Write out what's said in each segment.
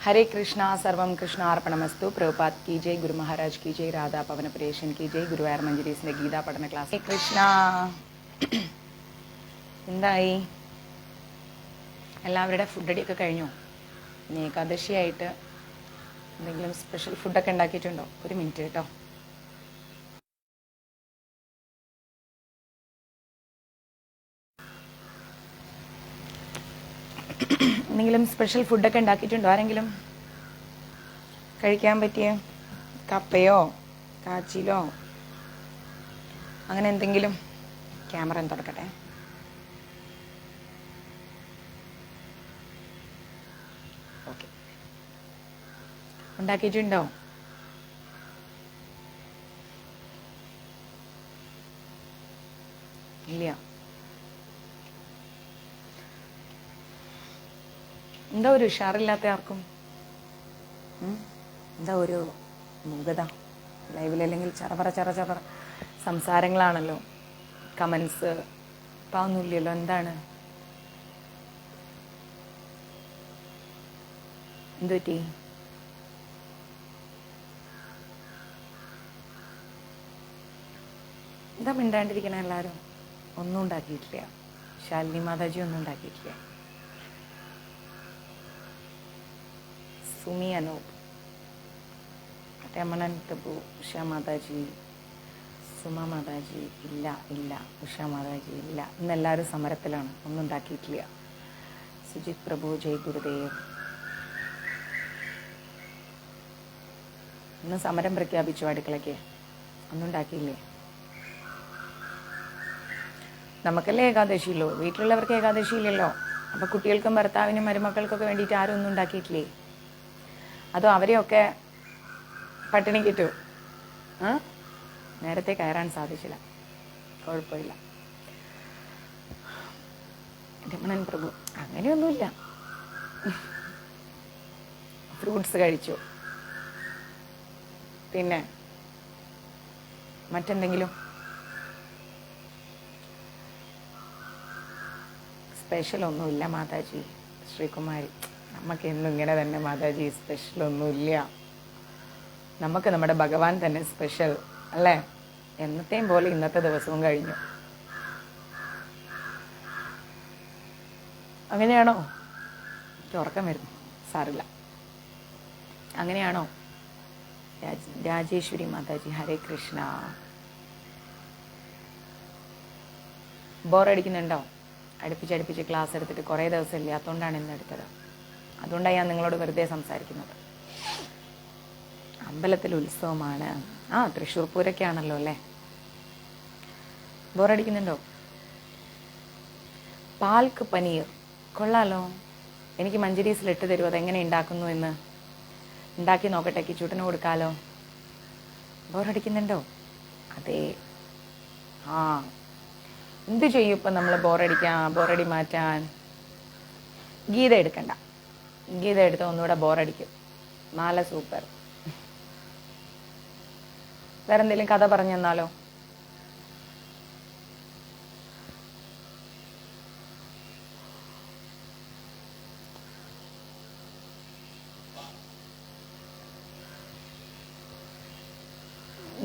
हरे कृष्णा सर्वं कृष्णार्पणमस्तु प्रभुपाद की जय गुरु महाराज की जय राधा पवन प्रियशन की जय ഗുരുവായൂർ മഞ്ജരീസിൻ്റെ ഗീതാ പഠന ക്ലാസ് കൃഷ്ണ എന്തായി എല്ലാവരുടെ ഫുഡ് അടിയൊക്കെ കഴിഞ്ഞു ഇനി ഏകാദശിയായിട്ട് എന്തെങ്കിലും സ്പെഷ്യൽ ഫുഡൊക്കെ ഉണ്ടാക്കിയിട്ടുണ്ടോ ഒരു മിനിറ്റ് കേട്ടോ എന്തെങ്കിലും സ്പെഷ്യൽ ഫുഡൊക്കെ ഉണ്ടാക്കിയിട്ടുണ്ടോ ആരെങ്കിലും കഴിക്കാൻ പറ്റിയ കപ്പയോ കാച്ചിലോ അങ്ങനെ എന്തെങ്കിലും ക്യാമറ ഒന്ന് തുറക്കട്ടെ ഓക്കെ ഉണ്ടാക്കിയിട്ടുണ്ടോ ഇല്ല എന്താ ഒരു ഉഷാറില്ലാത്ത ആർക്കും എന്താ ഒരു മൂകത ലൈവിൽ അല്ലെങ്കിൽ ചറപറ സംസാരങ്ങളാണല്ലോ കമൻസ് പാവുന്നില്ലല്ലോ എന്താണ് എന്തു പറ്റി എന്താ മിണ്ടാണ്ടിരിക്കണ എല്ലാവരും ഒന്നും ഉണ്ടാക്കിയിട്ടില്ല ശാലിനി മാതാജി ഒന്നും ഉണ്ടാക്കിയിട്ടില്ല സുമി അനൂപ് രമണൻ പ്രഭു ഉഷ മാതാജി സുമ മാതാജി ഇല്ല ഉഷ മാതാജി ഇല്ല ഇന്നെല്ലാവരും സമരത്തിലാണ് ഒന്നും ഉണ്ടാക്കിയിട്ടില്ല സുജിത് പ്രഭു ജയ് ഗുരുദേവ് ഇന്ന് സമരം പ്രഖ്യാപിച്ചു അടുക്കളയ്ക്ക് ഒന്നും ഉണ്ടാക്കിയില്ലേ നമുക്കല്ലേ ഏകാദശിയുള്ളൂ വീട്ടിലുള്ളവർക്ക് ഏകാദശിയില്ലല്ലോ അപ്പോൾ കുട്ടികൾക്കും ഭർത്താവിനും മരുമക്കൾക്കൊക്കെ വേണ്ടിയിട്ട് ആരും ഒന്നും ഉണ്ടാക്കിയിട്ടില്ലേ അതോ അവരെയൊക്കെ പട്ടിണി കിട്ടു നേരത്തെ കയറാൻ സാധിച്ചില്ല കുഴപ്പമില്ല രമണൻ പ്രഭു അങ്ങനെയൊന്നുമില്ല ഫ്രൂട്ട്സ് കഴിച്ചു പിന്നെ മറ്റെന്തെങ്കിലും സ്പെഷ്യൽ ഒന്നുമില്ല മാതാജി ശ്രീകുമാരി നമുക്ക് എന്നും ഇങ്ങനെ തന്നെ മാതാജി സ്പെഷ്യലൊന്നുമില്ല നമുക്ക് നമ്മുടെ ഭഗവാൻ തന്നെ സ്പെഷ്യൽ അല്ലേ എന്നത്തെയും പോലെ ഇന്നത്തെ ദിവസവും കഴിഞ്ഞു അങ്ങനെയാണോ എനിക്ക് ഉറക്കം വരുന്നു സാറില്ല അങ്ങനെയാണോ രാജേശ്വരി മാതാജി ഹരേ കൃഷ്ണ ബോറടിക്കുന്നുണ്ടോ അടുപ്പിച്ച് ക്ലാസ് എടുത്തിട്ട് കുറേ ദിവസം ഇല്ലാത്തതുകൊണ്ടാണ് ഇന്ന് എടുത്തത് അതുകൊണ്ടാണ് ഞാൻ നിങ്ങളോട് വെറുതെ സംസാരിക്കുന്നത് അമ്പലത്തിൽ ഉത്സവമാണ് തൃശ്ശൂർ പൂരൊക്കെ ആണല്ലോ അല്ലേ ബോറടിക്കുന്നുണ്ടോ പാൽക്ക് പനീർ കൊള്ളാലോ എനിക്ക് മഞ്ചരീസിൽ ഇട്ട് തരുമോ അതെങ്ങനെ ഉണ്ടാക്കുന്നു എന്ന് ഉണ്ടാക്കി നോക്കട്ടെ കിച്ചൂട്ടന് കൊടുക്കാലോ ബോറടിക്കുന്നുണ്ടോ അതെ എന്ത് ചെയ്യും ഇപ്പം നമ്മൾ ബോറടി മാറ്റാൻ ഗീത എടുക്കണ്ട ഗീത എടുത്താൽ ഒന്നുകൂടെ ബോറടിക്കും മാല സൂപ്പർ വേറെ എന്തെങ്കിലും കഥ പറഞ്ഞു തന്നാലോ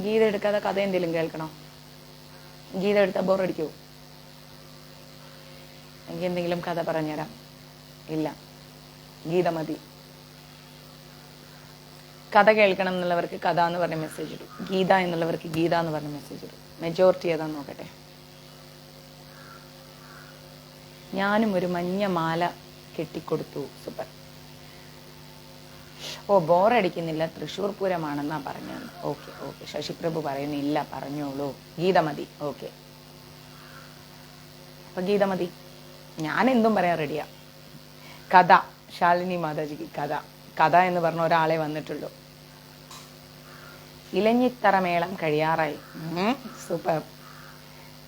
ഗീത എടുക്കാതെ കഥ എന്തെങ്കിലും കേൾക്കണോ ഗീത എടുത്താൽ ബോറടിക്കുമോ എനിക്ക് എന്തെങ്കിലും കഥ പറഞ്ഞുതരാം ഇല്ല ഗീത മതി കഥ കേൾക്കണം എന്നുള്ളവർക്ക് കഥ എന്ന് പറഞ്ഞ മെസ്സേജ് ഇടും ഗീത എന്നുള്ളവർക്ക് ഗീത എന്ന് പറഞ്ഞ മെസ്സേജ് ഇടും മെജോറിറ്റി ഏതാന്ന് നോക്കട്ടെ ഞാനും ഒരു മഞ്ഞ മാല കെട്ടിക്കൊടുത്തു സൂപ്പർ ബോറടിക്കുന്നില്ല തൃശ്ശൂർ പൂരമാണെന്നാ പറഞ്ഞത് ഓക്കെ ശശിപ്രഭു പറയുന്നില്ല പറഞ്ഞോളൂ ഗീത മതി ഓക്കെ അപ്പൊ ഗീത മതി ഞാൻ എന്തും പറയാൻ റെഡിയാ കഥ ശാലിനി മാതാജിക്ക് കഥ എന്ന് പറഞ്ഞ ഒരാളെ വന്നിട്ടുള്ളൂ ഇലഞ്ഞിത്തറമേളം കഴിയാറായി സൂപ്പർ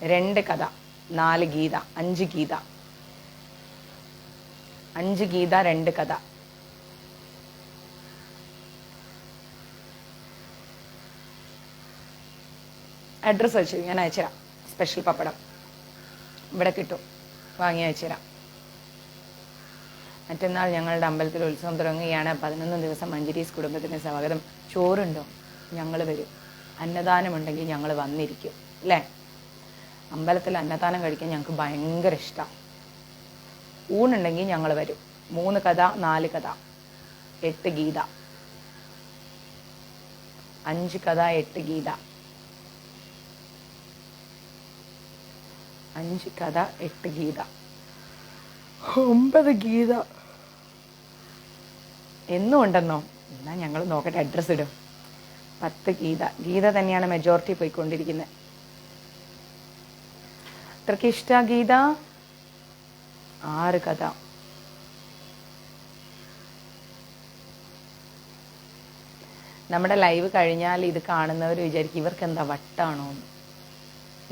2 കഥ 4 ഗീത 5 ഗീത 5 ഗീത 2 കഥ അഡ്രസ്സ് വെച്ചു ഞാൻ അയച്ചുതരാം സ്പെഷ്യൽ പപ്പടം ഇവിടെ കിട്ടും വാങ്ങി അയച്ചുതരാം മറ്റന്നാൾ ഞങ്ങളുടെ അമ്പലത്തിൽ ഉത്സവം തുടങ്ങുകയാണ്. 11 ദിവസം മഞ്ജരീസ് കുടുംബത്തിന് സ്വാഗതം. ചോറുണ്ടോ? ഞങ്ങൾ വരും. അന്നദാനമുണ്ടെങ്കിൽ ഞങ്ങൾ വന്നിരിക്കും അല്ലേ? അമ്പലത്തിൽ അന്നദാനം കഴിക്കാൻ ഞങ്ങൾക്ക് ഭയങ്കര ഇഷ്ടമാണ്. ഊണുണ്ടെങ്കിൽ ഞങ്ങൾ വരും. 3 കഥ 4 കഥ 8 ഗീത, 5 കഥ 8 ഗീത, 5 കഥ 8 ഗീത, 9 ഗീത എന്നും ഉണ്ടെന്നോ? എന്നാൽ ഞങ്ങൾ നോക്കട്ടെ, അഡ്രസ്സ് ഇടും. 10 ഗീത. ഗീത തന്നെയാണ് മെജോറിറ്റി പോയിക്കൊണ്ടിരിക്കുന്നത്. അത്രയ്ക്ക് ഇഷ്ട ഗീത. 6 കഥ. നമ്മുടെ ലൈവ് കഴിഞ്ഞാൽ ഇത് കാണുന്നവർ വിചാരിക്കും ഇവർക്ക് എന്താ വട്ടാണോ,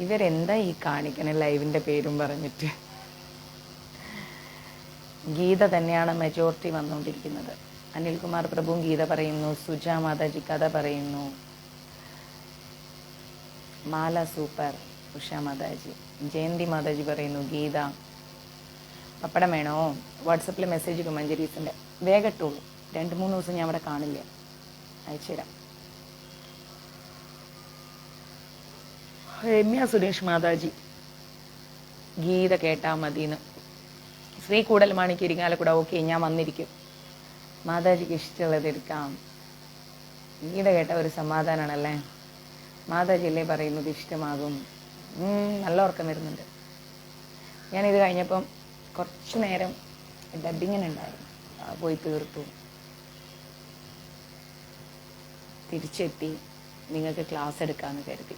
ഇവരെന്താ ഈ കാണിക്കണേ ലൈവിൻ്റെ പേരും പറഞ്ഞിട്ട്. ഗീത തന്നെയാണ് മെജോറിറ്റി വന്നുകൊണ്ടിരിക്കുന്നത്. അനിൽകുമാർ പ്രഭുവും ഗീത പറയുന്നു. സുജ മാതാജി കഥ പറയുന്നു. മാല സൂപ്പർ. ഉഷ മാതാജി. ജയന്തി മാതാജി പറയുന്നു ഗീത. പപ്പടം വേണോ? വാട്സപ്പിൽ മെസ്സേജ് ഇടും മഞ്ജരീസിൻ്റെ. വേഗം ഇട്ടോളൂ. 2-3 ദിവസം ഞാൻ അവിടെ കാണില്ല, അയച്ചുതരാം. രമ്യ സുരേഷ് മാതാജി ഗീത കേട്ടാൽ മതിയെന്ന്. ശ്രീ കൂടൽമാണിക്ക് ഇരിങ്ങാലക്കുട. ഓക്കെ, ഞാൻ വന്നിരിക്കും. മാതാജിക്ക് ഇഷ്ടമുള്ളത് എടുക്കാം. ഗീത കേട്ട ഒരു സമാധാനമാണല്ലേ. മാതാജി അല്ലേ പറയുന്നത് ഇഷ്ടമാകും. നല്ല ഉറക്കം വരുന്നുണ്ട്. ഞാനിത് കഴിഞ്ഞപ്പം കുറച്ച് നേരം ഡബിങ്ങിനുണ്ടായിരുന്നു, പോയി തീർത്തു. തിരിച്ചെത്തി നിങ്ങൾക്ക് ക്ലാസ് എടുക്കാമെന്ന് കരുതി.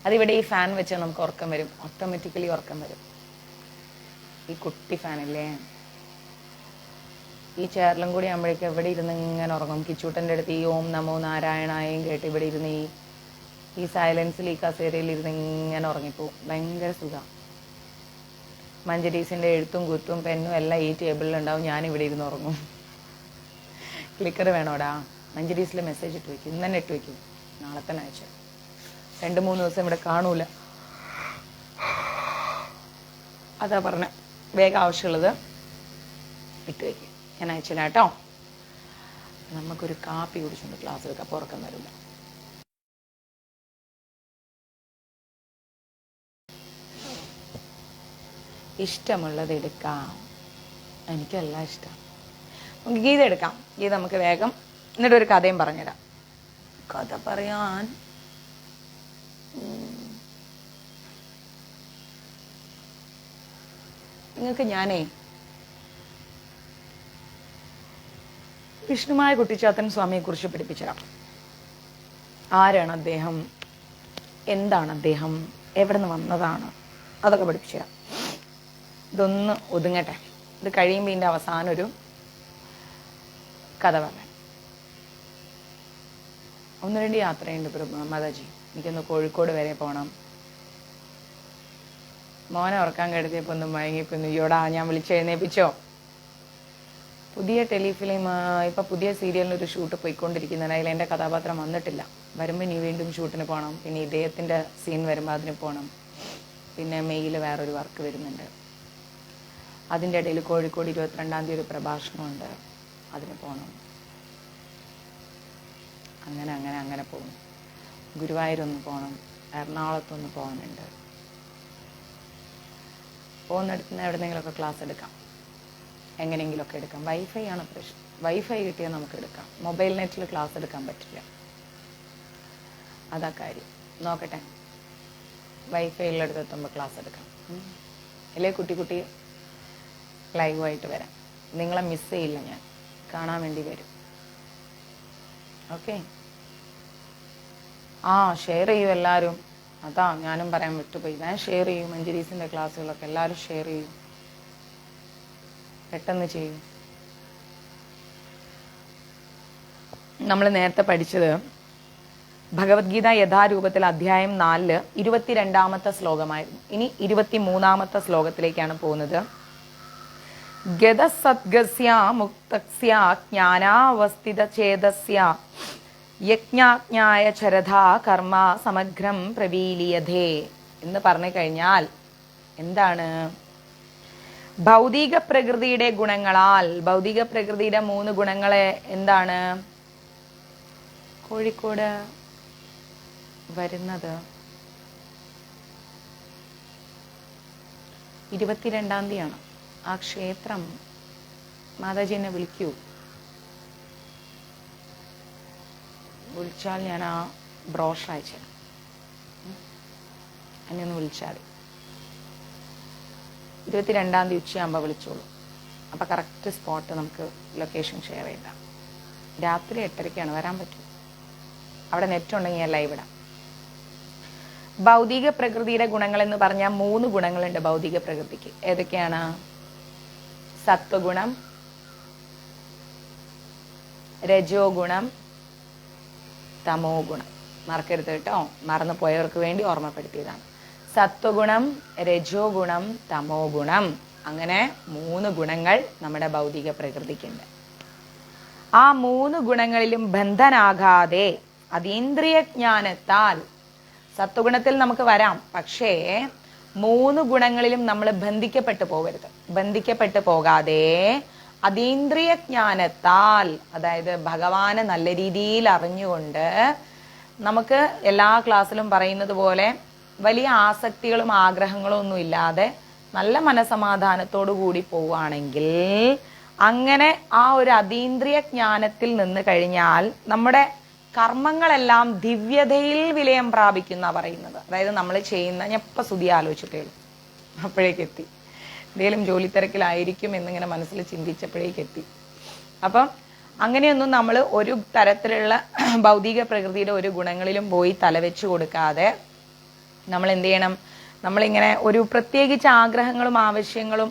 അതിവിടെ ഈ ഫാൻ വെച്ചാൽ നമുക്ക് ഉറക്കം വരും, ഓട്ടോമാറ്റിക്കലി ഉറക്കം വരും. ഈ കുട്ടി ഫാനില്ലേ, ഈ ചെയറിലും കൂടി ആകുമ്പോഴേക്കും എവിടെ ഇരുന്ന് ഇങ്ങനെ ഉറങ്ങും. കിച്ചൂട്ടൻ്റെ അടുത്ത് ഈ ഓം നമോ നാരായണായും കേട്ട് ഇവിടെ ഇരുന്ന് ഈ സൈലൻസിൽ ഈ കസേരയിൽ ഇരുന്ന് ഇങ്ങനെ ഉറങ്ങിപ്പോവും. ഭയങ്കര സുഖം. മഞ്ജരീസിൻ്റെ എഴുത്തും കുത്തും പെന്നും എല്ലാം ഈ ടേബിളിലുണ്ടാവും. ഞാനിവിടെ ഇരുന്ന് ഉറങ്ങും. ക്ലിക്കർ വേണോടാ? മഞ്ജരീസിൽ മെസ്സേജ് ഇട്ട് വയ്ക്കും. ഇന്ന് തന്നെ ഇട്ട് വയ്ക്കും. നാളെ തന്നെ അയച്ചു. 2-3 ദിവസം ഇവിടെ കാണൂല. അതാ പറഞ്ഞ വേഗം ആവശ്യമുള്ളത് ഇട്ട് വയ്ക്കും. ഞാൻ അയച്ചില്ല കേട്ടോ. നമുക്കൊരു കാപ്പി കുടിച്ചുകൊണ്ട് ക്ലാസ് എടുക്കാം. അപ്പോൾ ഉറക്കം വരില്ല. ഇഷ്ടമുള്ളത് എടുക്കാം. എനിക്കെല്ലാം ഇഷ്ടം. നമുക്ക് ഗീത എടുക്കാം. ഗീത നമുക്ക് വേഗം. എന്നിട്ടൊരു കഥയും പറഞ്ഞുതരാം. കഥ പറയാൻ നിങ്ങൾക്ക് ഞാനേ വിഷ്ണുമായ കുട്ടിച്ചാത്തൻ സ്വാമിയെ കുറിച്ച് പഠിപ്പിച്ചുതരാം. ആരാണ് അദ്ദേഹം, എന്താണ് അദ്ദേഹം, എവിടെ നിന്ന് വന്നതാണ്, അതൊക്കെ പഠിപ്പിച്ചുതരാം. ഇതൊന്ന് ഒതുങ്ങട്ടെ. ഇത് കഴിയുമ്പോൾ ഇതിൻ്റെ അവസാനം ഒരു കഥ പറയാം. 1-2 യാത്രയുണ്ട് മാതാജി. എനിക്കൊന്ന് കോഴിക്കോട് വരെ പോകണം. മോനെ ഉറക്കാൻ കിടത്തിയപ്പോൾ ഒന്നും മയങ്ങിപ്പോന്നു. ഇയോടാ ഞാൻ വിളിച്ചെഴുന്നേപ്പിച്ചോ. പുതിയ ടെലിഫിലിം ഇപ്പം പുതിയ സീരിയലിനൊരു ഷൂട്ട് പോയിക്കൊണ്ടിരിക്കുന്നതിന് അതിൽ എൻ്റെ കഥാപാത്രം വന്നിട്ടില്ല. വരുമ്പോൾ ഇനി വീണ്ടും ഷൂട്ടിന് പോകണം. പിന്നെ ഇദ്ദേഹത്തിൻ്റെ സീൻ വരുമ്പോൾ അതിന് പോകണം. പിന്നെ മെയ്യിൽ വേറൊരു വർക്ക് വരുന്നുണ്ട്. അതിൻ്റെ ഇടയിൽ കോഴിക്കോട് 22-ാം തീയതി ഒരു പ്രഭാഷണമുണ്ട്, അതിന് പോകണം. അങ്ങനെ പോകും. ഗുരുവായൂരൊന്ന് പോകണം, എറണാകുളത്തൊന്ന് പോകാനുണ്ട്. പോകുന്നിടത്ത് നിന്ന് എവിടെന്നെങ്കിലുമൊക്കെ ക്ലാസ് എടുക്കാം, എങ്ങനെയെങ്കിലുമൊക്കെ എടുക്കാം. വൈഫൈ ആണ് പ്രശ്നം. വൈഫൈ കിട്ടിയാൽ നമുക്ക് എടുക്കാം. മൊബൈൽ നെറ്റിൽ ക്ലാസ് എടുക്കാൻ പറ്റില്ല. അതാ കാര്യം. നോക്കട്ടെ, വൈഫൈ ഉള്ളിടത്ത് എത്തുമ്പോൾ ക്ലാസ് എടുക്കാം. അല്ലേ കുട്ടി ലൈവായിട്ട് വരാം. നിങ്ങളെ മിസ് ചെയ്യില്ല, ഞാൻ കാണാൻ വേണ്ടി വരും. ഓക്കെ. ഷെയർ ചെയ്യും എല്ലാവരും. അതാ ഞാനും പറയാൻ വിട്ടുപോയി. ഞാൻ ഷെയർ ചെയ്യും. മഞ്ജരീസിൻ്റെ ക്ലാസ്സുകളൊക്കെ എല്ലാവരും ഷെയർ ചെയ്യും. പെട്ടെന്ന് ചെയ്യും. നമ്മൾ നേരത്തെ പഠിച്ചത് ഭഗവത്ഗീത യഥാരൂപത്തിൽ അധ്യായം 4 22-ാമത്തെ ശ്ലോകമായിരുന്നു. ഇനി 23-ാമത്തെ ശ്ലോകത്തിലേക്കാണ് പോകുന്നത്. ഗതസദ്ഗസ്യ മുക്തസ്യ ജ്ഞാനാവസ്ഥിത ചേതസ്യ യജ്ഞാജ്ഞായ ചരധാ കർമ്മ സമഗ്രം പ്രവീലിയതേ എന്ന് പറഞ്ഞു കഴിഞ്ഞാൽ എന്താണ്? ഭൗതിക പ്രകൃതിയുടെ ഗുണങ്ങളാൽ, ഭൗതിക പ്രകൃതിയുടെ 3 ഗുണങ്ങളെ എന്താണ് കോഴിക്കോട് വരുന്നത് 22-ാം തീയതിയാണ്. ആ ക്ഷേത്രം മാതാജി എന്നെ വിളിച്ചാൽ ഞാൻ ആ ബ്രോഷർ അയച്ചു എന്നെ ഒന്ന് വിളിച്ചാൽ 22-ാം തീയതി ഉച്ചയാകുമ്പോൾ വിളിച്ചോളൂ. അപ്പം കറക്റ്റ് സ്പോട്ട് നമുക്ക് ലൊക്കേഷൻ ഷെയർ ചെയ്താം. രാത്രി 8:30 വരാൻ പറ്റും. അവിടെ നെറ്റ് ഉണ്ടെങ്കിൽ ഞാൻ ലൈവ് ഇടാം. ഭൗതിക പ്രകൃതിയുടെ ഗുണങ്ങൾ എന്ന് പറഞ്ഞാൽ 3 ഗുണങ്ങളുണ്ട് ഭൗതിക പ്രകൃതിക്ക്. ഏതൊക്കെയാണ്? സത്വഗുണം, രജോ ഗുണം, തമോ ഗുണം. മറക്കരുത് കേട്ടോ, മറന്നു പോയവർക്ക് വേണ്ടി ഓർമ്മപ്പെടുത്തിയതാണ്. സത്വഗുണം, രജോ ഗുണം, തമോ ഗുണം. അങ്ങനെ 3 ഗുണങ്ങൾ നമ്മുടെ ഭൗതിക പ്രകൃതിക്കുണ്ട്. ആ 3 ഗുണങ്ങളിലും ബന്ധനാകാതെ അതീന്ദ്രിയ ജ്ഞാനത്താൽ, സത്വഗുണത്തിൽ നമുക്ക് വരാം, പക്ഷേ 3 ഗുണങ്ങളിലും നമ്മൾ ബന്ധിക്കപ്പെട്ടു പോകരുത്. ബന്ധിക്കപ്പെട്ടു പോകാതെ അതീന്ദ്രിയ ജ്ഞാനത്താൽ, അതായത് ഭഗവാനെ നല്ല രീതിയിൽ അറിഞ്ഞുകൊണ്ട്, നമുക്ക് എല്ലാ ക്ലാസ്സിലും പറയുന്നത് പോലെ വലിയ ആസക്തികളും ആഗ്രഹങ്ങളും ഒന്നും ഇല്ലാതെ നല്ല മനസമാധാനത്തോടു കൂടി പോവുകയാണെങ്കിൽ, അങ്ങനെ ആ ഒരു അതീന്ദ്രിയ ജ്ഞാനത്തിൽ നിന്ന് കഴിഞ്ഞാൽ നമ്മുടെ കർമ്മങ്ങളെല്ലാം ദിവ്യതയിൽ വിലയം പ്രാപിക്കുന്ന പറയുന്നത്. അതായത് നമ്മൾ ചെയ്യുന്ന, ഞാൻ ഇപ്പം സ്തുതി ആലോചിച്ചിട്ടേ ഉള്ളൂ, അപ്പോഴേക്കെത്തി. എന്തെങ്കിലും ജോലി തിരക്കിലായിരിക്കും എന്നിങ്ങനെ മനസ്സിൽ ചിന്തിച്ചപ്പോഴേക്കെത്തി. അപ്പം അങ്ങനെയൊന്നും നമ്മൾ ഒരു തരത്തിലുള്ള ഭൗതിക പ്രകൃതിയുടെ ഒരു ഗുണങ്ങളിലും പോയി തലവെച്ച് കൊടുക്കാതെ നമ്മൾ എന്ത് ചെയ്യണം? നമ്മളിങ്ങനെ ഒരു പ്രത്യേകിച്ച് ആഗ്രഹങ്ങളും ആവശ്യങ്ങളും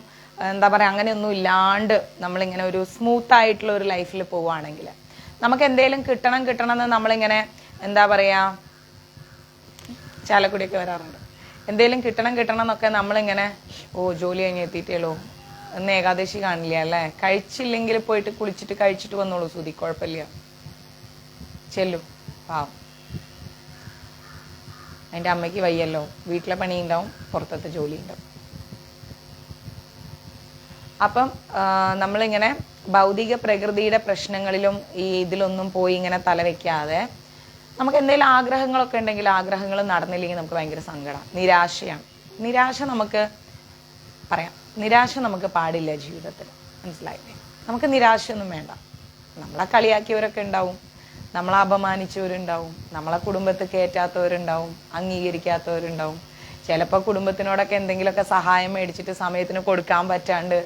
എന്താ പറയുക അങ്ങനെയൊന്നും ഇല്ലാണ്ട് നമ്മളിങ്ങനെ ഒരു സ്മൂത്ത് ആയിട്ടുള്ള ഒരു ലൈഫിൽ പോവുകയാണെങ്കിൽ, നമുക്ക് എന്തെങ്കിലും കിട്ടണം എന്ന് നമ്മളിങ്ങനെ എന്താ പറയുക, ചാലക്കുടിയൊക്കെ വരാറുണ്ട്, എന്തെങ്കിലും കിട്ടണം എന്നൊക്കെ നമ്മളിങ്ങനെ ജോലി കഴിഞ്ഞ് എത്തിയിട്ടേളൂ എന്ന് ഏകാദശി കാണില്ല അല്ലേ, കഴിച്ചില്ലെങ്കിൽ പോയിട്ട് കുളിച്ചിട്ട് കഴിച്ചിട്ട് വന്നോളൂ സുധി, കുഴപ്പമില്ല, ചെല്ലും പാവം. അതിൻ്റെ അമ്മയ്ക്ക് വയ്യല്ലോ, വീട്ടിലെ പണി ഉണ്ടാവും, പുറത്തത്തെ ജോലി ഉണ്ടാവും. അപ്പം നമ്മളിങ്ങനെ ഭൗതിക പ്രകൃതിയുടെ പ്രശ്നങ്ങളിലും ഈ ഇതിലൊന്നും പോയി ഇങ്ങനെ തലവെക്കാതെ, നമുക്ക് എന്തെങ്കിലും ആഗ്രഹങ്ങളൊക്കെ ഉണ്ടെങ്കിൽ ആഗ്രഹങ്ങൾ നടന്നില്ലെങ്കിൽ നമുക്ക് ഭയങ്കര സങ്കടം, നിരാശയാണ്. നിരാശ നമുക്ക് പറയാം, നിരാശ നമുക്ക് പാടില്ല ജീവിതത്തിൽ, മനസ്സിലായില്ലേ? നമുക്ക് നിരാശയൊന്നും വേണ്ട. നമ്മളെ കളിയാക്കിയവരൊക്കെ ഉണ്ടാവും, നമ്മളെ അപമാനിച്ചവരുണ്ടാവും, നമ്മളെ കുടുംബത്തിൽ കയറ്റാത്തവരുണ്ടാവും, അംഗീകരിക്കാത്തവരുണ്ടാവും. ചിലപ്പോൾ കുടുംബത്തിനോടൊക്കെ എന്തെങ്കിലുമൊക്കെ സഹായം മേടിച്ചിട്ട് സമയത്തിന് കൊടുക്കാൻ പറ്റാണ്ട്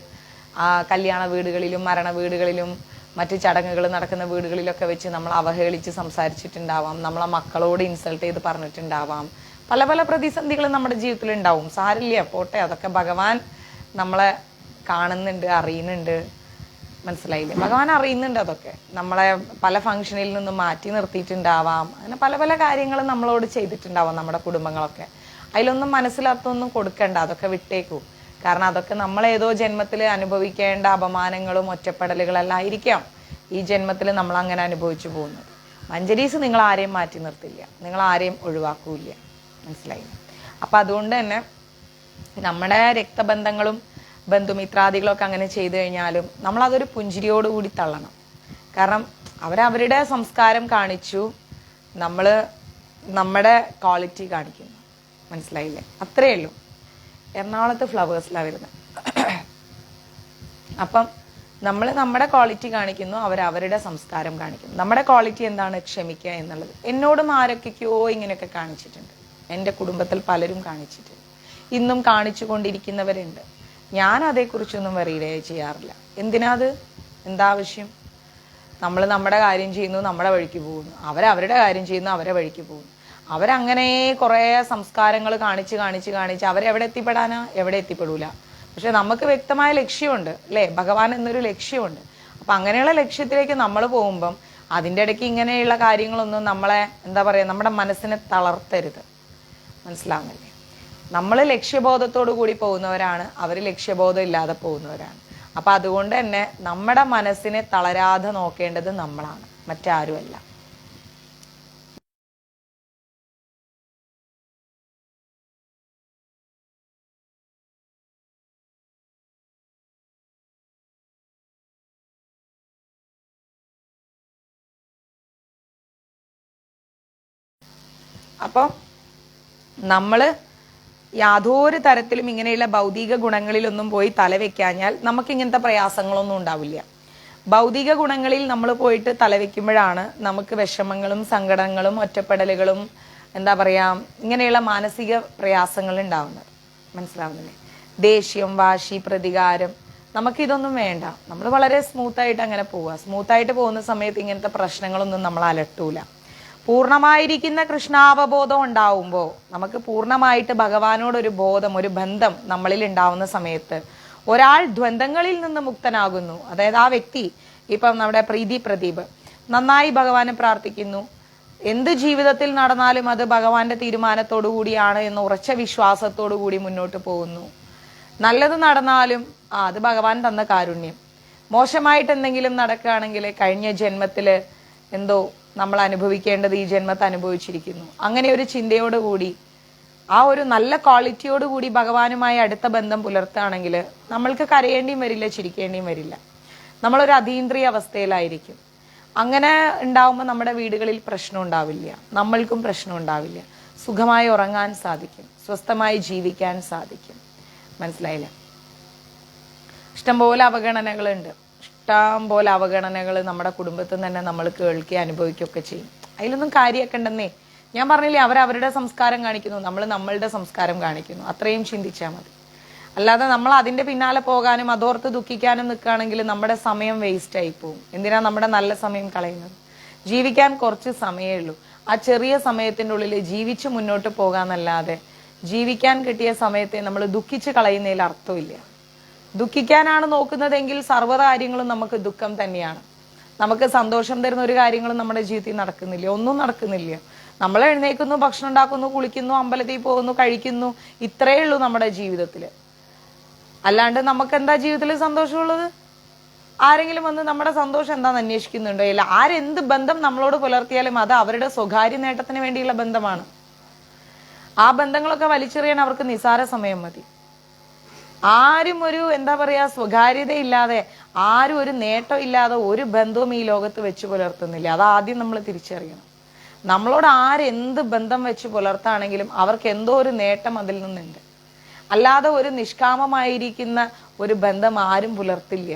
കല്യാണ വീടുകളിലും മരണ വീടുകളിലും മറ്റ് ചടങ്ങുകൾ നടക്കുന്ന വീടുകളിലൊക്കെ വെച്ച് നമ്മൾ അവഹേളിച്ച് സംസാരിച്ചിട്ടുണ്ടാവാം, നമ്മളെ മക്കളോട് ഇൻസൾട്ട് ചെയ്ത് പറഞ്ഞിട്ടുണ്ടാവാം. പല പല പ്രതിസന്ധികളും നമ്മുടെ ജീവിതത്തിൽ ഉണ്ടാവും. സാരില്ല, പോട്ടെ, അതൊക്കെ ഭഗവാൻ നമ്മളെ കാണുന്നുണ്ട്, അറിയുന്നുണ്ട്, മനസ്സിലായില്ലേ? ഭഗവാൻ അറിയുന്നുണ്ട്. അതൊക്കെ നമ്മളെ പല ഫംഗ്ഷനിൽ നിന്നും മാറ്റി നിർത്തിയിട്ടുണ്ടാവാം. അങ്ങനെ പല പല കാര്യങ്ങളും നമ്മളോട് ചെയ്തിട്ടുണ്ടാവാം നമ്മുടെ കുടുംബങ്ങളൊക്കെ. അതിലൊന്നും മനസ്സിലാത്തൊന്നും കൊടുക്കണ്ട, അതൊക്കെ വിട്ടേക്കൂ. കാരണം അതൊക്കെ നമ്മളേതോ ജന്മത്തിൽ അനുഭവിക്കേണ്ട അപമാനങ്ങളും ഒറ്റപ്പെടലുകളെല്ലാം ആയിരിക്കാം ഈ ജന്മത്തിൽ നമ്മൾ അങ്ങനെ അനുഭവിച്ചു പോകുന്നത്. മഞ്ജരീസ് നിങ്ങൾ ആരെയും മാറ്റി നിർത്തില്ല, നിങ്ങൾ ആരെയും ഒഴിവാക്കൂല്ല, മനസ്സിലായില്ല? അപ്പം അതുകൊണ്ട് തന്നെ നമ്മുടെ രക്തബന്ധങ്ങളും ബന്ധുമിത്രാദികളൊക്കെ അങ്ങനെ ചെയ്തു കഴിഞ്ഞാലും നമ്മളതൊരു പുഞ്ചിരിയോടുകൂടി തള്ളണം. കാരണം അവരവരുടെ സംസ്കാരം കാണിച്ചു, നമ്മൾ നമ്മുടെ ക്വാളിറ്റി കാണിക്കുന്നു, മനസ്സിലായില്ലേ? അത്രയേ ഉള്ളൂ. എറണാകുളത്ത് ഫ്ലവേഴ്സിലാണ് വരുന്നത്. അപ്പം നമ്മൾ നമ്മുടെ ക്വാളിറ്റി കാണിക്കുന്നു, അവരവരുടെ സംസ്കാരം കാണിക്കുന്നു. നമ്മുടെ ക്വാളിറ്റി എന്താണ്? ക്ഷമിക്കുക എന്നുള്ളത്. എന്നോടും ആരൊക്കെയോ ഇങ്ങനെയൊക്കെ കാണിച്ചിട്ടുണ്ട്, എൻ്റെ കുടുംബത്തിൽ പലരും കാണിച്ചിട്ടുണ്ട്, ഇന്നും കാണിച്ചു കൊണ്ടിരിക്കുന്നവരുണ്ട്. ഞാൻ അതേക്കുറിച്ചൊന്നും വെറിയിലേ ചെയ്യാറില്ല. എന്തിനാത്? എന്താവശ്യം? നമ്മൾ നമ്മുടെ കാര്യം ചെയ്യുന്നു, നമ്മുടെ വഴിക്ക് പോകുന്നു, അവരവരുടെ കാര്യം ചെയ്യുന്നു, അവരെ വഴിക്ക് പോകുന്നു. അവരങ്ങനെ കുറേ സംസ്കാരങ്ങൾ കാണിച്ച് അവരെവിടെ എത്തിപ്പെടാനാ? എവിടെ എത്തിപ്പെടൂല. പക്ഷെ നമുക്ക് വ്യക്തമായ ലക്ഷ്യമുണ്ട് അല്ലേ? ഭഗവാൻ എന്നൊരു ലക്ഷ്യമുണ്ട്. അപ്പം അങ്ങനെയുള്ള ലക്ഷ്യത്തിലേക്ക് നമ്മൾ പോകുമ്പം അതിൻ്റെ ഇടയ്ക്ക് ഇങ്ങനെയുള്ള കാര്യങ്ങളൊന്നും നമ്മളെ എന്താ പറയുക, നമ്മുടെ മനസ്സിനെ തളർത്തരുത്, മനസ്സിലാവുന്നില്ലേ? നമ്മൾ ലക്ഷ്യബോധത്തോടു കൂടി പോകുന്നവരാണ്, അവർ ലക്ഷ്യബോധം ഇല്ലാതെ പോകുന്നവരാണ്. അപ്പം അതുകൊണ്ട് തന്നെ നമ്മുടെ മനസ്സിനെ തളരാതെ നോക്കേണ്ടത് നമ്മളാണ്, മറ്റാരുമല്ല. അപ്പം നമ്മൾ യാതൊരു തരത്തിലും ഇങ്ങനെയുള്ള ഭൗതിക ഗുണങ്ങളിലൊന്നും പോയി തലവെക്കാഞ്ഞാൽ നമുക്ക് ഇങ്ങനത്തെ പ്രയാസങ്ങളൊന്നും ഉണ്ടാവില്ല. ഭൗതിക ഗുണങ്ങളിൽ നമ്മൾ പോയിട്ട് തലവെക്കുമ്പോഴാണ് നമുക്ക് വിഷമങ്ങളും സങ്കടങ്ങളും ഒറ്റപ്പെടലുകളും എന്താ പറയാ ഇങ്ങനെയുള്ള മാനസിക പ്രയാസങ്ങൾ ഉണ്ടാവുന്നത്. മനസ്സിലാവുന്നില്ലേ? ദേഷ്യം, വാശി, പ്രതികാരം, നമുക്കിതൊന്നും വേണ്ട. നമ്മൾ വളരെ സ്മൂത്തായിട്ട് അങ്ങനെ പോവുക. സ്മൂത്തായിട്ട് പോകുന്ന സമയത്ത് ഇങ്ങനത്തെ പ്രശ്നങ്ങളൊന്നും നമ്മൾ അലട്ടൂല. പൂർണ്ണമായിരിക്കുന്ന കൃഷ്ണാവബോധം ഉണ്ടാവുമ്പോൾ, നമുക്ക് പൂർണ്ണമായിട്ട് ഭഗവാനോടൊരു ബോധം, ഒരു ബന്ധം നമ്മളിൽ ഉണ്ടാവുന്ന സമയത്ത് ഒരാൾ ദ്വന്ദ്ങ്ങളിൽ നിന്ന് മുക്തനാകുന്നു. അതായത് ആ വ്യക്തി, ഇപ്പം നമ്മുടെ പ്രീതി പ്രദീപ് നന്നായി ഭഗവാനെ പ്രാർത്ഥിക്കുന്നു, എന്ത് ജീവിതത്തിൽ നടന്നാലും അത് ഭഗവാന്റെ തീരുമാനത്തോടു കൂടിയാണ് എന്ന ഉറച്ച വിശ്വാസത്തോടു കൂടി മുന്നോട്ട് പോകുന്നു. നല്ലത് നടന്നാലും അത് ഭഗവാൻ തന്ന കാരുണ്യം. മോശമായിട്ട് എന്തെങ്കിലും നടക്കുകയാണെങ്കിൽ കഴിഞ്ഞ ജന്മത്തില് എന്തോ നമ്മൾ അനുഭവിക്കേണ്ടത് ഈ ജന്മത്തെ അനുഭവിച്ചിരിക്കുന്നു. അങ്ങനെ ഒരു ചിന്തയോടുകൂടി, ആ ഒരു നല്ല ക്വാളിറ്റിയോടുകൂടി ഭഗവാനുമായി അടുത്ത ബന്ധം പുലർത്തുകയാണെങ്കിൽ നമ്മൾക്ക് കരയേണ്ടിയും വരില്ല, ചിരിക്കേണ്ടിയും വരില്ല. നമ്മളൊരു അതീന്ദ്രിയ അവസ്ഥയിലായിരിക്കും. അങ്ങനെ ഉണ്ടാവുമ്പോൾ നമ്മുടെ വീടുകളിൽ പ്രശ്നം ഉണ്ടാവില്ല, നമ്മൾക്കും പ്രശ്നം ഉണ്ടാവില്ല. സുഖമായി ഉറങ്ങാൻ സാധിക്കും, സ്വസ്ഥമായി ജീവിക്കാൻ സാധിക്കും. മനസ്സിലായില്ല? ഇഷ്ടംപോലെ അവഗണനകളുണ്ട്. ഇഷ്ടംപോലെ അവഗണനകൾ നമ്മുടെ കുടുംബത്തിൽ തന്നെ നമ്മൾ കേൾക്കുകയും അനുഭവിക്കുകയൊക്കെ ചെയ്യും. അതിലൊന്നും കാര്യമൊക്കെ ഉണ്ടെന്നേ. ഞാൻ പറഞ്ഞില്ലേ, അവരവരുടെ സംസ്കാരം കാണിക്കുന്നു, നമ്മൾ നമ്മളുടെ സംസ്കാരം കാണിക്കുന്നു. അത്രയും ചിന്തിച്ചാൽ മതി. അല്ലാതെ നമ്മൾ അതിന്റെ പിന്നാലെ പോകാനും അതോർത്ത് ദുഃഖിക്കാനും നിൽക്കുകയാണെങ്കിൽ നമ്മുടെ സമയം വേസ്റ്റ് ആയി പോകും. എന്തിനാ നമ്മുടെ നല്ല സമയം കളയുന്നത്? ജീവിക്കാൻ കുറച്ച് സമയമേ ഉള്ളൂ. ആ ചെറിയ സമയത്തിൻ്റെ ഉള്ളിൽ ജീവിച്ച് മുന്നോട്ട് പോകാന്നല്ലാതെ ജീവിക്കാൻ കിട്ടിയ സമയത്തെ നമ്മൾ ദുഃഖിച്ച് കളയുന്നതിൽ അർത്ഥമില്ല. ദുഃഖിക്കാനാണ് നോക്കുന്നതെങ്കിൽ സർവ്വ കാര്യങ്ങളും നമുക്ക് ദുഃഖം തന്നെയാണ്. നമുക്ക് സന്തോഷം തരുന്ന ഒരു കാര്യങ്ങളും നമ്മുടെ ജീവിതത്തിൽ നടക്കുന്നില്ല, ഒന്നും നടക്കുന്നില്ല. നമ്മൾ എഴുന്നേൽക്കുന്നു, ഭക്ഷണം ഉണ്ടാക്കുന്നു, കുളിക്കുന്നു, അമ്പലത്തിൽ പോകുന്നു, കഴിക്കുന്നു, ഇത്രയേ ഉള്ളൂ നമ്മുടെ ജീവിതത്തിൽ. അല്ലാണ്ട് നമുക്ക് എന്താ ജീവിതത്തിൽ സന്തോഷമുള്ളത്? ആരെങ്കിലും വന്ന് നമ്മുടെ സന്തോഷം എന്താന്ന് അന്വേഷിക്കുന്നുണ്ടോ? ഇല്ല. ആരെന്ത് ബന്ധം നമ്മളോട് പുലർത്തിയാലും അത് അവരുടെ സ്വകാര്യ നേട്ടത്തിന് വേണ്ടിയുള്ള ബന്ധമാണ്. ആ ബന്ധങ്ങളൊക്കെ വലിച്ചെറിയാൻ അവർക്ക് നിസാര സമയം മതി. ആരും ഒരു എന്താ പറയാ സ്വകാര്യതയില്ലാതെ, ആരും ഒരു നേട്ടം ഇല്ലാതെ ഒരു ബന്ധവും ഈ ലോകത്ത് വെച്ച് പുലർത്തുന്നില്ല. അതാദ്യം നമ്മൾ തിരിച്ചറിയണം. നമ്മളോട് ആരെന്ത് ബന്ധം വെച്ച് പുലർത്താണെങ്കിലും അവർക്ക് എന്തോ ഒരു നേട്ടം അതിൽ നിന്നുണ്ട്. അല്ലാതെ ഒരു നിഷ്കാമമായിരിക്കുന്ന ഒരു ബന്ധം ആരും പുലർത്തില്ല.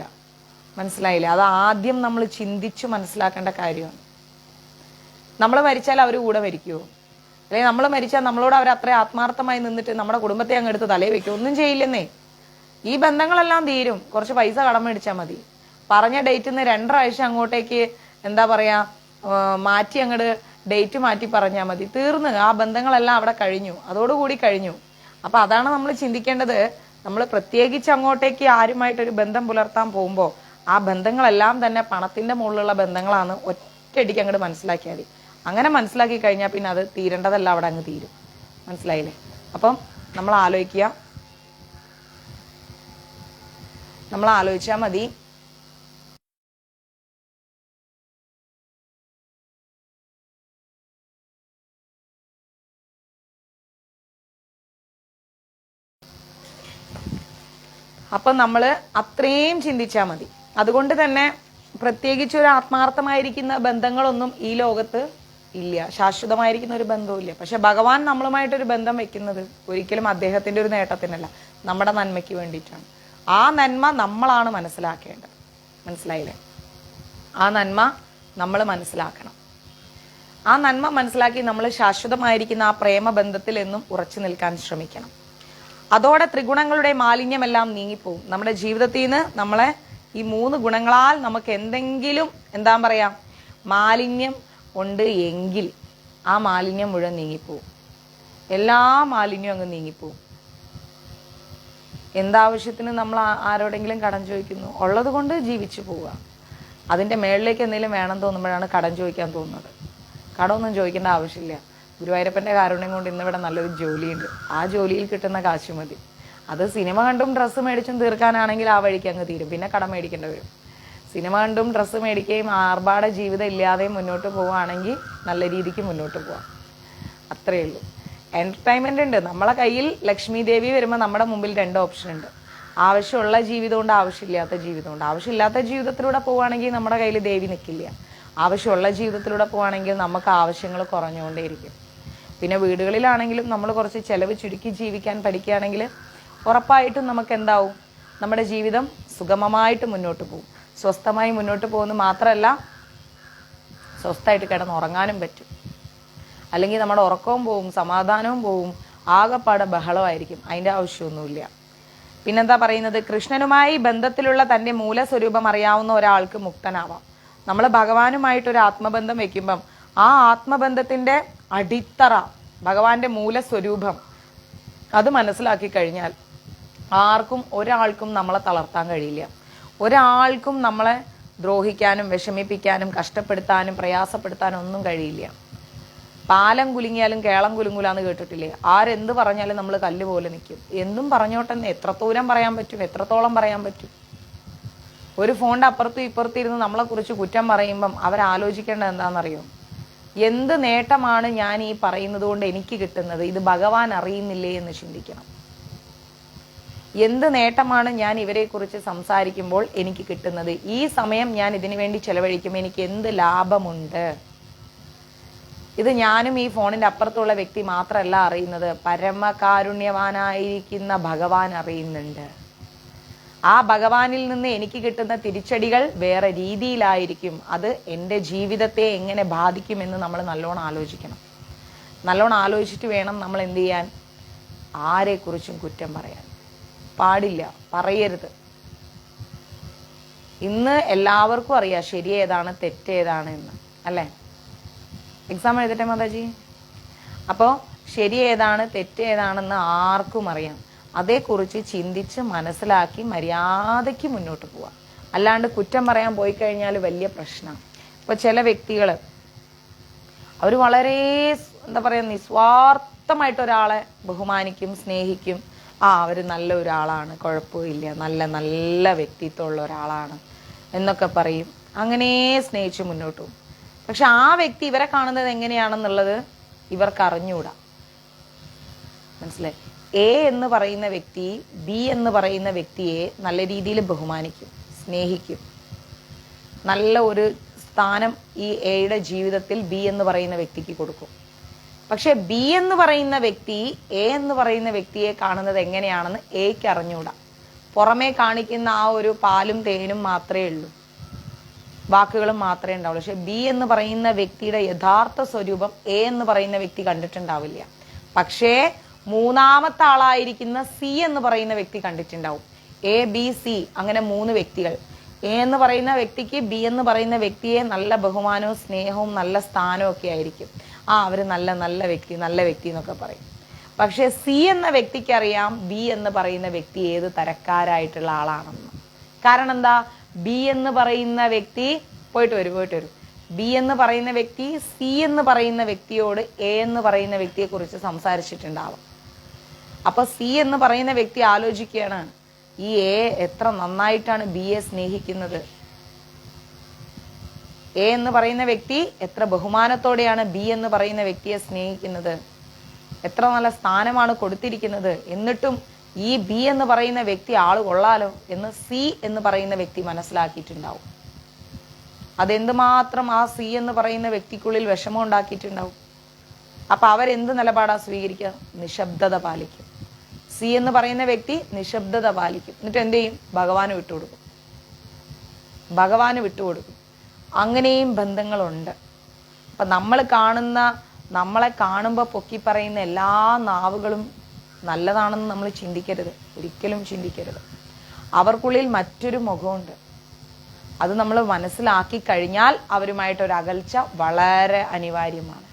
മനസ്സിലായില്ലേ? അത് ആദ്യം നമ്മൾ ചിന്തിച്ചു മനസ്സിലാക്കേണ്ട കാര്യമാണ്. നമ്മൾ മരിച്ചാൽ അവർ കൂടെ മരിക്കുമോ? അല്ലെങ്കിൽ നമ്മൾ മരിച്ചാൽ നമ്മളോട് അവർ അത്ര ആത്മാർത്ഥമായി നിന്നിട്ട് നമ്മുടെ കുടുംബത്തെ അങ്ങ് എടുത്ത് തലയിൽ വെക്കും? ഒന്നും ചെയ്യില്ലെന്നേ. ഈ ബന്ധങ്ങളെല്ലാം തീരും. കുറച്ച് പൈസ കടം മേടിച്ചാൽ മതി. പറഞ്ഞ ഡേറ്റിൽ നിന്ന് 2 ആഴ്ച അങ്ങോട്ടേക്ക് എന്താ പറയാ മാറ്റി അങ്ങോട്ട് ഡേറ്റ് മാറ്റി പറഞ്ഞാൽ മതി. തീർന്ന് ആ ബന്ധങ്ങളെല്ലാം അവിടെ കഴിഞ്ഞു, അതോടുകൂടി കഴിഞ്ഞു. അപ്പൊ അതാണ് നമ്മൾ ചിന്തിക്കേണ്ടത്. നമ്മൾ പ്രത്യേകിച്ച് അങ്ങോട്ടേക്ക് ആരുമായിട്ടൊരു ബന്ധം പുലർത്താൻ പോകുമ്പോൾ ആ ബന്ധങ്ങളെല്ലാം തന്നെ പണത്തിന്റെ മുകളിലുള്ള ബന്ധങ്ങളാണ് ഒറ്റയടിക്ക് അങ്ങോട്ട് മനസ്സിലാക്കിയാൽ മതി. അങ്ങനെ മനസ്സിലാക്കി കഴിഞ്ഞാൽ പിന്നെ അത് തീരേണ്ടതെല്ലാം അവിടെ അങ്ങ് തീരും. മനസ്സിലായില്ലേ? അപ്പം നമ്മൾ ആലോചിച്ചാൽ മതി. അപ്പം നമ്മൾ അത്രയും ചിന്തിച്ചാൽ മതി. അതുകൊണ്ട് തന്നെ പ്രത്യേകിച്ച് ഒരു ആത്മാർത്ഥമായിരിക്കുന്ന ബന്ധങ്ങളൊന്നും ഈ ലോകത്ത് ഇല്ല. ശാശ്വതമായിരിക്കുന്ന ഒരു ബന്ധവും ഇല്ല. പക്ഷെ ഭഗവാൻ നമ്മളുമായിട്ടൊരു ബന്ധം വെക്കുന്നത് ഒരിക്കലും അദ്ദേഹത്തിന്റെ ഒരു നേട്ടത്തിനല്ല, നമ്മുടെ നന്മയ്ക്ക് വേണ്ടിയിട്ടാണ്. ആ നന്മ നമ്മളാണ് മനസ്സിലാക്കേണ്ടത്. മനസ്സിലായില്ലേ? ആ നന്മ നമ്മൾ മനസ്സിലാക്കണം. ആ നന്മ മനസ്സിലാക്കി നമ്മൾ ശാശ്വതമായിരിക്കുന്ന ആ പ്രേമബന്ധത്തിൽ എന്നും ഉറച്ചു നിൽക്കാൻ ശ്രമിക്കണം. അതോടെ ത്രിഗുണങ്ങളുടെ മാലിന്യമെല്ലാം നീങ്ങിപ്പോവും നമ്മുടെ ജീവിതത്തിൽ നിന്ന്. നമ്മളെ ഈ 3 ഗുണങ്ങളാൽ നമുക്ക് എന്തെങ്കിലും എന്താ പറയാ മാലിന്യം ഉണ്ട് എങ്കിൽ ആ മാലിന്യം മുഴുവൻ നീങ്ങിപ്പോവും. എല്ലാ മാലിന്യവും അങ്ങ് നീങ്ങിപ്പോവും. എന്താവശ്യത്തിന് നമ്മൾ ആരോടെങ്കിലും കടം ചോദിക്കുന്നു? ഉള്ളത് കൊണ്ട് ജീവിച്ചു പോവുക. അതിൻ്റെ മേളിലേക്ക് എന്തെങ്കിലും വേണം തോന്നുമ്പോഴാണ് കടം ചോദിക്കാൻ തോന്നുന്നത്. കടമൊന്നും ചോദിക്കേണ്ട ആവശ്യമില്ല. ഗുരുവായൂരപ്പൻ്റെ കാരുണ്യം കൊണ്ട് ഇന്നിവിടെ നല്ലൊരു ജോലിയുണ്ട്. ആ ജോലിയിൽ കിട്ടുന്ന കാശ് മതി. അത് സിനിമ കണ്ടും ഡ്രസ്സ് മേടിച്ചും തീർക്കാനാണെങ്കിൽ ആ വഴിക്ക് അങ്ങ് തീരും. പിന്നെ കടം മേടിക്കേണ്ടി വരും. സിനിമ കണ്ടും ഡ്രസ്സ് മേടിക്കുകയും ആർഭാട ജീവിതം ഇല്ലാതെയും മുന്നോട്ട് പോവുകയാണെങ്കിൽ നല്ല രീതിക്ക് മുന്നോട്ട് പോവാം. അത്രയേ ഉള്ളൂ. എൻ്റർടൈൻമെൻ്റ് ഉണ്ട്. നമ്മളെ കയ്യിൽ ലക്ഷ്മി ദേവി വരുമ്പോൾ നമ്മുടെ മുമ്പിൽ 2 ഓപ്ഷൻ ഉണ്ട്. ആവശ്യമുള്ള ജീവിതമുണ്ട്, ആവശ്യമില്ലാത്ത ജീവിതമുണ്ട്. ആവശ്യമില്ലാത്ത ജീവിതത്തിലൂടെ പോവുകയാണെങ്കിൽ നമ്മുടെ കയ്യിൽ ദേവി നിൽക്കില്ല. ആവശ്യമുള്ള ജീവിതത്തിലൂടെ പോവുകയാണെങ്കിൽ നമുക്ക് ആവശ്യങ്ങൾ കുറഞ്ഞുകൊണ്ടേയിരിക്കും. പിന്നെ വീടുകളിലാണെങ്കിലും നമ്മൾ കുറച്ച് ചിലവ് ചുരുക്കി ജീവിക്കാൻ പഠിക്കുകയാണെങ്കിൽ ഉറപ്പായിട്ടും നമുക്ക് എന്താവും, നമ്മുടെ ജീവിതം സുഗമമായിട്ട് മുന്നോട്ട് പോകും. സ്വസ്ഥമായി മുന്നോട്ട് പോകുന്നു മാത്രമല്ല, സ്വസ്ഥമായിട്ട് കിടന്നുറങ്ങാനും പറ്റും. അല്ലെങ്കിൽ നമ്മുടെ ഉറക്കവും പോവും, സമാധാനവും പോവും, ആകെപ്പാടെ ബഹളമായിരിക്കും. അതിൻ്റെ ആവശ്യമൊന്നുമില്ല. പിന്നെന്താ പറയുന്നത്, കൃഷ്ണനുമായി ബന്ധത്തിലുള്ള തൻ്റെ മൂലസ്വരൂപം അറിയാവുന്ന ഒരാൾക്ക് മുക്തനാവാം. നമ്മൾ ഭഗവാനുമായിട്ടൊരു ആത്മബന്ധം വെക്കുമ്പം ആ ആത്മബന്ധത്തിൻ്റെ അടിത്തറ, ഭഗവാന്റെ മൂലസ്വരൂപം അത് മനസ്സിലാക്കി കഴിഞ്ഞാൽ ആർക്കും ഒരാൾക്കും നമ്മളെ തളർത്താൻ കഴിയില്ല. ഒരാൾക്കും നമ്മളെ ദ്രോഹിക്കാനും വിഷമിപ്പിക്കാനും കഷ്ടപ്പെടുത്താനും പ്രയാസപ്പെടുത്താനും ഒന്നും കഴിയില്ല. പാലം കുലുങ്ങിയാലും കേളം കുലുങ്ങൂലാന്ന് കേട്ടിട്ടില്ലേ? ആരെന്ത് പറഞ്ഞാലും നമ്മൾ കല്ല് പോലെ നിൽക്കും. എന്തും പറഞ്ഞോട്ടെന്ന് എത്രത്തോളം പറയാൻ പറ്റും, എത്രത്തോളം പറയാൻ പറ്റും? ഒരു ഫോണിൻ്റെ അപ്പുറത്തും ഇപ്പുറത്തും ഇരുന്ന് നമ്മളെക്കുറിച്ച് കുറ്റം പറയുമ്പം അവരാലോചിക്കേണ്ടത് എന്താണെന്നറിയോ? എന്ത് നേട്ടമാണ് ഞാൻ ഈ പറയുന്നത് കൊണ്ട് എനിക്ക് കിട്ടുന്നത്, ഇത് ഭഗവാൻ അറിയുന്നില്ലേ എന്ന് ചിന്തിക്കണം. എന്ത് നേട്ടമാണ് ഞാൻ ഇവരെക്കുറിച്ച് സംസാരിക്കുമ്പോൾ എനിക്ക് കിട്ടുന്നത്, ഈ സമയം ഞാൻ ഇതിനു വേണ്ടി ചെലവഴിക്കുമ്പോൾ എനിക്ക് എന്ത് ലാഭമുണ്ട്? ഇത് ഞാനും ഈ ഫോണിൻ്റെ അപ്പുറത്തുള്ള വ്യക്തി മാത്രമല്ല അറിയുന്നത്, പരമകാരുണ്യവാനായിരിക്കുന്ന ഭഗവാൻ അറിയുന്നുണ്ട്. ആ ഭഗവാനിൽ നിന്ന് എനിക്ക് കിട്ടുന്ന തിരിച്ചടികൾ വേറെ രീതിയിലായിരിക്കും. അത് എൻ്റെ ജീവിതത്തെ എങ്ങനെ ബാധിക്കുമെന്ന് നമ്മൾ നല്ലോണം ആലോചിക്കണം. നല്ലോണം ആലോചിച്ചിട്ട് വേണം നമ്മൾ എന്ത് ചെയ്യാൻ, ആരെക്കുറിച്ചും കുറ്റം പറയാൻ പാടില്ല, പറയരുത്. ഇന്ന് എല്ലാവർക്കും അറിയാം ശരി ഏതാണ് തെറ്റേതാണ് എന്ന്, അല്ലേ? എക്സാം എഴുതട്ടെ മാതാജി? അപ്പോൾ ശരി ഏതാണ് തെറ്റ് ഏതാണെന്ന് ആർക്കും അറിയാം. അതേക്കുറിച്ച് ചിന്തിച്ച് മനസ്സിലാക്കി മര്യാദയ്ക്ക് മുന്നോട്ട് പോവാം. അല്ലാണ്ട് കുറ്റം പറയാൻ പോയി കഴിഞ്ഞാൽ വലിയ പ്രശ്നമാണ്. ഇപ്പോൾ ചില വ്യക്തികൾ അവർ വളരെ എന്താ പറയുക, നിസ്വാർത്ഥമായിട്ട് ഒരാളെ ബഹുമാനിക്കും, സ്നേഹിക്കും. അവർ നല്ല ഒരാളാണ്, കുഴപ്പമില്ല, നല്ല നല്ല വ്യക്തിത്വമുള്ള ഒരാളാണ് എന്നൊക്കെ പറയും. അങ്ങനെ സ്നേഹിച്ച് മുന്നോട്ട് പോകും. പക്ഷെ ആ വ്യക്തി ഇവരെ കാണുന്നത് എങ്ങനെയാണെന്നുള്ളത് ഇവർക്ക് അറിഞ്ഞുകൂടാ. മനസ്സിലായി? എ എന്ന് പറയുന്ന വ്യക്തി ബി എന്ന് പറയുന്ന വ്യക്തിയെ നല്ല രീതിയിൽ ബഹുമാനിക്കും, സ്നേഹിക്കും. നല്ല ഒരു സ്ഥാനം ഈ എയുടെ ജീവിതത്തിൽ ബി എന്ന് പറയുന്ന വ്യക്തിക്ക് കൊടുക്കും. പക്ഷെ ബി എന്ന് പറയുന്ന വ്യക്തി എ എന്ന് പറയുന്ന വ്യക്തിയെ കാണുന്നത് എങ്ങനെയാണെന്ന് എക്ക് അറിഞ്ഞുകൂടാ. പുറമേ കാണിക്കുന്ന ആ ഒരു പാലും തേനും മാത്രമേ ഉള്ളൂ, വാക്കുകളും മാത്രമേ ഉണ്ടാവുള്ളൂ. പക്ഷെ ബി എന്ന് പറയുന്ന വ്യക്തിയുടെ യഥാർത്ഥ സ്വരൂപം എ എന്ന് പറയുന്ന വ്യക്തി കണ്ടിട്ടുണ്ടാവില്ല. പക്ഷേ മൂന്നാമത്തെ ആളായിരിക്കുന്ന സി എന്ന് പറയുന്ന വ്യക്തി കണ്ടിട്ടുണ്ടാവും. എ ബി സി അങ്ങനെ 3 വ്യക്തികൾ. എ എന്ന് പറയുന്ന വ്യക്തിക്ക് ബി എന്ന് പറയുന്ന വ്യക്തിയെ നല്ല ബഹുമാനവും സ്നേഹവും നല്ല സ്ഥാനവും ഒക്കെ ആയിരിക്കും. അവർ നല്ല നല്ല വ്യക്തി, നല്ല വ്യക്തി എന്നൊക്കെ പറയും. പക്ഷെ സി എന്ന വ്യക്തിക്ക് അറിയാം ബി എന്ന് പറയുന്ന വ്യക്തി ഏത് തരക്കാരായിട്ടുള്ള ആളാണെന്ന്. കാരണം എന്താ? ബി എന്ന് പറയുന്ന വ്യക്തി പോയിട്ട് വരും ബി എന്ന് പറയുന്ന വ്യക്തി സി എന്ന് പറയുന്ന വ്യക്തിയോട് എ എന്ന് പറയുന്ന വ്യക്തിയെ കുറിച്ച് സംസാരിച്ചിട്ടുണ്ടാവും. അപ്പൊ സി എന്ന് പറയുന്ന വ്യക്തി ആലോചിക്കുകയാണ്, ഈ എ എത്ര നന്നായിട്ടാണ് ബിയെ സ്നേഹിക്കുന്നത്, എ എന്ന് പറയുന്ന വ്യക്തി എത്ര ബഹുമാനത്തോടെയാണ് ബി എന്ന് പറയുന്ന വ്യക്തിയെ സ്നേഹിക്കുന്നത്, എത്ര നല്ല സ്ഥാനമാണ് കൊടുത്തിരിക്കുന്നത്. എന്നിട്ടും ഈ ബി എന്ന് പറയുന്ന വ്യക്തി ആള് കൊള്ളാലോ എന്ന് സി എന്ന് പറയുന്ന വ്യക്തി മനസ്സിലാക്കിയിട്ടുണ്ടാവും. അതെന്തുമാത്രം ആ സി എന്ന് പറയുന്ന വ്യക്തിക്കുള്ളിൽ വിഷമം ഉണ്ടാക്കിയിട്ടുണ്ടാവും. അപ്പൊ അവരെന്ത് നിലപാടാ സ്വീകരിക്കുക? നിശബ്ദത പാലിക്കും. സി എന്ന് പറയുന്ന വ്യക്തി നിശബ്ദത പാലിക്കും. എന്നിട്ട് എന്ത് ചെയ്യും? ഭഗവാന് വിട്ടുകൊടുക്കും. അങ്ങനെയും ബന്ധങ്ങളുണ്ട്. അപ്പൊ നമ്മളെ കാണുമ്പോൾ പൊക്കി പറയുന്ന എല്ലാ നാവുകളും നല്ലതാണെന്ന് നമ്മൾ ചിന്തിക്കരുത്, ഒരിക്കലും ചിന്തിക്കരുത്. അവർക്കുള്ളിൽ മറ്റൊരു മുഖമുണ്ട്. അത് നമ്മൾ മനസ്സിലാക്കി കഴിഞ്ഞാൽ അവരുമായിട്ടൊരു അകൽച്ച വളരെ അനിവാര്യമാണ്.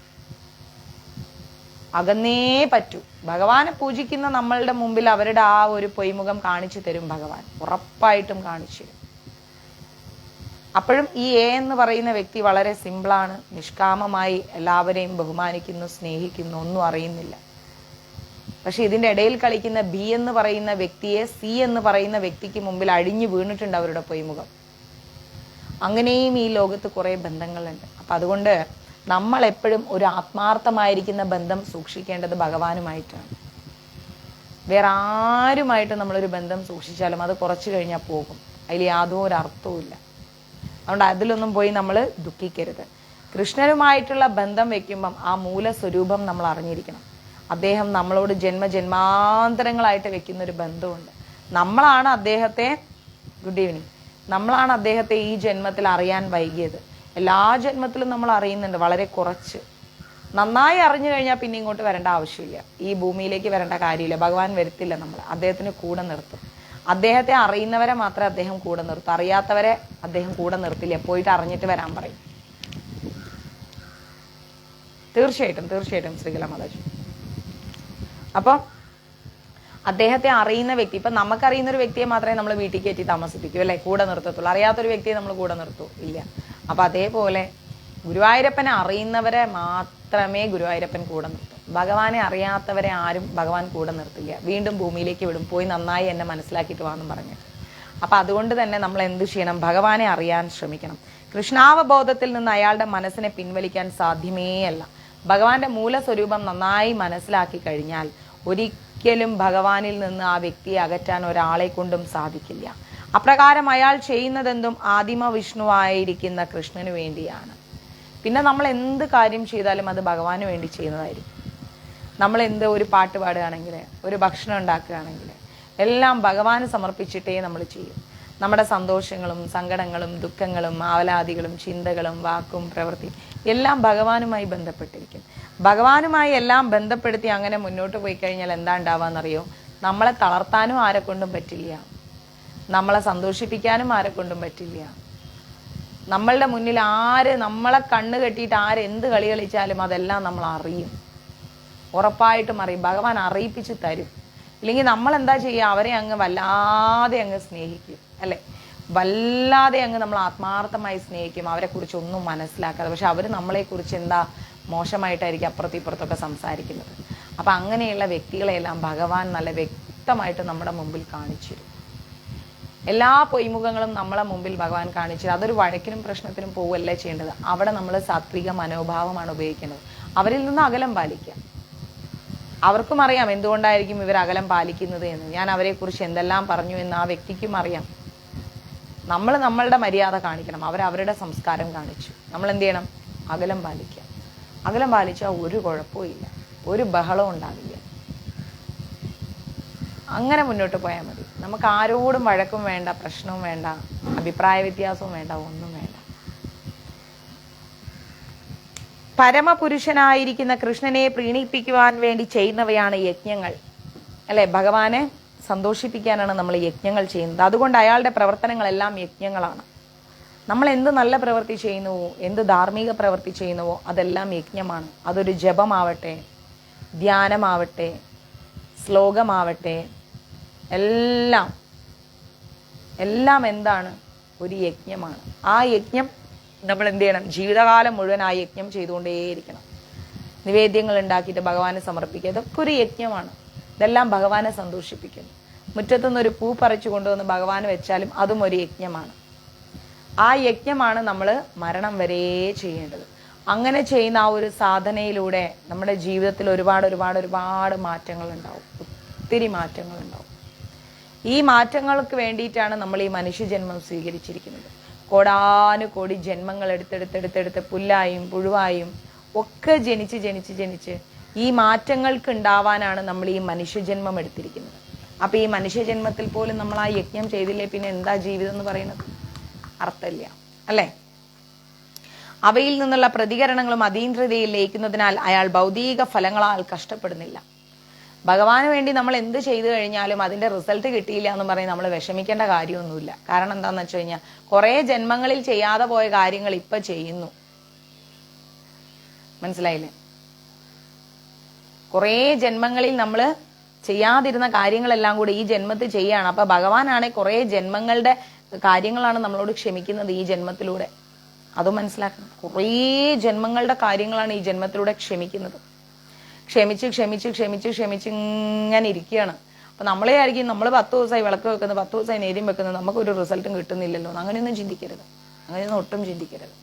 അകന്നേ പറ്റൂ. ഭഗവാനെ പൂജിക്കുന്ന നമ്മളുടെ മുമ്പിൽ അവരുടെ ആ ഒരു പൊയ്മുഖം കാണിച്ചു തരും ഭഗവാൻ, ഉറപ്പായിട്ടും കാണിച്ചു തരും. അപ്പോഴും ഈ എ എന്ന് പറയുന്ന വ്യക്തി വളരെ സിമ്പിളാണ്, നിഷ്കാമമായി എല്ലാവരെയും ബഹുമാനിക്കുന്നു, സ്നേഹിക്കുന്നു, ഒന്നും അറിയുന്നില്ല. പക്ഷെ ഇതിൻ്റെ ഇടയിൽ കളിക്കുന്ന ബി എന്ന് പറയുന്ന വ്യക്തിയെ സി എന്ന് പറയുന്ന വ്യക്തിക്ക് മുമ്പിൽ അഴിഞ്ഞു വീണിട്ടുണ്ട് അവരുടെ പൊയ്മുഖം. അങ്ങനെയും ഈ ലോകത്ത് കുറേ ബന്ധങ്ങളുണ്ട്. അപ്പം അതുകൊണ്ട് നമ്മൾ എപ്പോഴും ഒരു ആത്മാർത്ഥമായിരിക്കുന്ന ബന്ധം സൂക്ഷിക്കേണ്ടത് ഭഗവാനുമായിട്ടാണ്. വേറെ ആരുമായിട്ട് നമ്മളൊരു ബന്ധം സൂക്ഷിച്ചാലും അത് കുറച്ച് കഴിഞ്ഞാൽ പോകും. അതിൽ യാതൊരു അർത്ഥവും ഇല്ല. അതുകൊണ്ട് അതിലൊന്നും പോയി നമ്മൾ ദുഃഖിക്കരുത്. കൃഷ്ണനുമായിട്ടുള്ള ബന്ധം വെക്കുമ്പം ആ മൂലസ്വരൂപം നമ്മൾ അറിഞ്ഞിരിക്കണം. അദ്ദേഹം നമ്മളോട് ജന്മജന്മാന്തരങ്ങളായിട്ട് വെക്കുന്ന ഒരു ബന്ധമുണ്ട്. നമ്മളാണ് അദ്ദേഹത്തെ നമ്മളാണ് അദ്ദേഹത്തെ ഈ ജന്മത്തിൽ അറിയാൻ വൈകിയത്. എല്ലാ ജന്മത്തിലും നമ്മൾ അറിയുന്നുണ്ട്, വളരെ കുറച്ച്. നന്നായി അറിഞ്ഞു കഴിഞ്ഞാൽ പിന്നെ ഇങ്ങോട്ട് വരേണ്ട ആവശ്യമില്ല, ഈ ഭൂമിയിലേക്ക് വരേണ്ട കാര്യമില്ല. ഭഗവാൻ വരുത്തില്ല, നമ്മൾ അദ്ദേഹത്തിന് കൂടെ നിർത്തും. അദ്ദേഹത്തെ അറിയുന്നവരെ മാത്രമേ അദ്ദേഹം കൂടെ നിർത്തും, അറിയാത്തവരെ അദ്ദേഹം കൂടെ നിർത്തില്ല. പോയിട്ട് അറിഞ്ഞിട്ട് വരാൻ പറയും. തീർച്ചയായിട്ടും ശ്രീകല മാതാജി. അപ്പം അദ്ദേഹത്തെ അറിയുന്ന വ്യക്തി, ഇപ്പം നമുക്കറിയുന്ന ഒരു വ്യക്തിയെ മാത്രമേ നമ്മൾ വീട്ടിൽ കയറ്റി താമസിപ്പിക്കൂ, അല്ലേ, കൂടെ നിർത്തത്തുള്ളൂ. അറിയാത്തൊരു വ്യക്തിയെ നമ്മൾ കൂടെ നിർത്തൂ ഇല്ല. അപ്പം അതേപോലെ ഗുരുവായൂരപ്പനെ അറിയുന്നവരെ മാത്രമേ ഗുരുവായൂരപ്പൻ കൂടെ നിർത്തൂ. ഭഗവാനെ അറിയാത്തവരെ ആരും ഭഗവാൻ കൂടെ നിർത്തില്ല. വീണ്ടും ഭൂമിയിലേക്ക് വിടും, പോയി നന്നായി എന്നെ മനസ്സിലാക്കിയിട്ട് വാന്നും പറഞ്ഞിട്ട്. അപ്പം അതുകൊണ്ട് തന്നെ നമ്മൾ എന്ത് ചെയ്യണം? ഭഗവാനെ അറിയാൻ ശ്രമിക്കണം. കൃഷ്ണാവബോധത്തിൽ നിന്ന് അയാളുടെ മനസ്സിനെ പിൻവലിക്കാൻ സാധ്യമേ അല്ല. ഭഗവാന്റെ മൂലസ്വരൂപം നന്നായി മനസ്സിലാക്കി കഴിഞ്ഞാൽ ഒരിക്കലും ഭഗവാനിൽ നിന്ന് ആ വ്യക്തിയെ അകറ്റാൻ ഒരാളെ കൊണ്ടും സാധിക്കില്ല. അപ്രകാരം അയാൾ ചെയ്യുന്നതെന്തും ആദിമ വിഷ്ണുവായിരിക്കുന്ന കൃഷ്ണന് വേണ്ടിയാണ്. പിന്നെ നമ്മൾ എന്ത് കാര്യം ചെയ്താലും അത് ഭഗവാന് വേണ്ടി ചെയ്യുന്നതായിരിക്കും. നമ്മൾ ഒരു പാട്ട് പാടുകയാണെങ്കിൽ, ഒരു ഭക്ഷണം ഉണ്ടാക്കുകയാണെങ്കിൽ എല്ലാം ഭഗവാന് സമർപ്പിച്ചിട്ടേ നമ്മൾ ചെയ്യും. നമ്മുടെ സന്തോഷങ്ങളും സങ്കടങ്ങളും ദുഃഖങ്ങളും ആവലാദികളും ചിന്തകളും വാക്കും പ്രവൃത്തി എല്ലാം ഭഗവാനുമായി ബന്ധപ്പെട്ടിരിക്കും. ഭഗവാനുമായി എല്ലാം ബന്ധപ്പെടുത്തി അങ്ങനെ മുന്നോട്ട് പോയി കഴിഞ്ഞാൽ എന്താ ഉണ്ടാവാന്നറിയോ? നമ്മളെ തളർത്താനും ആരെ കൊണ്ടും പറ്റില്ല, നമ്മളെ സന്തോഷിപ്പിക്കാനും ആരെ കൊണ്ടും പറ്റില്ല. നമ്മളുടെ മുന്നിൽ നമ്മളെ കണ്ണ് കെട്ടിയിട്ട് എന്ത് കളി കളിച്ചാലും അതെല്ലാം നമ്മൾ അറിയും, ഉറപ്പായിട്ടും അറിയും. ഭഗവാൻ അറിയിപ്പിച്ച് തരും. ഇല്ലെങ്കിൽ നമ്മൾ എന്താ ചെയ്യുക? അവരെ അങ്ങ് വല്ലാതെ അങ്ങ് സ്നേഹിക്കും, അല്ലേ? വല്ലാതെ അങ്ങ് നമ്മൾ ആത്മാർത്ഥമായി സ്നേഹിക്കും, അവരെക്കുറിച്ച് ഒന്നും മനസ്സിലാക്കാതെ. പക്ഷെ അവർ നമ്മളെക്കുറിച്ച് എന്താ മോശമായിട്ടായിരിക്കും ഇപ്പുറത്തൊക്കെ സംസാരിക്കുന്നത്. അപ്പം അങ്ങനെയുള്ള വ്യക്തികളെല്ലാം ഭഗവാൻ നല്ല വ്യക്തമായിട്ട് നമ്മുടെ മുമ്പിൽ കാണിച്ചു തരും. എല്ലാ പൊയ്മുഖങ്ങളും നമ്മളെ മുമ്പിൽ ഭഗവാൻ കാണിച്ചു. അതൊരു വഴക്കിനും പ്രശ്നത്തിനും പോവുകയല്ലേ ചെയ്യേണ്ടത്. അവിടെ നമ്മൾ സാത്വിക മനോഭാവമാണ് ഉപയോഗിക്കേണ്ടത്. അവരിൽ നിന്ന് അകലം പാലിക്കുക. അവർക്കും അറിയാം എന്തുകൊണ്ടായിരിക്കും ഇവർ അകലം പാലിക്കുന്നത് എന്ന്. ഞാൻ അവരെക്കുറിച്ച് എന്തെല്ലാം പറഞ്ഞു എന്ന് ആ വ്യക്തിക്കും അറിയാം. നമ്മൾ നമ്മളുടെ മര്യാദ കാണിക്കണം, അവരവരുടെ സംസ്കാരം കാണിച്ചു. നമ്മൾ എന്ത് ചെയ്യണം? അകലം പാലിക്കുക. അകലം പാലിച്ചാൽ ഒരു കുഴപ്പവും ഇല്ല, ഒരു ബഹളവും ഉണ്ടാവില്ല. അങ്ങനെ മുന്നോട്ട് പോയാൽ മതി. നമുക്ക് ആരോടും വഴക്കും വേണ്ട, പ്രശ്നവും വേണ്ട, അഭിപ്രായ വ്യത്യാസവും വേണ്ട, ഒന്നും വേണ്ട. പരമപുരുഷനായിരിക്കുന്ന കൃഷ്ണനെ പ്രീണിപ്പിക്കുവാൻ വേണ്ടി ചെയ്യുന്നവയാണ് യജ്ഞങ്ങൾ, അല്ലെ? ഭഗവാനെ സന്തോഷിപ്പിക്കാനാണ് നമ്മൾ യജ്ഞങ്ങൾ ചെയ്യുന്നത്. അതുകൊണ്ട് അയാളുടെ പ്രവർത്തനങ്ങളെല്ലാം യജ്ഞങ്ങളാണ്. നമ്മൾ എന്ത് നല്ല പ്രവൃത്തി ചെയ്യുന്നുവോ, എന്ത് ധാർമ്മിക പ്രവൃത്തി ചെയ്യുന്നുവോ അതെല്ലാം യജ്ഞമാണ്. അതൊരു ജപമാവട്ടെ, ധ്യാനമാവട്ടെ, ശ്ലോകമാവട്ടെ, എല്ലാം എന്താണ്? ഒരു യജ്ഞമാണ്. ആ യജ്ഞം നമ്മൾ എന്ത് ചെയ്യണം? ജീവിതകാലം മുഴുവൻ ആ യജ്ഞം ചെയ്തുകൊണ്ടേയിരിക്കണം. നിവേദ്യങ്ങൾ ഉണ്ടാക്കിയിട്ട് ഭഗവാനെ സമർപ്പിക്കുക, ഇതൊക്കെ ഒരു യജ്ഞമാണ്. ഇതെല്ലാം ഭഗവാനെ സന്തോഷിപ്പിക്കുന്നു. മുറ്റത്തുനിന്നൊരു പൂ പറിച്ചു കൊണ്ടുവന്ന് ഭഗവാന് വെച്ചാലും അതും ഒരു യജ്ഞമാണ്. ആ യജ്ഞമാണ് നമ്മൾ മരണം വരെ ചെയ്യേണ്ടത്. അങ്ങനെ ചെയ്യുന്ന ആ ഒരു സാധനയിലൂടെ നമ്മുടെ ജീവിതത്തിൽ ഒരുപാട് മാറ്റങ്ങൾ ഉണ്ടാവും, ഒത്തിരി മാറ്റങ്ങൾ ഉണ്ടാവും. ഈ മാറ്റങ്ങൾക്ക് വേണ്ടിയിട്ടാണ് നമ്മൾ ഈ മനുഷ്യജന്മം സ്വീകരിച്ചിരിക്കുന്നത്. കോടാനുകോടി ജന്മങ്ങൾ എടുത്തെടുത്ത് പുല്ലായും പുഴുവായും ഒക്കെ ജനിച്ച് ഈ മാറ്റങ്ങൾക്ക് ഉണ്ടാവാനാണ് നമ്മൾ ഈ മനുഷ്യജന്മം എടുത്തിരിക്കുന്നത്. അപ്പം ഈ മനുഷ്യജന്മത്തിൽ പോലും നമ്മൾ ആ യജ്ഞം ചെയ്തില്ലേ പിന്നെ എന്താ ജീവിതം എന്ന് പറയുന്നത്? അർത്ഥമില്ല, അല്ലേ? അവയിൽ നിന്നുള്ള പ്രതികരണങ്ങളും അതീന്ദ്രതയിൽ ലയിക്കുന്നതിനാൽ അയാൾ ഭൗതിക ഫലങ്ങളാൽ കഷ്ടപ്പെടുന്നില്ല. ഭഗവാന് വേണ്ടി നമ്മൾ എന്ത് ചെയ്തു കഴിഞ്ഞാലും അതിന്റെ റിസൾട്ട് കിട്ടിയില്ല എന്ന് പറഞ്ഞ് നമ്മൾ വിഷമിക്കേണ്ട കാര്യമൊന്നുമില്ല. കാരണം എന്താണെന്ന് വെച്ച് കഴിഞ്ഞാൽ കുറേ ജന്മങ്ങളിൽ ചെയ്യാതെ പോയ കാര്യങ്ങൾ ഇപ്പൊ ചെയ്യുന്നു. മനസ്സിലായില്ലേ? കുറേ ജന്മങ്ങളിൽ നമ്മൾ ചെയ്യാതിരുന്ന കാര്യങ്ങളെല്ലാം കൂടി ഈ ജന്മത്തിൽ ചെയ്യാണ്. അപ്പൊ ഭഗവാനാണെ കുറേ ജന്മങ്ങളുടെ കാര്യങ്ങളാണ് നമ്മളോട് ക്ഷമിക്കുന്നത് ഈ ജന്മത്തിലൂടെ. അതും മനസ്സിലാക്കണം. കുറേ ജന്മങ്ങളുടെ കാര്യങ്ങളാണ് ഈ ജന്മത്തിലൂടെ ക്ഷമിക്കുന്നത്. ക്ഷമിച്ച് ഇങ്ങനെ ഇരിക്കുകയാണ്. അപ്പൊ നമ്മളെ ആയിരിക്കും നമ്മൾ 10 ദിവസമായി വിളക്ക് വെക്കുന്നത്, 10 ദിവസമായി നേര്യം വെക്കുന്നത്, നമുക്കൊരു റിസൾട്ടും കിട്ടുന്നില്ലല്ലോ. അങ്ങനെയൊന്നും ചിന്തിക്കരുത്, അങ്ങനെയൊന്നും ഒട്ടും ചിന്തിക്കരുത്.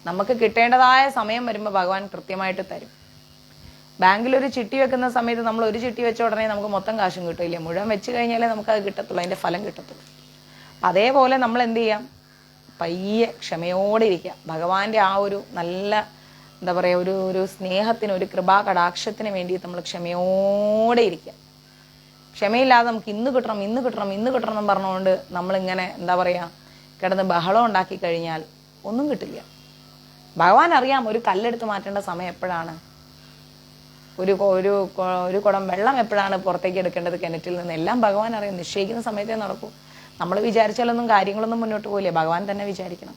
നമുക്ക് കിട്ടേണ്ടതായ സമയം വരുമ്പോൾ ഭഗവാൻ കൃത്യമായിട്ട് തരും. ബാങ്കിലൊരു ചിട്ടി വെക്കുന്ന സമയത്ത് നമ്മൾ ഒരു ചിട്ടി വെച്ച ഉടനെ നമുക്ക് മൊത്തം കാശും കിട്ടില്ല, മുഴുവൻ വെച്ച് കഴിഞ്ഞാലേ നമുക്ക് അത് കിട്ടത്തുള്ളൂ, അതിന്റെ ഫലം കിട്ടത്തുള്ളൂ. അതേപോലെ നമ്മൾ എന്ത് ചെയ്യാം? പയ്യെ ക്ഷമയോടെ ഇരിക്കുക. ഭഗവാന്റെ ആ ഒരു നല്ല എന്താ പറയുക, ഒരു സ്നേഹത്തിന്, ഒരു കൃപാ കടാക്ഷത്തിന് വേണ്ടി നമ്മൾ ക്ഷമയോടെ ഇരിക്കുക. ക്ഷമയില്ലാതെ നമുക്ക് ഇന്ന് കിട്ടണം എന്ന് പറഞ്ഞുകൊണ്ട് നമ്മളിങ്ങനെ എന്താ പറയുക കിടന്ന് ബഹളം ഉണ്ടാക്കി കഴിഞ്ഞാൽ ഒന്നും കിട്ടില്ല. ഭഗവാൻ അറിയാം ഒരു കല്ലെടുത്ത് മാറ്റേണ്ട സമയം എപ്പോഴാണ്, ഒരു കുടം വെള്ളം എപ്പോഴാണ് പുറത്തേക്ക് എടുക്കേണ്ടത് കിണറ്റിൽ നിന്ന്, എല്ലാം ഭഗവാൻ അറിയാം. നിശ്ചയിക്കുന്ന സമയത്തേ നടക്കൂ. നമ്മൾ വിചാരിച്ചാലൊന്നും കാര്യങ്ങളൊന്നും മുന്നോട്ട് പോയില്ല. ഭഗവാൻ തന്നെ വിചാരിക്കണം.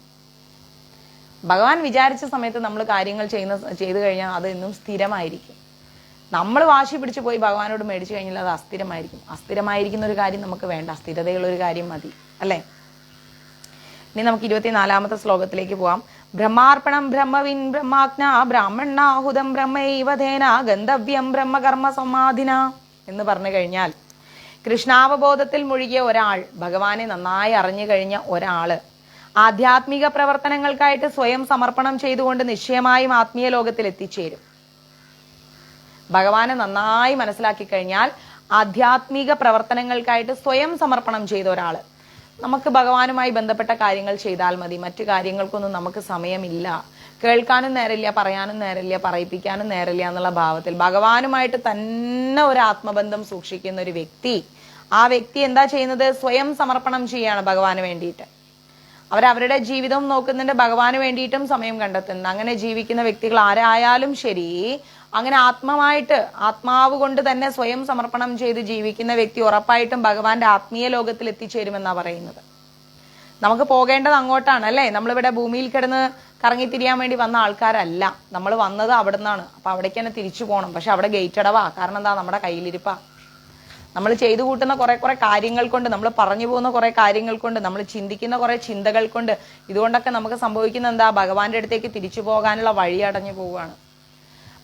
ഭഗവാൻ വിചാരിച്ച സമയത്ത് നമ്മൾ കാര്യങ്ങൾ ചെയ്തു കഴിഞ്ഞാൽ അത് എന്നും സ്ഥിരമായിരിക്കും. നമ്മൾ വാശി പിടിച്ച് പോയി ഭഗവാനോട് മേടിച്ചു കഴിഞ്ഞാൽ അത് അസ്ഥിരമായിരിക്കും. അസ്ഥിരമായിരിക്കുന്ന ഒരു കാര്യം നമുക്ക് വേണ്ട, സ്ഥിരതയുള്ള ഒരു കാര്യം മതി, അല്ലേ? ഇനി നമുക്ക് 24-ാമത്തെ ശ്ലോകത്തിലേക്ക് പോവാം. ബ്രഹ്മാർപ്പണം ബ്രഹ്മവിൻ ബ്രഹ്മാജ്ഞ ബ്രാഹ്മണാഹുതം ബ്രഹ്മൈവധേന ഗന്ധവ്യം ബ്രഹ്മകർമ്മ സമാധിന എന്ന് പറഞ്ഞു കഴിഞ്ഞാൽ, കൃഷ്ണാവബോധത്തിൽ മുഴുകിയ ഒരാൾ, ഭഗവാനെ നന്നായി അറിഞ്ഞു കഴിഞ്ഞ ഒരാള് ആധ്യാത്മിക പ്രവർത്തനങ്ങൾക്കായിട്ട് സ്വയം സമർപ്പണം ചെയ്തുകൊണ്ട് നിശ്ചയമായും ആത്മീയ ലോകത്തിൽ എത്തിച്ചേരും. ഭഗവാനെ നന്നായി മനസ്സിലാക്കി കഴിഞ്ഞാൽ ആധ്യാത്മിക പ്രവർത്തനങ്ങൾക്കായിട്ട് സ്വയം സമർപ്പണം ചെയ്ത ഒരാള്, നമുക്ക് ഭഗവാനുമായി ബന്ധപ്പെട്ട കാര്യങ്ങൾ ചെയ്താൽ മതി, മറ്റു കാര്യങ്ങൾക്കൊന്നും നമുക്ക് സമയമില്ല, കേൾക്കാനും നേരമില്ല, പറയാനും നേരമില്ല, പറയിപ്പിക്കാനും നേരമില്ല എന്നുള്ള ഭാവത്തിൽ ഭഗവാനുമായിട്ട് തന്നെ ഒരു ആത്മബന്ധം സൂക്ഷിക്കുന്ന ഒരു വ്യക്തി, ആ വ്യക്തി എന്താ ചെയ്യുന്നത്? സ്വയം സമർപ്പണം ചെയ്യാണ് ഭഗവാന് വേണ്ടിയിട്ട്. അവരവരുടെ ജീവിതവും നോക്കുന്നുണ്ട്, ഭഗവാന് വേണ്ടിയിട്ടും സമയം കണ്ടെത്തുന്നുണ്ട്. അങ്ങനെ ജീവിക്കുന്ന വ്യക്തികൾ ആരായാലും ശരി, അങ്ങനെ ആത്മാവ് കൊണ്ട് തന്നെ സ്വയം സമർപ്പണം ചെയ്ത് ജീവിക്കുന്ന വ്യക്തി ഉറപ്പായിട്ടും ഭഗവാന്റെ ആത്മീയ ലോകത്തിൽ എത്തിച്ചേരുമെന്നാ പറയുന്നത്. നമുക്ക് പോകേണ്ടത് അങ്ങോട്ടാണ്, അല്ലേ? നമ്മളിവിടെ ഭൂമിയിൽ കിടന്ന് കറങ്ങിത്തിരിയാൻ വേണ്ടി വന്ന ആൾക്കാരല്ല. നമ്മൾ വന്നത് അവിടെ നിന്നാണ്. അപ്പൊ അവിടേക്ക് തന്നെ തിരിച്ചു പോകണം. പക്ഷെ അവിടെ ഗേറ്റ് അടവാ. കാരണം എന്താ? നമ്മുടെ കയ്യിലിരിപ്പാ. നമ്മൾ ചെയ്തു കൂട്ടുന്ന കുറെ കാര്യങ്ങൾ കൊണ്ട്, നമ്മൾ പറഞ്ഞു പോകുന്ന കുറെ കാര്യങ്ങൾ കൊണ്ട്, നമ്മൾ ചിന്തിക്കുന്ന കുറെ ചിന്തകൾ കൊണ്ട്, ഇതുകൊണ്ടൊക്കെ നമുക്ക് സംഭവിക്കുന്ന എന്താ? ഭഗവാന്റെ അടുത്തേക്ക് തിരിച്ചു പോകാനുള്ള വഴി അടഞ്ഞു പോവുകയാണ്.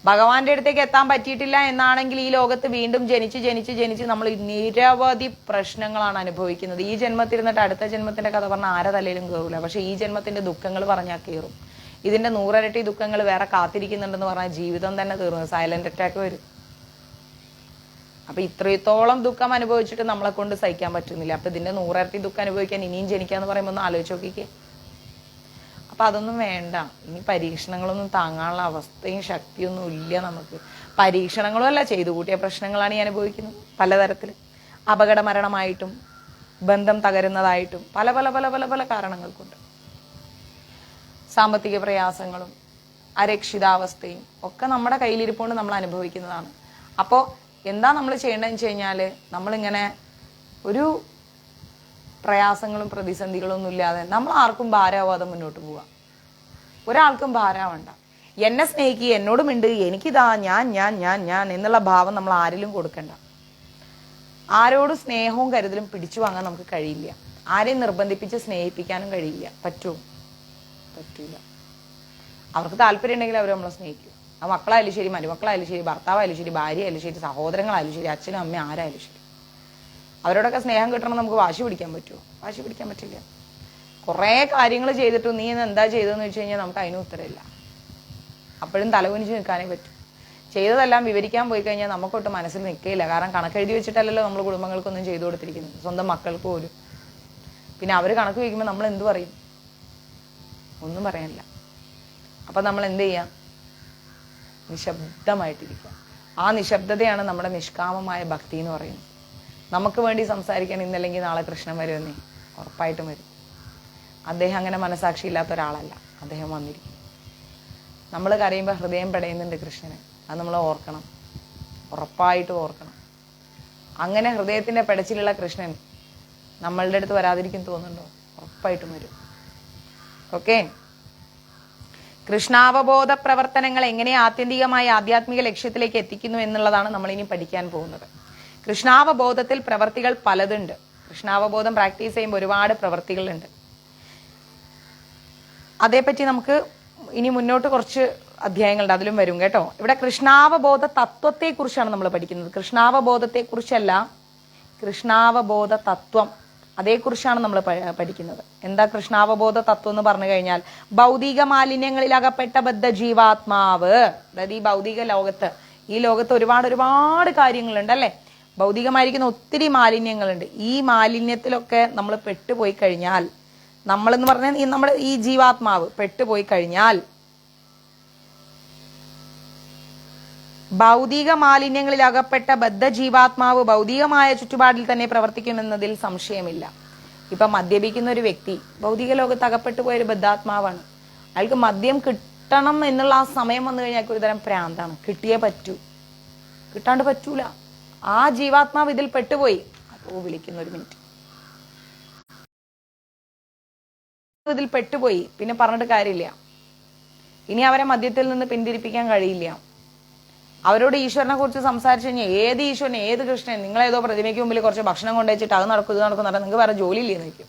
ഭഗവാന്റെ അടുത്തേക്ക് എത്താൻ പറ്റിയിട്ടില്ല എന്നാണെങ്കിൽ ഈ ലോകത്ത് വീണ്ടും ജനിച്ച് നമ്മൾ നിരവധി പ്രശ്നങ്ങളാണ് അനുഭവിക്കുന്നത്. ഈ ജന്മത്തിരുന്നിട്ട് അടുത്ത ജന്മത്തിന്റെ കഥ പറഞ്ഞാൽ ആരെ തലയിലും കയറൂല. പക്ഷെ ഈ ജന്മത്തിന്റെ ദുഃഖങ്ങൾ പറഞ്ഞാൽ കയറും. ഇതിന്റെ 100 ഇരട്ടി ദുഃഖങ്ങൾ വേറെ കാത്തിരിക്കുന്നുണ്ടെന്ന് പറഞ്ഞാൽ ജീവിതം തന്നെ തീർന്നു, സൈലന്റ് അറ്റാക്ക് വരും. അപ്പൊ ഇത്രത്തോളം ദുഃഖം അനുഭവിച്ചിട്ട് നമ്മളെ കൊണ്ട് സഹിക്കാൻ പറ്റുന്നില്ല. അപ്പൊ ഇതിന്റെ 100 ഇരട്ടി ദുഃഖം അനുഭവിക്കാൻ ഇനിയും ജനിക്കാന്ന് പറയുമ്പോൾ ഒന്ന് ആലോചിച്ച് നോക്കിക്കേ. അപ്പൊ അതൊന്നും വേണ്ട. ഇനി പരീക്ഷണങ്ങളൊന്നും താങ്ങാനുള്ള അവസ്ഥയും ശക്തിയൊന്നും ഇല്ല നമുക്ക്. പരീക്ഷണങ്ങളും അല്ല, ചെയ്തു കൂട്ടിയ പ്രശ്നങ്ങളാണ് ഈ അനുഭവിക്കുന്നത്. പലതരത്തിൽ അപകട മരണമായിട്ടും ബന്ധം തകരുന്നതായിട്ടും പല പല പല പല പല കാരണങ്ങൾ കൊണ്ട്, സാമ്പത്തിക പ്രയാസങ്ങളും അരക്ഷിതാവസ്ഥയും ഒക്കെ നമ്മുടെ കയ്യിലിരിപ്പോണ്ട് നമ്മൾ അനുഭവിക്കുന്നതാണ്. അപ്പോൾ എന്താ നമ്മൾ ചെയ്യേണ്ടതെന്ന് വെച്ച് കഴിഞ്ഞാൽ, നമ്മളിങ്ങനെ ഒരു പ്രയാസങ്ങളും പ്രതിസന്ധികളും ഒന്നും ഇല്ലാതെ നമ്മൾ ആർക്കും ഭാരമാവാതെ മുന്നോട്ട് പോവുക. ഒരാൾക്കും ഭാരമാവണ്ട. എന്നെ സ്നേഹിക്കുക, എന്നോട് മിണ്ട്, എനിക്കിതാ ഞാൻ ഞാൻ ഞാൻ ഞാൻ എന്നുള്ള ഭാവം നമ്മൾ ആരിലും കൊടുക്കണ്ട. ആരോടും സ്നേഹവും കരുതലും പിടിച്ചു വാങ്ങാൻ നമുക്ക് കഴിയില്ല. ആരെയും നിർബന്ധിപ്പിച്ച് സ്നേഹിപ്പിക്കാനും കഴിയില്ല. പറ്റൂല. അവർക്ക് താല്പര്യം ഉണ്ടെങ്കിൽ അവർ നമ്മളെ സ്നേഹിക്കും. ആ മക്കളായാലും ശരി, മരുമക്കളായാലും ശരി, ഭർത്താവായാലും ശരി, ഭാര്യയായാലും ശരി, സഹോദരങ്ങളായാലും ശരി, അച്ഛനും അമ്മയും ആരായാലും ശരി, അവരോടൊക്കെ സ്നേഹം കിട്ടണം. നമുക്ക് വാശി പിടിക്കാൻ പറ്റുമോ? വാശി പിടിക്കാൻ പറ്റില്ല. കുറേ കാര്യങ്ങൾ ചെയ്തിട്ടും നീ എന്താ ചെയ്തതെന്ന് വെച്ച് കഴിഞ്ഞാൽ നമുക്ക് അതിന് ഉത്തരമില്ല. അപ്പോഴും തലകുനിച്ച് നിൽക്കാനേ പറ്റും. ചെയ്തതെല്ലാം വിവരിക്കാൻ പോയി കഴിഞ്ഞാൽ നമുക്കൊട്ട് മനസ്സിൽ നിൽക്കുകയില്ല. കാരണം കണക്കെഴുതി വെച്ചിട്ടല്ലല്ലോ നമ്മൾ കുടുംബങ്ങൾക്കൊന്നും ചെയ്തു കൊടുത്തിരിക്കുന്നത്, സ്വന്തം മക്കൾക്ക് പോലും. പിന്നെ അവർ കണക്ക് വയ്ക്കുമ്പോൾ നമ്മൾ എന്ത് പറയും? ഒന്നും പറയാനില്ല. അപ്പം നമ്മൾ എന്ത് ചെയ്യാം? നിശബ്ദമായിട്ടിരിക്കുക. ആ നിശബ്ദതയാണ് നമ്മുടെ നിഷ്കാമമായ ഭക്തി എന്ന് പറയുന്നത്. നമുക്ക് വേണ്ടി സംസാരിക്കാൻ ഇന്നല്ലെങ്കിൽ നാളെ കൃഷ്ണൻ വരുമെന്നേ, ഉറപ്പായിട്ടും വരും. അദ്ദേഹം അങ്ങനെ മനസാക്ഷി ഇല്ലാത്ത ഒരാളല്ല. അദ്ദേഹം വന്നിരിക്കും. നമ്മൾ കരയുമ്പോൾ ഹൃദയം പെടയുന്നുണ്ട് കൃഷ്ണന്. അത് നമ്മൾ ഓർക്കണം, ഉറപ്പായിട്ടും ഓർക്കണം. അങ്ങനെ ഹൃദയത്തിന്റെ പെടച്ചിലുള്ള കൃഷ്ണൻ നമ്മളുടെ അടുത്ത് വരാതിരിക്കും തോന്നുന്നുണ്ടോ? ഉറപ്പായിട്ടും വരും. ഓക്കെ. കൃഷ്ണാവബോധ പ്രവർത്തനങ്ങൾ എങ്ങനെ ആത്യന്തികമായി ആധ്യാത്മിക ലക്ഷ്യത്തിലേക്ക് എത്തിക്കുന്നു എന്നുള്ളതാണ് നമ്മൾ ഇനി പഠിക്കാൻ പോകുന്നത്. കൃഷ്ണാവബോധത്തിൽ പ്രവർത്തികൾ പലതുണ്ട്. കൃഷ്ണാവബോധം പ്രാക്ടീസ് ചെയ്യുമ്പോൾ ഒരുപാട് പ്രവർത്തികളുണ്ട്. അതേപ്പറ്റി നമുക്ക് ഇനി മുന്നോട്ട് കുറച്ച് അധ്യായങ്ങളുണ്ട്, അതിലും വരും കേട്ടോ. ഇവിടെ കൃഷ്ണാവബോധ തത്വത്തെക്കുറിച്ചാണ് നമ്മൾ പഠിക്കുന്നത്. കൃഷ്ണാവബോധത്തെക്കുറിച്ചല്ല, കൃഷ്ണാവബോധ തത്വം, അതേക്കുറിച്ചാണ് നമ്മൾ പഠിക്കുന്നത്. എന്താ കൃഷ്ണാവബോധ തത്വം എന്ന് പറഞ്ഞു കഴിഞ്ഞാൽ, ഭൗതിക മാലിന്യങ്ങളിൽ അകപ്പെട്ട ബദ്ധ ജീവാത്മാവ്, അതായത് ഈ ഭൗതിക ലോകത്ത്, ഈ ലോകത്ത് ഒരുപാട് കാര്യങ്ങളുണ്ട് അല്ലെ. ഭൗതികമായിരിക്കുന്ന ഒത്തിരി മാലിന്യങ്ങളുണ്ട്. ഈ മാലിന്യത്തിലൊക്കെ നമ്മൾ പെട്ടുപോയി കഴിഞ്ഞാൽ നമ്മളെന്ന് പറഞ്ഞാൽ നമ്മുടെ ഈ ജീവാത്മാവ് പെട്ടുപോയി കഴിഞ്ഞാൽ ഭൗതിക മാലിന്യങ്ങളിൽ അകപ്പെട്ട ബദ്ധജീവാത്മാവ് ഭൗതികമായ ചുറ്റുപാടിൽ തന്നെ പ്രവർത്തിക്കുമെന്നതിൽ സംശയമില്ല. ഇപ്പൊ മദ്യപിക്കുന്ന ഒരു വ്യക്തി ഭൗതിക ലോകത്ത് അകപ്പെട്ടു പോയൊരു ബദ്ധാത്മാവാണ്. അയാൾക്ക് മദ്യം കിട്ടണം എന്നുള്ള ആ സമയം വന്നു കഴിഞ്ഞാൽ ഒരു തരം പ്രാന്താണ്. കിട്ടിയേ പറ്റൂ, കിട്ടാണ്ട് പറ്റൂല. ആ ജീവാത്മാവ് ഇതിൽ പെട്ടുപോയി. അപ്പോ വിളിക്കുന്ന ഒരു മിനിറ്റ്, ഇതിൽ പെട്ടുപോയി, പിന്നെ പറഞ്ഞിട്ട് കാര്യമില്ല. ഇനി അവരെ മദ്യത്തിൽ നിന്ന് പിന്തിരിപ്പിക്കാൻ കഴിയില്ല. അവരോട് ഈശ്വരനെ കുറിച്ച് സംസാരിച്ചു കഴിഞ്ഞാൽ ഏത് ഈശ്വരനെ, ഏത് കൃഷ്ണൻ, നിങ്ങളേതോ പ്രതിമയ്ക്ക് മുമ്പിൽ കുറച്ച് ഭക്ഷണം കൊണ്ടുവച്ചിട്ട് അത് നടക്കും ഇത് നടക്കും പറഞ്ഞാൽ നിങ്ങൾക്ക് വേറെ ജോലിയില്ലേന്ന് ചോദിക്കും.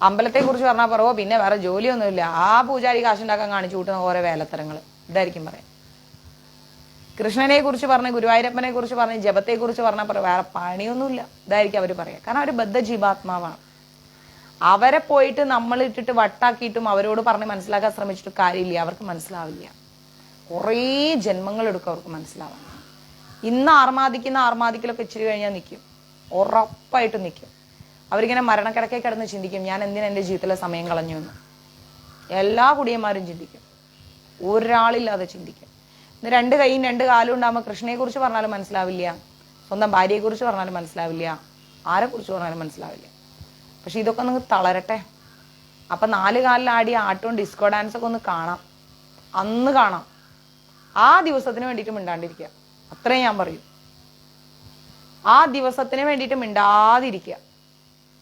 അമ്പലത്തെ കുറിച്ച് പറഞ്ഞാൽ പറവോ പിന്നെ വേറെ ജോലിയൊന്നുമില്ല, ആ പൂജാരി കാശുണ്ടാക്കാൻ കാണിച്ചു കൂട്ടുന്ന ഓരോ വേലത്തരങ്ങൾ, ഇതായിരിക്കും പറയാം. കൃഷ്ണനെ കുറിച്ച് പറഞ്ഞ്, ഗുരുവായൂരപ്പനെ കുറിച്ച് പറഞ്ഞ്, ജപത്തെ കുറിച്ച് പറഞ്ഞാൽ പറയാം വേറെ പണിയൊന്നുമില്ല, ഇതായിരിക്കും അവർ പറയാം. കാരണം അവർ ബദ്ധജീവാത്മാവാണ്. അവരെ പോയിട്ട് നമ്മൾ ഇട്ടിട്ട് വട്ടാക്കിയിട്ടും അവരോട് പറഞ്ഞ് മനസ്സിലാക്കാൻ ശ്രമിച്ചിട്ട് കാര്യമില്ല, അവർക്ക് മനസ്സിലാവില്ല. കുറേ ജന്മങ്ങൾ എടുക്കും അവർക്ക് മനസ്സിലാവാൻ. ഇന്ന് ആർമാദിക്കലൊക്കെ ഇച്ചിരി കഴിഞ്ഞാൽ നിൽക്കും, ഉറപ്പായിട്ട് നിൽക്കും. അവരിങ്ങനെ മരണക്കിടക്കെ കിടന്ന് ചിന്തിക്കും, ഞാൻ എന്തിനാ എൻ്റെ ജീവിതത്തിലെ സമയം കളഞ്ഞു എന്ന്. എല്ലാ കുടിയന്മാരും ചിന്തിക്കും, ഒരാളില്ലാതെ ചിന്തിക്കും. ഇന്ന് 2 കൈയും 2 കാലും ഉണ്ടാകുമ്പോൾ കൃഷ്ണനെ കുറിച്ച് പറഞ്ഞാലും മനസ്സിലാവില്ല, സ്വന്തം ഭാര്യയെ കുറിച്ച് പറഞ്ഞാലും മനസ്സിലാവില്ല, ആരെ കുറിച്ച് പറഞ്ഞാലും മനസ്സിലാവില്ല. പക്ഷെ ഇതൊക്കെ ഒന്ന് തളരട്ടെ. അപ്പൊ 4 കാലിൽ ആടിയ ആട്ടവും ഡിസ്കോ ഡാൻസൊക്കെ ഒന്ന് കാണാം, അന്ന് കാണാം. ആ ദിവസത്തിന് വേണ്ടിയിട്ട് മിണ്ടാണ്ടിരിക്കുക, അത്രയും ഞാൻ പറയും. ആ ദിവസത്തിന് വേണ്ടിയിട്ട് മിണ്ടാതിരിക്കുക.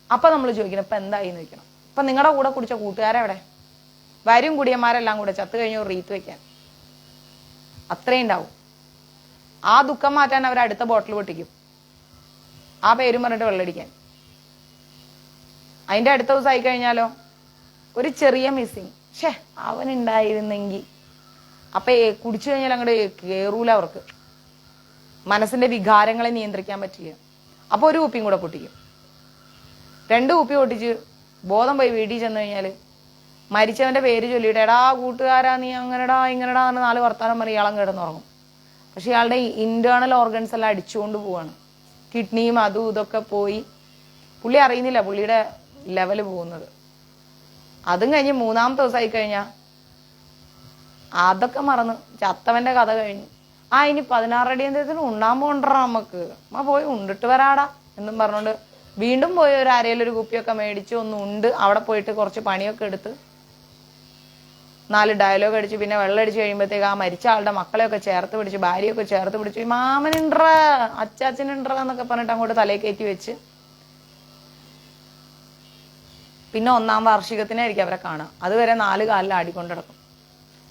അപ്പൊ നമ്മൾ ചോദിക്കണം ഇപ്പൊ എന്തായി എന്ന് ചോദിക്കണം. ഇപ്പൊ നിങ്ങളുടെ കൂടെ കുടിച്ച കൂട്ടുകാരെവിടെ? വരും കുടിയന്മാരെല്ലാം കൂടെ ചത്തു കഴിഞ്ഞ ഒരു റീത്ത് വെക്കാൻ അത്രയും ഉണ്ടാവും. ആ ദുഃഖം മാറ്റാൻ അവർ അടുത്ത ബോട്ടിൽ പൊട്ടിക്കും, ആ പേരും പറഞ്ഞിട്ട് വെള്ളടിക്കാൻ. അതിന്റെ അടുത്ത ദിവസം ആയി കഴിഞ്ഞാലോ ഒരു ചെറിയ മിസ്സിങ്, അവൻ ഉണ്ടായിരുന്നെങ്കിൽ. അപ്പൊ കുടിച്ചു കഴിഞ്ഞാൽ അങ്ങോട്ട് കേറൂല, അവർക്ക് മനസ്സിന്റെ വികാരങ്ങളെ നിയന്ത്രിക്കാൻ പറ്റില്ല. അപ്പൊ ഒരു കുപ്പിയും കൂടെ പൊട്ടിക്കും. 2 കുപ്പി പൊട്ടിച്ച് ബോധം പോയി വീട്ടിൽ ചെന്ന് കഴിഞ്ഞാല് മരിച്ചവന്റെ പേര് ചൊല്ലിയിട്ട് എടാ കൂട്ടുകാരാ നീ അങ്ങനെടാ ഇങ്ങനെടാ എന്ന് 4 വർത്താനം പറഞ്ഞ് ഇയാളം കിടന്നുറങ്ങും. പക്ഷെ ഇയാളുടെ ഇന്റേണൽ ഓർഗൻസ് എല്ലാം അടിച്ചുകൊണ്ട് പോവാണ്. കിഡ്നിയും അതും ഇതൊക്കെ പോയി. പുള്ളി അറിയുന്നില്ല പുള്ളിയുടെ ലെവല് പോകുന്നത്. അതും കഴിഞ്ഞ് 3-ാമത്തെ ദിവസമായി കഴിഞ്ഞാൽ അതൊക്കെ മറന്ന് ചത്തവന്റെ കഥ കഴിഞ്ഞു. ഇനി 16 അടിയന്തരത്തിന് ഉണ്ണാൻ പോകണ്ടാ, നമുക്ക് പോയി ഉണ്ടിട്ട് വരാടാ എന്നും പറഞ്ഞോണ്ട് വീണ്ടും പോയി ഒരു അരയിലൊരു കുപ്പിയൊക്കെ മേടിച്ച് ഒന്ന് ഉണ്ട്. അവിടെ പോയിട്ട് കുറച്ച് പണിയൊക്കെ എടുത്ത് 4 ഡയലോഗ് അടിച്ച് പിന്നെ വെള്ളം അടിച്ച് കഴിയുമ്പോഴത്തേക്ക് ആ മരിച്ച ആളുടെ മക്കളെയൊക്കെ ചേർത്ത് പിടിച്ച് ഭാര്യയൊക്കെ ചേർത്ത് പിടിച്ച് മാമനുണ്ട്ര അച്ചാച്ചനുണ്ട്ര എന്നൊക്കെ പറഞ്ഞിട്ട് അങ്ങോട്ട് തലയിൽ കയറ്റി വെച്ച് പിന്നെ 1-ാം വാർഷികത്തിനായിരിക്കും അവരെ കാണുക. അതുവരെ 4 കാലിൽ ആടിക്കൊണ്ട് നടക്കും.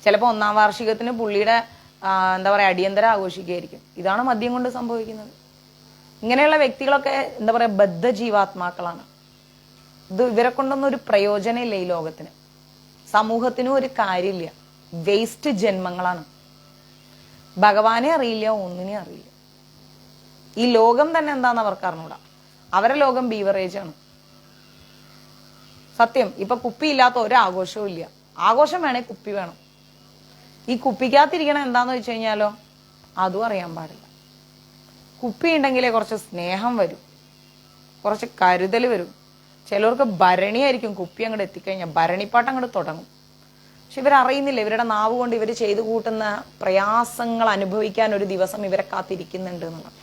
ചിലപ്പോൾ 1-ാം വാർഷികത്തിന് പുള്ളിയുടെ എന്താ പറയുക അടിയന്തരം ആഘോഷിക്കുകയായിരിക്കും. ഇതാണ് മദ്യം കൊണ്ട് സംഭവിക്കുന്നത്. ഇങ്ങനെയുള്ള വ്യക്തികളൊക്കെ എന്താ പറയുക ബദ്ധജീവാത്മാക്കളാണ്. ഇവരെ കൊണ്ടൊന്നും ഒരു പ്രയോജനമില്ല ഈ ലോകത്തിന്, സമൂഹത്തിനും ഒരു കാര്യമില്ല. വേസ്റ്റ് ജന്മങ്ങളാണ്. ഭഗവാനെ അറിയില്ല, ഒന്നിനെ അറിയില്ല. ഈ ലോകം തന്നെ എന്താന്ന് അവർക്ക് അറിഞ്ഞൂടാ. അവരുടെ ലോകം ബീവറേജ് ആണ്. സത്യം. ഇപ്പൊ കുപ്പി ഇല്ലാത്ത ഒരു ആഘോഷവും ഇല്ല. ആഘോഷം വേണേ കുപ്പി വേണം. ഈ കുപ്പിക്കകത്തിരിക്കണം എന്താന്ന് വെച്ച് കഴിഞ്ഞാലോ അതും അറിയാൻ പാടില്ല. കുപ്പി ഉണ്ടെങ്കിലേ കുറച്ച് സ്നേഹം വരും, കുറച്ച് കരുതൽ വരും. ചിലർക്ക് ഭരണിയായിരിക്കും കുപ്പി അങ്ങോട്ട് എത്തിക്കഴിഞ്ഞാൽ ഭരണിപ്പാട്ട് അങ്ങോട്ട് തുടങ്ങും. പക്ഷെ ഇവരറിയുന്നില്ല ഇവരുടെ നാവ് കൊണ്ട് ഇവർ ചെയ്തു കൂട്ടുന്ന പ്രയാസങ്ങൾ അനുഭവിക്കാൻ ഒരു ദിവസം ഇവരെ കാത്തിരിക്കുന്നുണ്ട് എന്നുള്ളത്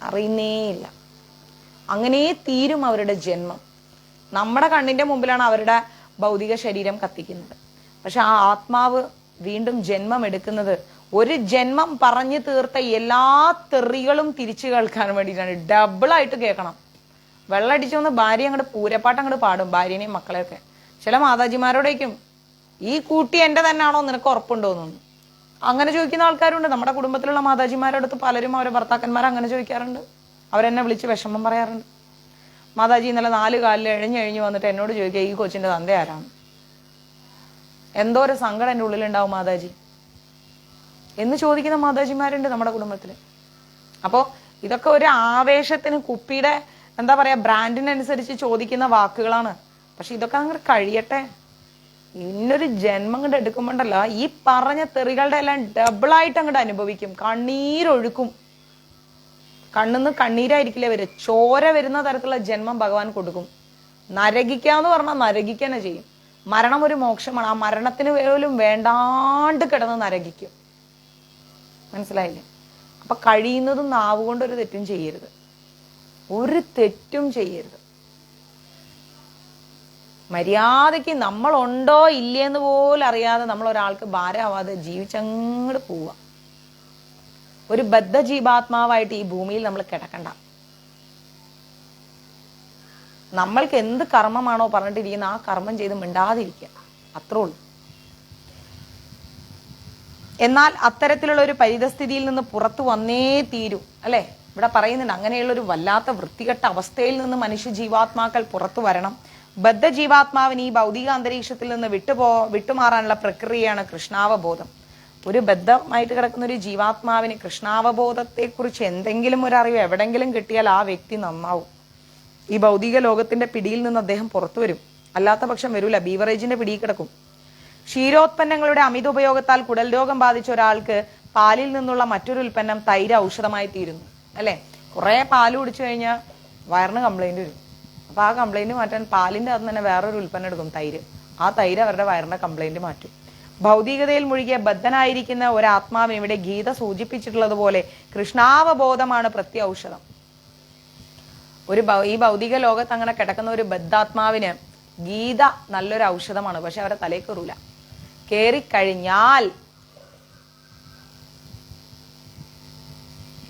അറിയുന്നേയില്ല. അങ്ങനെ തീരും അവരുടെ ജന്മം. നമ്മുടെ കണ്ണിന്റെ മുമ്പിലാണ് അവരുടെ ഭൗതിക ശരീരം കത്തിക്കുന്നത്. പക്ഷെ ആ ആത്മാവ് വീണ്ടും ജന്മം എടുക്കുന്നത് ഒരു ജന്മം പറഞ്ഞു തീർത്ത എല്ലാ തെറികളും തിരിച്ചു കേൾക്കാൻ വേണ്ടിയിട്ടാണ്. ഡബിളായിട്ട് കേൾക്കണം. വെള്ളടിച്ചു വന്ന് ഭാര്യ അങ്ങോട്ട് പൂരപ്പാട്ട് അങ്ങോട്ട് പാടും, ഭാര്യനെയും മക്കളെയൊക്കെ. ചില മാതാജിമാരോടേക്കും ഈ കൂട്ടി എൻ്റെ തന്നെയാണോ നിനക്ക് ഉറപ്പുണ്ടോന്നു അങ്ങനെ ചോദിക്കുന്ന ആൾക്കാരുണ്ട്. നമ്മുടെ കുടുംബത്തിലുള്ള മാതാജിമാരോടത്ത് പലരും അവരെ ഭർത്താക്കന്മാർ അങ്ങനെ ചോദിക്കാറുണ്ട്. അവരെന്നെ വിളിച്ച് വിഷമം പറയാറുണ്ട്. മാതാജി ഇന്നലെ 4 കാലിൽ എഴിഞ്ഞ് വന്നിട്ട് എന്നോട് ചോദിക്കുക ഈ കൊച്ചിന്റെ തന്ത ആരാണ്. എന്തോ ഒരു സങ്കടം എൻ്റെ ഉള്ളിലുണ്ടാവും മാതാജി എന്ന് ചോദിക്കുന്ന മാതാജിമാരുണ്ട് നമ്മുടെ കുടുംബത്തിൽ. അപ്പോൾ ഇതൊക്കെ ഒരു ആവേശത്തിന് കുപ്പിയുടെ എന്താ പറയാ ബ്രാൻഡിനനുസരിച്ച് ചോദിക്കുന്ന വാക്കുകളാണ്. പക്ഷെ ഇതൊക്കെ അങ്ങോട്ട് കഴിയട്ടെ. ഇന്നൊരു ജന്മം കൊണ്ട് എടുക്കുമ്പോണ്ടല്ലോ ഈ പറഞ്ഞ തെറികളുടെ എല്ലാം ഡബിളായിട്ട് അങ്ങോട്ട് അനുഭവിക്കും. കണ്ണീരൊഴുക്കും. കണ്ണിന്ന് കണ്ണീരായിരിക്കില്ലേ വരും, ചോര വരുന്ന തരത്തിലുള്ള ജന്മം ഭഗവാൻ കൊടുക്കും. നരകിക്കാന്ന് പറഞ്ഞാൽ നരകിക്കന്നെ ചെയ്യും. മരണം ഒരു മോക്ഷമാണ്. ആ മരണത്തിന് പോലും വേണ്ടാണ്ട് കിടന്ന് നരകിക്കും. മനസ്സിലായില്ലേ? അപ്പൊ കഴിയുന്നതും നാവ് കൊണ്ട് ഒരു തെറ്റും ചെയ്യരുത്, ഒരു തെറ്റും ചെയ്യരുത്. മര്യാദയ്ക്ക് നമ്മളുണ്ടോ ഇല്ലേന്ന് പോലും അറിയാതെ നമ്മൾ ഒരാൾക്ക് ഭാരമാവാതെ ജീവിച്ചങ്ങോട്ട് പോവുക. ഒരു ബദ്ധജീവാത്മാവായിട്ട് ഈ ഭൂമിയിൽ നമ്മൾ കിടക്കണ്ട. നമ്മൾക്ക് എന്ത് കർമ്മമാണോ പറഞ്ഞിട്ടിരിക്കുന്നത് ആ കർമ്മം ചെയ്ത് മിണ്ടാതിരിക്കുക, അത്രേ ഉള്ളൂ. എന്നാൽ അത്തരത്തിലുള്ള ഒരു പരിതസ്ഥിതിയിൽ നിന്ന് പുറത്തു വന്നേ തീരൂ, അല്ലെ? ഇവിടെ പറയുന്നുണ്ട് അങ്ങനെയുള്ള ഒരു വല്ലാത്ത വൃത്തികെട്ട അവസ്ഥയിൽ നിന്ന് മനുഷ്യ ജീവാത്മാക്കൾ പുറത്തു വരണം. ബദ്ധജീവാത്മാവിന് ഈ ഭൗതിക അന്തരീക്ഷത്തിൽ നിന്ന് വിട്ടുമാറാനുള്ള പ്രക്രിയയാണ് കൃഷ്ണാവബോധം. ഒരു ബദ്ധമായിട്ട് കിടക്കുന്ന ഒരു ജീവാത്മാവിന് കൃഷ്ണാവബോധത്തെക്കുറിച്ച് എന്തെങ്കിലും ഒരു അറിവ് എവിടെങ്കിലും കിട്ടിയാൽ ആ വ്യക്തി നന്നാവും. ഈ ഭൗതിക ലോകത്തിന്റെ പിടിയിൽ നിന്ന് അദ്ദേഹം പുറത്തു വരും. അല്ലാത്ത പക്ഷം വരൂല, ബീവറേജിന്റെ പിടിയിൽ കിടക്കും. ക്ഷീരോത്പന്നങ്ങളുടെ അമിത ഉപയോഗത്താൽ കുടൽ രോഗം ബാധിച്ച ഒരാൾക്ക് പാലിൽ നിന്നുള്ള മറ്റൊരു ഉൽപ്പന്നം തൈര് ഔഷധമായി തീരുന്നു, അല്ലെ? കുറെ പാല് കുടിച്ചു കഴിഞ്ഞാൽ വയറിന് കംപ്ലൈന്റ് വരും. അപ്പൊ ആ കംപ്ലൈന്റ് മാറ്റാൻ പാലിന്റെ അകത്ത് തന്നെ വേറൊരു ഉൽപ്പന്നം എടുക്കും, തൈര്. ആ തൈര് അവരുടെ വയറിന്റെ കംപ്ലൈന്റ് മാറ്റും. ഭൗതികതയിൽ മുഴുകിയ ബദ്ധനായിരിക്കുന്ന ഒരാത്മാവിന് ഇവിടെ ഗീത സൂചിപ്പിച്ചിട്ടുള്ളത് പോലെ കൃഷ്ണാവബോധമാണ് പ്രത്യൗഷധം. ഈ ഭൗതിക ലോകത്ത് അങ്ങനെ കിടക്കുന്ന ഒരു ബദ്ധാത്മാവിന് ഗീത നല്ലൊരു ഔഷധമാണ്. പക്ഷെ അവരെ തലയിൽ കയറൂല. കേറിക്കഴിഞ്ഞാൽ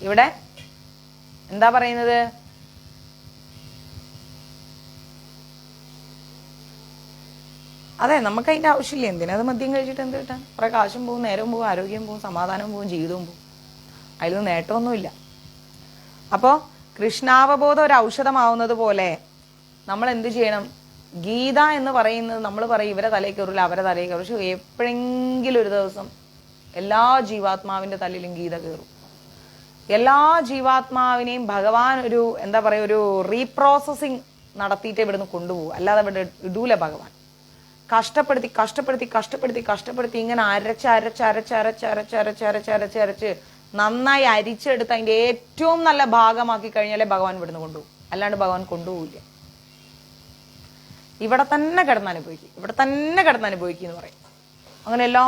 ഇവിടെ എന്താ പറയുന്നത്? അതെ, നമുക്ക് അതിന്റെ ആവശ്യമില്ല. എന്തിനാ അത് മദ്യം കഴിച്ചിട്ട് എന്ത് കിട്ടാൻ? കുറെ കാശും പോവും, നേരവും പോവും, ആരോഗ്യം പോവും, സമാധാനവും പോവും, ജീവിതവും പോവും. അതിലൊന്നും നേട്ടമൊന്നുമില്ല. അപ്പോ കൃഷ്ണാവബോധം ഒരു ഔഷധമാവുന്നത് പോലെ നമ്മൾ എന്ത് ചെയ്യണം? ഗീത എന്ന് പറയുന്നത് നമ്മൾ പറയും ഇവരെ തലയിൽ കയറില്ല, അവരെ തലയിൽ കയറും. പക്ഷെ എപ്പോഴെങ്കിലും ഒരു ദിവസം എല്ലാ ജീവാത്മാവിന്റെ തലയിലും ഗീത കയറും. എല്ലാ ജീവാത്മാവിനെയും ഭഗവാൻ ഒരു എന്താ പറയുക, ഒരു റീപ്രോസസിങ് നടത്തിയിട്ട് ഇവിടുന്ന് കൊണ്ടുപോകും. അല്ലാതെ ഇവിടെ ഇടൂല ഭഗവാൻ. കഷ്ടപ്പെടുത്തി കഷ്ടപ്പെടുത്തി കഷ്ടപ്പെടുത്തി കഷ്ടപ്പെടുത്തി ഇങ്ങനെ അരച്ച് നന്നായി അരിച്ചെടുത്ത് അതിന്റെ ഏറ്റവും നല്ല ഭാഗമാക്കി കഴിഞ്ഞാലേ ഭഗവാൻ ഇവിടുന്ന് കൊണ്ടുപോകും. അല്ലാണ്ട് ഭഗവാൻ കൊണ്ടുപോകില്ല. ഇവിടെ തന്നെ കിടന്ന് അനുഭവിക്കും, ഇവിടെ തന്നെ കിടന്ന് അനുഭവിക്കും എന്ന് പറയും. അങ്ങനെ എല്ലാ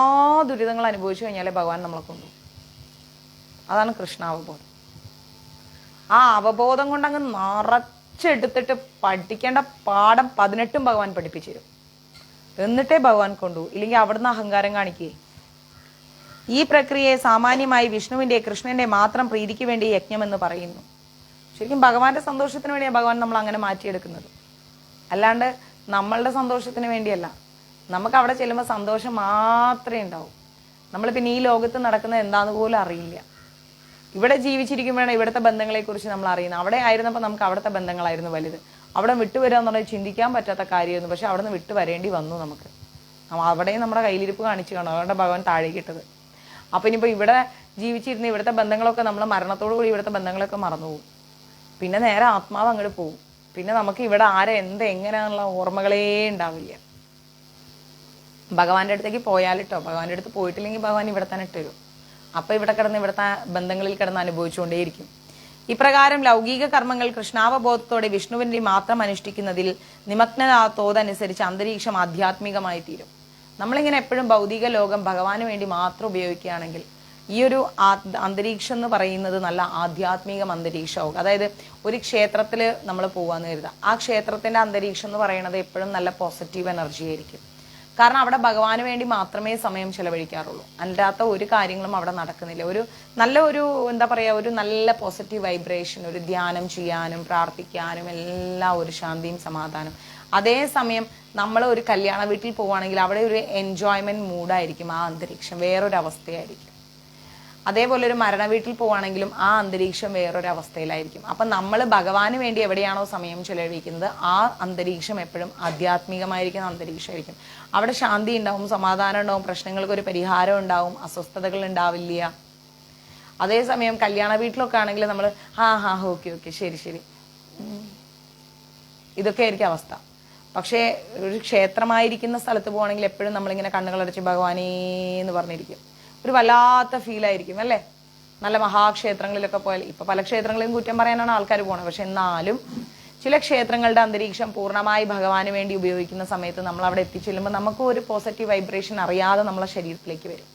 ദുരിതങ്ങളും അനുഭവിച്ചു കഴിഞ്ഞാലേ ഭഗവാൻ നമ്മളെ കൊണ്ടുപോകും. അതാണ് കൃഷ്ണാവബോധം. ആ അവബോധം കൊണ്ട് അങ്ങ് നിറച്ചെടുത്തിട്ട് പഠിക്കേണ്ട പാഠം 18 ഭഗവാൻ പഠിപ്പിച്ചു തരും. എന്നിട്ടേ ഭഗവാൻ കൊണ്ടുപോകും. ഇല്ലെങ്കിൽ അവിടുന്ന് അഹങ്കാരം കാണിക്കേ. ഈ പ്രക്രിയയെ സാമാന്യമായി വിഷ്ണുവിന്റെ കൃഷ്ണന്റെ മാത്രം പ്രീതിക്ക് വേണ്ടി യജ്ഞം എന്ന് പറയുന്നു. ശരിക്കും ഭഗവാന്റെ സന്തോഷത്തിന് വേണ്ടിയാണ് ഭഗവാൻ നമ്മൾ അങ്ങനെ മാറ്റിയെടുക്കുന്നത്, അല്ലാണ്ട് നമ്മളുടെ സന്തോഷത്തിന് വേണ്ടിയല്ല. നമുക്ക് അവിടെ ചെല്ലുമ്പോൾ സന്തോഷം മാത്രമേ ഉണ്ടാവൂ. നമ്മൾ പിന്നെ ഈ ലോകത്ത് നടക്കുന്നത് എന്താന്ന് പോലും അറിയില്ല. ഇവിടെ ജീവിച്ചിരിക്കുമ്പോഴാണ് ഇവിടുത്തെ ബന്ധങ്ങളെ കുറിച്ച് നമ്മൾ അറിയുന്നത്. അവിടെ ആയിരുന്നപ്പോൾ നമുക്ക് അവിടുത്തെ ബന്ധങ്ങളായിരുന്നു വലുത്. അവിടെ വിട്ടുവരിക എന്ന് പറഞ്ഞാൽ ചിന്തിക്കാൻ പറ്റാത്ത കാര്യമായിരുന്നു. പക്ഷെ അവിടെ നിന്ന് വിട്ടു വരേണ്ടി വന്നു നമുക്ക്. അവിടെയും നമ്മുടെ കയ്യിലിരിപ്പ് കാണിച്ചു കാണും. അതുകൊണ്ട് ഭഗവാൻ താഴേക്ക് ഇട്ടത്. അപ്പൊ ഇനിയിപ്പോ ഇവിടെ ജീവിച്ചിരുന്ന ഇവിടുത്തെ ബന്ധങ്ങളൊക്കെ നമ്മൾ മരണത്തോടു കൂടി ഇവിടുത്തെ ബന്ധങ്ങളൊക്കെ മറന്നുപോകും. പിന്നെ നേരെ ആത്മാവ് അങ്ങോട്ട് പോകും. പിന്നെ നമുക്ക് ഇവിടെ ആരെ എങ്ങനെയാണുള്ള ഓർമ്മകളേ ഉണ്ടാവില്ല. ഭഗവാന്റെ അടുത്തേക്ക് പോയാലിട്ടോ, ഭഗവാന്റെ അടുത്ത് പോയിട്ടില്ലെങ്കിൽ ഭഗവാൻ ഇവിടെ തന്നെ ഇട്ടുതരും. അപ്പൊ ഇവിടെ കിടന്ന് ഇവിടുത്തെ ബന്ധങ്ങളിൽ കിടന്ന് അനുഭവിച്ചുകൊണ്ടേയിരിക്കും. ഇപ്രകാരം ലൗകിക കർമ്മങ്ങൾ കൃഷ്ണാവബോധത്തോടെ വിഷ്ണുവിന്റെ മാത്രം അനുഷ്ഠിക്കുന്നതിൽ നിമഗ്നതോതനുസരിച്ച് അന്തരീക്ഷം ആധ്യാത്മികമായി തീരും. നമ്മളിങ്ങനെ എപ്പോഴും ഭൗതിക ലോകം ഭഗവാന് വേണ്ടി മാത്രം ഉപയോഗിക്കുകയാണെങ്കിൽ ഈ ഒരു അന്തരീക്ഷം എന്ന് പറയുന്നത് നല്ല ആധ്യാത്മികം അന്തരീക്ഷമാവും. അതായത് ഒരു ക്ഷേത്രത്തിൽ നമ്മൾ പോവാന്ന് കരുതാം. ആ ക്ഷേത്രത്തിന്റെ അന്തരീക്ഷം എന്ന് പറയുന്നത് എപ്പോഴും നല്ല പോസിറ്റീവ് എനർജി ആയിരിക്കും. കാരണം അവിടെ ഭഗവാന് വേണ്ടി മാത്രമേ സമയം ചെലവഴിക്കാറുള്ളൂ. അല്ലാത്ത ഒരു കാര്യങ്ങളും അവിടെ നടക്കുന്നില്ല. ഒരു എന്താ പറയാ, ഒരു നല്ല പോസിറ്റീവ് വൈബ്രേഷൻ, ഒരു ധ്യാനം ചെയ്യാനും പ്രാർത്ഥിക്കാനും എല്ലാം ഒരു ശാന്തിയും സമാധാനം. അതേസമയം നമ്മൾ ഒരു കല്യാണ വീട്ടിൽ പോവുകയാണെങ്കിൽ അവിടെ ഒരു എൻജോയ്മെന്റ് മൂഡായിരിക്കും. ആ അന്തരീക്ഷം വേറൊരു അവസ്ഥയായിരിക്കും. അതേപോലെ ഒരു മരണ വീട്ടിൽ പോവുകയാണെങ്കിലും ആ അന്തരീക്ഷം വേറൊരു അവസ്ഥയിലായിരിക്കും. അപ്പൊ നമ്മൾ ഭഗവാന് വേണ്ടി എവിടെയാണോ സമയം ചെലവഴിക്കുന്നത് ആ അന്തരീക്ഷം എപ്പോഴും ആധ്യാത്മികമായിരിക്കുന്ന അന്തരീക്ഷമായിരിക്കും. അവിടെ ശാന്തി ഉണ്ടാവും, സമാധാനം ഉണ്ടാവും, പ്രശ്നങ്ങൾക്ക് ഒരു പരിഹാരം ഉണ്ടാവും, അസ്വസ്ഥതകൾ ഉണ്ടാവില്ല. അതേസമയം കല്യാണ വീട്ടിലൊക്കെ ആണെങ്കിൽ നമ്മൾ ഓക്കെ ശരി ഇതൊക്കെ ആയിരിക്കും അവസ്ഥ. പക്ഷേ ഒരു ക്ഷേത്രമായിരിക്കുന്ന സ്ഥലത്ത് പോവാണെങ്കിൽ എപ്പോഴും നമ്മളിങ്ങനെ കണ്ണുകളടച്ച് ഭഗവാനേ എന്ന് പറഞ്ഞിരിക്കും. ഒരു വല്ലാത്ത ഫീലായിരിക്കും അല്ലേ? നല്ല മഹാക്ഷേത്രങ്ങളിലൊക്കെ പോയാൽ, ഇപ്പൊ പല ക്ഷേത്രങ്ങളിലും കുറ്റം പറയാനാണ് ആൾക്കാർ പോണത്. പക്ഷെ എന്നാലും ചില ക്ഷേത്രങ്ങളുടെ അന്തരീക്ഷം പൂർണ്ണമായി ഭഗവാന് വേണ്ടി ഉപയോഗിക്കുന്ന സമയത്ത് നമ്മൾ അവിടെ എത്തിച്ചെല്ലുമ്പോൾ നമുക്ക് ഒരു പോസിറ്റീവ് വൈബ്രേഷൻ അറിയാതെ നമ്മളെ ശരീരത്തിലേക്ക് വരും.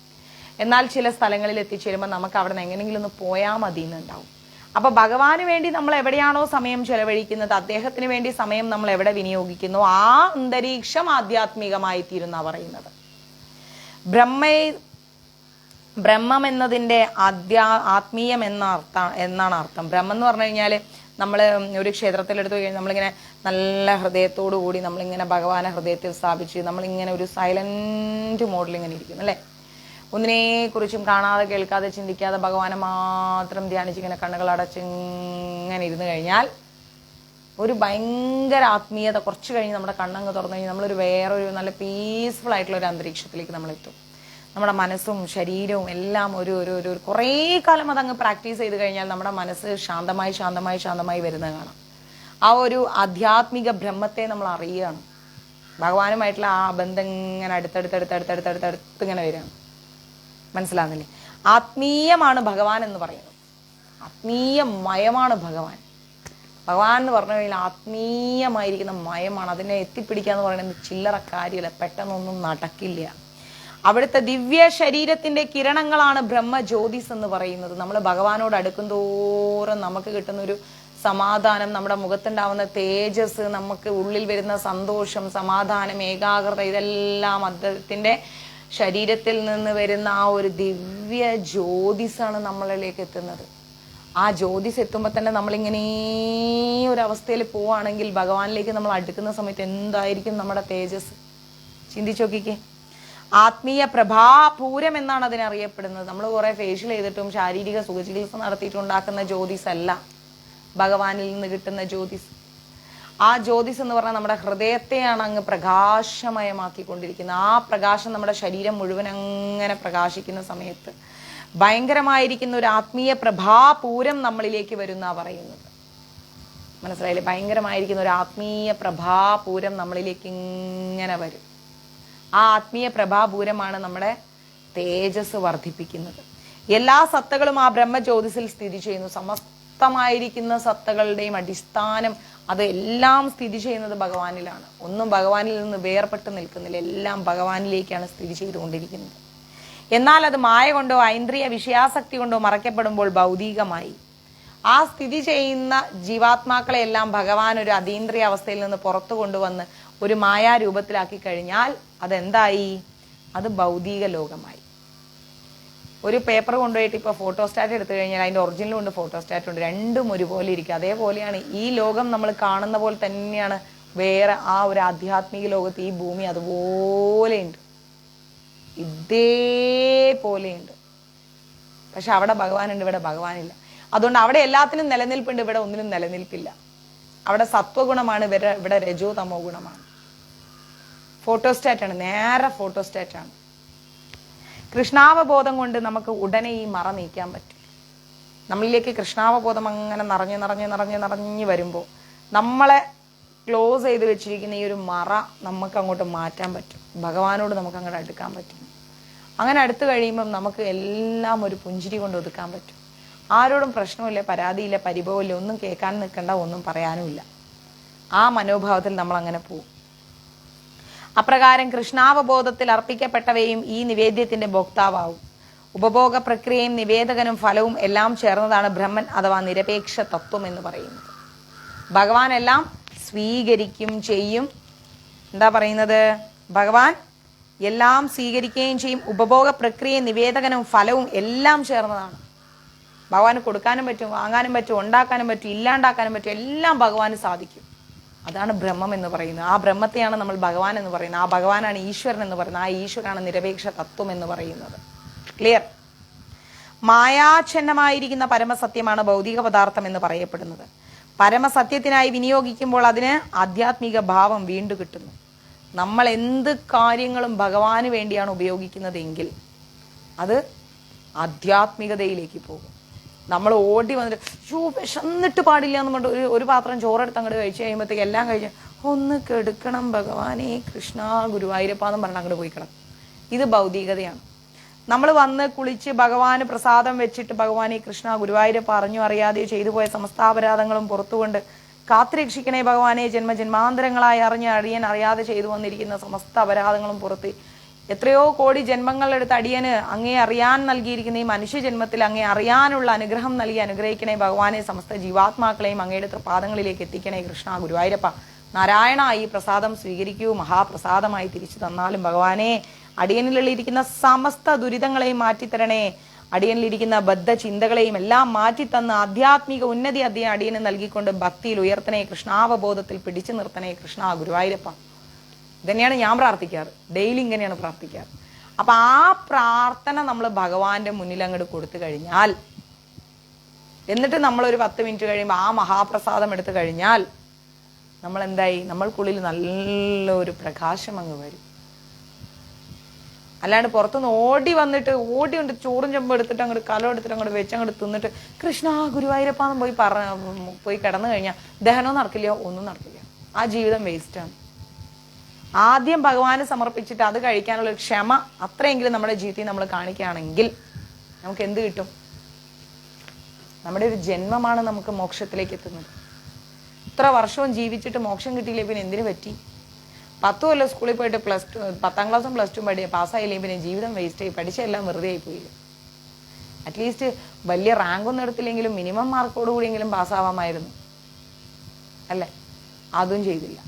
എന്നാൽ ചില സ്ഥലങ്ങളിൽ എത്തിച്ചേരുമ്പോൾ നമുക്ക് അവിടെ നിന്ന് എങ്ങനെയെങ്കിലും ഒന്ന് പോയാൽ മതി എന്നുണ്ടാവും. അപ്പൊ ഭഗവാന് വേണ്ടി നമ്മൾ എവിടെയാണോ സമയം ചെലവഴിക്കുന്നത്, അദ്ദേഹത്തിന് വേണ്ടി സമയം നമ്മൾ എവിടെ വിനിയോഗിക്കുന്നു, ആ അന്തരീക്ഷം ആധ്യാത്മികമായി തീരുന്ന പറയുന്നത്. ബ്രഹ്മം എന്നതിൻ്റെ ആത്മീയം എന്നാണ് അർത്ഥം. ബ്രഹ്മം എന്ന് പറഞ്ഞു കഴിഞ്ഞാൽ നമ്മൾ ഒരു ക്ഷേത്രത്തിലെടുത്ത് കഴിഞ്ഞാൽ നമ്മളിങ്ങനെ നല്ല ഹൃദയത്തോടു കൂടി നമ്മളിങ്ങനെ ഭഗവാനെ ഹൃദയത്തിൽ സ്ഥാപിച്ച് നമ്മളിങ്ങനെ ഒരു സൈലന്റ് മോഡിൽ ഇങ്ങനെ ഇരിക്കുന്നു അല്ലേ. ഒന്നിനെക്കുറിച്ചും കാണാതെ കേൾക്കാതെ ചിന്തിക്കാതെ ഭഗവാനെ മാത്രം ധ്യാനിച്ച് ഇങ്ങനെ കണ്ണുകൾ അടച്ചിങ്ങനെ ഇരുന്ന് കഴിഞ്ഞാൽ ഒരു ഭയങ്കര ആത്മീയത. കുറച്ച് കഴിഞ്ഞ് നമ്മുടെ കണ്ണങ്ങ് തുറന്നു കഴിഞ്ഞാൽ നമ്മളൊരു വേറൊരു നല്ല പീസ്ഫുൾ ആയിട്ടുള്ള ഒരു അന്തരീക്ഷത്തിലേക്ക് നമ്മളെത്തും. നമ്മുടെ മനസ്സും ശരീരവും എല്ലാം ഒരു ഒരു ഒരു കുറേ കാലം അതങ്ങ് പ്രാക്ടീസ് ചെയ്ത് കഴിഞ്ഞാൽ നമ്മുടെ മനസ്സ് ശാന്തമായി ശാന്തമായി ശാന്തമായി വരുന്നത് കാണാം. ആ ഒരു ആധ്യാത്മിക ബ്രഹ്മത്തെ നമ്മൾ അറിയുകയാണ്. ഭഗവാനുമായിട്ടുള്ള ആ ബന്ധം ഇങ്ങനെ അടുത്തടുത്തടുത്തടുത്തടുത്തടുത്തടുത്ത് ഇങ്ങനെ വരികയാണ്. മനസ്സിലാകുന്നില്ലേ? ആത്മീയമാണ് ഭഗവാൻ എന്ന് പറയുന്നത്. ആത്മീയമയമാണ് ഭഗവാൻ. ഭഗവാൻ എന്ന് പറഞ്ഞു കഴിഞ്ഞാൽ ആത്മീയമായിരിക്കുന്ന മയമാണ്. അതിനെ എത്തിപ്പിടിക്കുക എന്ന് പറയുന്നത് ചില്ലറ കാര്യമില്ല, പെട്ടെന്നൊന്നും നടക്കില്ല. അവിടുത്തെ ദിവ്യ ശരീരത്തിന്റെ കിരണങ്ങളാണ് ബ്രഹ്മജ്യോതിസ് എന്ന് പറയുന്നത്. നമ്മൾ ഭഗവാനോട് അടുക്കും തോറും നമുക്ക് കിട്ടുന്ന ഒരു സമാധാനം, നമ്മുടെ മുഖത്തുണ്ടാവുന്ന തേജസ്, നമുക്ക് ഉള്ളിൽ വരുന്ന സന്തോഷം, സമാധാനം, ഏകാഗ്രത, ഇതെല്ലാം അദ്ദേഹത്തിന്റെ ശരീരത്തിൽ നിന്ന് വരുന്ന ആ ഒരു ദിവ്യ ജ്യോതിസാണ് നമ്മളിലേക്ക് എത്തുന്നത്. ആ ജ്യോതിസ് എത്തുമ്പോൾ തന്നെ നമ്മളിങ്ങനെ ഒരവസ്ഥയിൽ പോവുകയാണെങ്കിൽ ഭഗവാനിലേക്ക് നമ്മൾ അടുക്കുന്ന സമയത്ത് എന്തായിരിക്കും നമ്മുടെ തേജസ്? ചിന്തിച്ചു നോക്കിക്കേ. ആത്മീയ പ്രഭാപൂരം എന്നാണ് അതിനറിയപ്പെടുന്നത്. നമ്മൾ കുറെ ഫേഷ്യൽ ചെയ്തിട്ടും ശാരീരിക സുഖചികിത്സ നടത്തിയിട്ടും ഉണ്ടാക്കുന്ന ജ്യോതിസ് അല്ല ഭഗവാനിൽ നിന്ന് കിട്ടുന്ന ജ്യോതിസ്. ആ ജ്യോതിസ് എന്ന് പറഞ്ഞാൽ നമ്മുടെ ഹൃദയത്തെയാണ് അങ്ങ് പ്രകാശമയമാക്കിക്കൊണ്ടിരിക്കുന്നത്. ആ പ്രകാശം നമ്മുടെ ശരീരം മുഴുവൻ അങ്ങനെ പ്രകാശിക്കുന്ന സമയത്ത് ഭയങ്കരമായിരിക്കുന്ന ഒരു ആത്മീയ പ്രഭാപൂരം നമ്മളിലേക്ക് വരുന്ന പറയുന്നത്. മനസ്സിലായില്ലേ? ഭയങ്കരമായിരിക്കുന്ന ഒരു ആത്മീയ പ്രഭാപൂരം നമ്മളിലേക്ക് ഇങ്ങനെ വരും. ആ ആത്മീയ പ്രഭാപൂരമാണ് നമ്മുടെ തേജസ് വർദ്ധിപ്പിക്കുന്നത്. എല്ലാ സത്തകളും ആ ബ്രഹ്മജ്യോതിസിൽ സ്ഥിതി ചെയ്യുന്നു. സമസ്തമായിരിക്കുന്ന സത്തകളുടെയും അടിസ്ഥാനം അത് എല്ലാം സ്ഥിതി ചെയ്യുന്നത് ഭഗവാനിലാണ്. ഒന്നും ഭഗവാനിൽ നിന്ന് വേർപെട്ട് നിൽക്കുന്നില്ല, എല്ലാം ഭഗവാനിലേക്കാണ് സ്ഥിതി ചെയ്തുകൊണ്ടിരിക്കുന്നത്. എന്നാൽ അത് മായ കൊണ്ടോ ഐന്ദ്രിയ വിഷയാസക്തി കൊണ്ടോ മറയ്ക്കപ്പെടുമ്പോൾ ഭൗതികമായി ആ സ്ഥിതി ചെയ്യുന്ന ജീവാത്മാക്കളെല്ലാം ഭഗവാൻ ഒരു അതീന്ദ്രിയ അവസ്ഥയിൽ നിന്ന് പുറത്തു കൊണ്ടുവന്ന് ഒരു മായാരൂപത്തിലാക്കി കഴിഞ്ഞാൽ അതെന്തായി? അത് ഭൗതിക ലോകമായി. ഒരു പേപ്പർ കൊണ്ടുപോയിട്ട് ഇപ്പോൾ ഫോട്ടോസ്റ്റാറ്റ് എടുത്തു കഴിഞ്ഞാൽ അതിൻ്റെ ഒറിജിനലും ഉണ്ട്, ഫോട്ടോസ്റ്റാറ്റ് ഉണ്ട്, രണ്ടും ഒരുപോലെ ഇരിക്കും. അതേപോലെയാണ് ഈ ലോകം നമ്മൾ കാണുന്ന പോലെ തന്നെയാണ് വേറെ ആ ഒരു ആധ്യാത്മിക ലോകത്ത് ഈ ഭൂമി അതുപോലെയുണ്ട്, ഇതേപോലെയുണ്ട്. പക്ഷെ അവിടെ ഭഗവാനുണ്ട്, ഇവിടെ ഭഗവാനില്ല. അതുകൊണ്ട് അവിടെ എല്ലാത്തിനും നിലനിൽപ്പുണ്ട്, ഇവിടെ ഒന്നിനും നിലനിൽപ്പില്ല. അവിടെ സത്വഗുണമാണ്, ഇവിടെ രജോ തമോ ഗുണമാണ്. ഫോട്ടോസ്റ്റാറ്റാണ്, നേരെ ഫോട്ടോസ്റ്റാറ്റാണ്. കൃഷ്ണാവബോധം കൊണ്ട് നമുക്ക് ഉടനെ ഈ മറ നീക്കാൻ പറ്റും. നമ്മളിലേക്ക് കൃഷ്ണാവബോധം അങ്ങനെ നിറഞ്ഞ് നിറഞ്ഞ് നിറഞ്ഞ് നിറഞ്ഞ് വരുമ്പോൾ നമ്മളെ ക്ലോസ് ചെയ്ത് വെച്ചിരിക്കുന്ന ഈ ഒരു മറ നമുക്ക് അങ്ങോട്ട് മാറ്റാൻ പറ്റും. ഭഗവാനോട് നമുക്ക് അങ്ങോട്ട് അടുക്കാൻ പറ്റും. അങ്ങനെ അടുത്ത് കഴിയുമ്പം നമുക്ക് എല്ലാം ഒരു പുഞ്ചിരി കൊണ്ട് ഒതുക്കാൻ പറ്റും. ആരോടും പ്രശ്നമില്ല, പരാതിയില്ല, പരിഭവമില്ല, ഒന്നും കേൾക്കാൻ നിൽക്കണ്ട, ഒന്നും പറയാനുമില്ല. ആ മനോഭാവത്തിൽ നമ്മൾ അങ്ങനെ പോകും. അപ്രകാരം കൃഷ്ണാവബോധത്തിൽ അർപ്പിക്കപ്പെട്ടവയും ഈ നിവേദ്യത്തിന്റെ ഭോക്താവും. ഉപഭോഗ പ്രക്രിയയും നിവേദകനും ഫലവും എല്ലാം ചേർന്നതാണ് ബ്രഹ്മൻ അഥവാ നിരപേക്ഷ തത്വം എന്ന് പറയുന്നത്. ഭഗവാൻ എല്ലാം സ്വീകരിക്കും ചെയ്യും. എന്താ പറയുന്നത്? ഭഗവാൻ എല്ലാം സ്വീകരിക്കുകയും ചെയ്യും. ഉപഭോഗ പ്രക്രിയയും നിവേദകനും ഫലവും എല്ലാം ചേർന്നതാണ്. ഭഗവാന് കൊടുക്കാനും പറ്റും, വാങ്ങാനും പറ്റും, ഉണ്ടാക്കാനും പറ്റും, ഇല്ലാണ്ടാക്കാനും പറ്റും, എല്ലാം ഭഗവാന് സാധിക്കും. അതാണ് ബ്രഹ്മം എന്ന് പറയുന്നത്. ആ ബ്രഹ്മത്തെയാണ് നമ്മൾ ഭഗവാൻ എന്ന് പറയുന്നത്. ആ ഭഗവാനാണ് ഈശ്വരൻ എന്ന് പറയുന്നത്. ആ ഈശ്വരാണ് നിരപേക്ഷ തത്വം എന്ന് പറയുന്നത്. ക്ലിയർ? മായാച്ഛന്നമായിരിക്കുന്ന പരമസത്യമാണ് ഭൗതിക പദാർത്ഥം എന്ന് പറയപ്പെടുന്നത്. പരമസത്യത്തിനായി വിനിയോഗിക്കുമ്പോൾ അതിന് ആധ്യാത്മിക ഭാവം വീണ്ടും കിട്ടുന്നു. നമ്മൾ എന്ത് കാര്യങ്ങളും ഭഗവാന് വേണ്ടിയാണ് ഉപയോഗിക്കുന്നതെങ്കിൽ അത് ആധ്യാത്മികതയിലേക്ക് പോകും. നമ്മൾ ഓടി വന്നിട്ട് വിശന്നിട്ട് പാടില്ല എന്ന് പറഞ്ഞിട്ട് ഒരു പാത്രം ചോറെടുത്ത് അങ്ങോട്ട് കഴിച്ച് കഴിയുമ്പോഴത്തേക്ക് എല്ലാം കഴിഞ്ഞ് ഒന്ന് കെടുക്കണം ഭഗവാനെ കൃഷ്ണ ഗുരുവായൂരപ്പ എന്ന് പറഞ്ഞിട്ട് അങ്ങോട്ട് പോയി കിടക്കും. ഇത് ഭൗതികതയാണ്. നമ്മൾ വന്ന് കുളിച്ച് ഭഗവാന് പ്രസാദം വെച്ചിട്ട് ഭഗവാനെ കൃഷ്ണ ഗുരുവായൂരപ്പ അറിഞ്ഞു അറിയാതെയോ ചെയ്തു പോയ സമസ്താപരാധങ്ങളും പുറത്തുകൊണ്ട് കാത്തുരക്ഷിക്കണേ ഭഗവാനെ. ജന്മജന്മാന്തരങ്ങളായി അറിഞ്ഞ് അടിയൻ അറിയാതെ ചെയ്തു വന്നിരിക്കുന്ന സമസ്ത അപരാധങ്ങളും പുറത്ത് എത്രയോ കോടി ജന്മങ്ങളെടുത്ത് അടിയന് അങ്ങേ അറിയാൻ നൽകിയിരിക്കുന്ന ഈ മനുഷ്യജന്മത്തിൽ അങ്ങേ അറിയാനുള്ള അനുഗ്രഹം നൽകി അനുഗ്രഹിക്കണേ ഭഗവാനെ. സമസ്ത ജീവാത്മാക്കളെയും അങ്ങയുടെ തൃപാദങ്ങളിലേക്ക് എത്തിക്കണേ കൃഷ്ണ. ഗുരുവായൂരപ്പ നാരായണ, ഈ പ്രസാദം സ്വീകരിക്കൂ. മഹാപ്രസാദമായി തിരിച്ചു തന്നാലും ഭഗവാനെ അടിയനിലിരിക്കുന്ന സമസ്ത ദുരിതങ്ങളെയും മാറ്റിത്തരണേ. അടിയനിലിരിക്കുന്ന ബദ്ധ ചിന്തകളെയും എല്ലാം മാറ്റിത്തന്ന് ആധ്യാത്മിക ഉന്നതി അടിയന് നൽകിക്കൊണ്ട് ഭക്തിയിൽ ഉയർത്തണേ കൃഷ്ണാവബോധത്തിൽ പിടിച്ചു നിർത്തണേ കൃഷ്ണ. ഗുരുവായൂരപ്പ ഇതന്നെയാണ് ഞാൻ പ്രാർത്ഥിക്കാറ്. ഡെയിലി ഇങ്ങനെയാണ് പ്രാർത്ഥിക്കാറ്. അപ്പൊ ആ പ്രാർത്ഥന നമ്മൾ ഭഗവാന്റെ മുന്നിൽ അങ്ങോട്ട് കൊടുത്തു കഴിഞ്ഞാൽ, എന്നിട്ട് നമ്മളൊരു 10 മിനിറ്റ് കഴിയുമ്പോൾ ആ മഹാപ്രസാദം എടുത്തു കഴിഞ്ഞാൽ നമ്മൾ എന്തായി, നമ്മൾക്കുള്ളിൽ നല്ലൊരു പ്രകാശം അങ്ങ് വരും. അല്ലാണ്ട് പുറത്തുനിന്ന് ഓടി വന്നിട്ട് ചോറും ചെമ്പും എടുത്തിട്ട് അങ്ങോട്ട് കലം എടുത്തിട്ട് അങ്ങോട്ട് വെച്ച് അങ്ങോട്ട് തിന്നിട്ട് കൃഷ്ണ ഗുരുവായൂരപ്പാന്ന് പോയി കിടന്നു കഴിഞ്ഞാൽ ദഹനവും നടക്കില്ല, ഒന്നും നടക്കില്ല. ആ ജീവിതം വേസ്റ്റാണ്. ആദ്യം ഭഗവാന് സമർപ്പിച്ചിട്ട് അത് കഴിക്കാനുള്ള ക്ഷമ അത്രയെങ്കിലും നമ്മുടെ ജീവിതത്തിൽ നമ്മൾ കാണിക്കുകയാണെങ്കിൽ നമുക്ക് എന്ത് കിട്ടും? നമ്മുടെ ഒരു ജന്മമാണ് നമുക്ക് മോക്ഷത്തിലേക്ക് എത്തുന്നത്. ഇത്ര വർഷവും ജീവിച്ചിട്ട് മോക്ഷം കിട്ടിയില്ലേ പിന്നെ എന്തിനു പറ്റി? 10 കൊല്ലം സ്കൂളിൽ പോയിട്ട് +10ാം ക്ലാസ്സും +2 പാസ്സായില്ലേ പിന്നെ ജീവിതം വേസ്റ്റ് ആയി, പഠിച്ചെല്ലാം വെറുതെ ആയി പോയില്ല. അറ്റ്ലീസ്റ്റ് വലിയ റാങ്കൊന്നും എടുത്തില്ലെങ്കിലും മിനിമം മാർക്കോടുകൂടിയെങ്കിലും പാസ്സാവാമായിരുന്നു അല്ലേ? അതും ചെയ്തില്ല.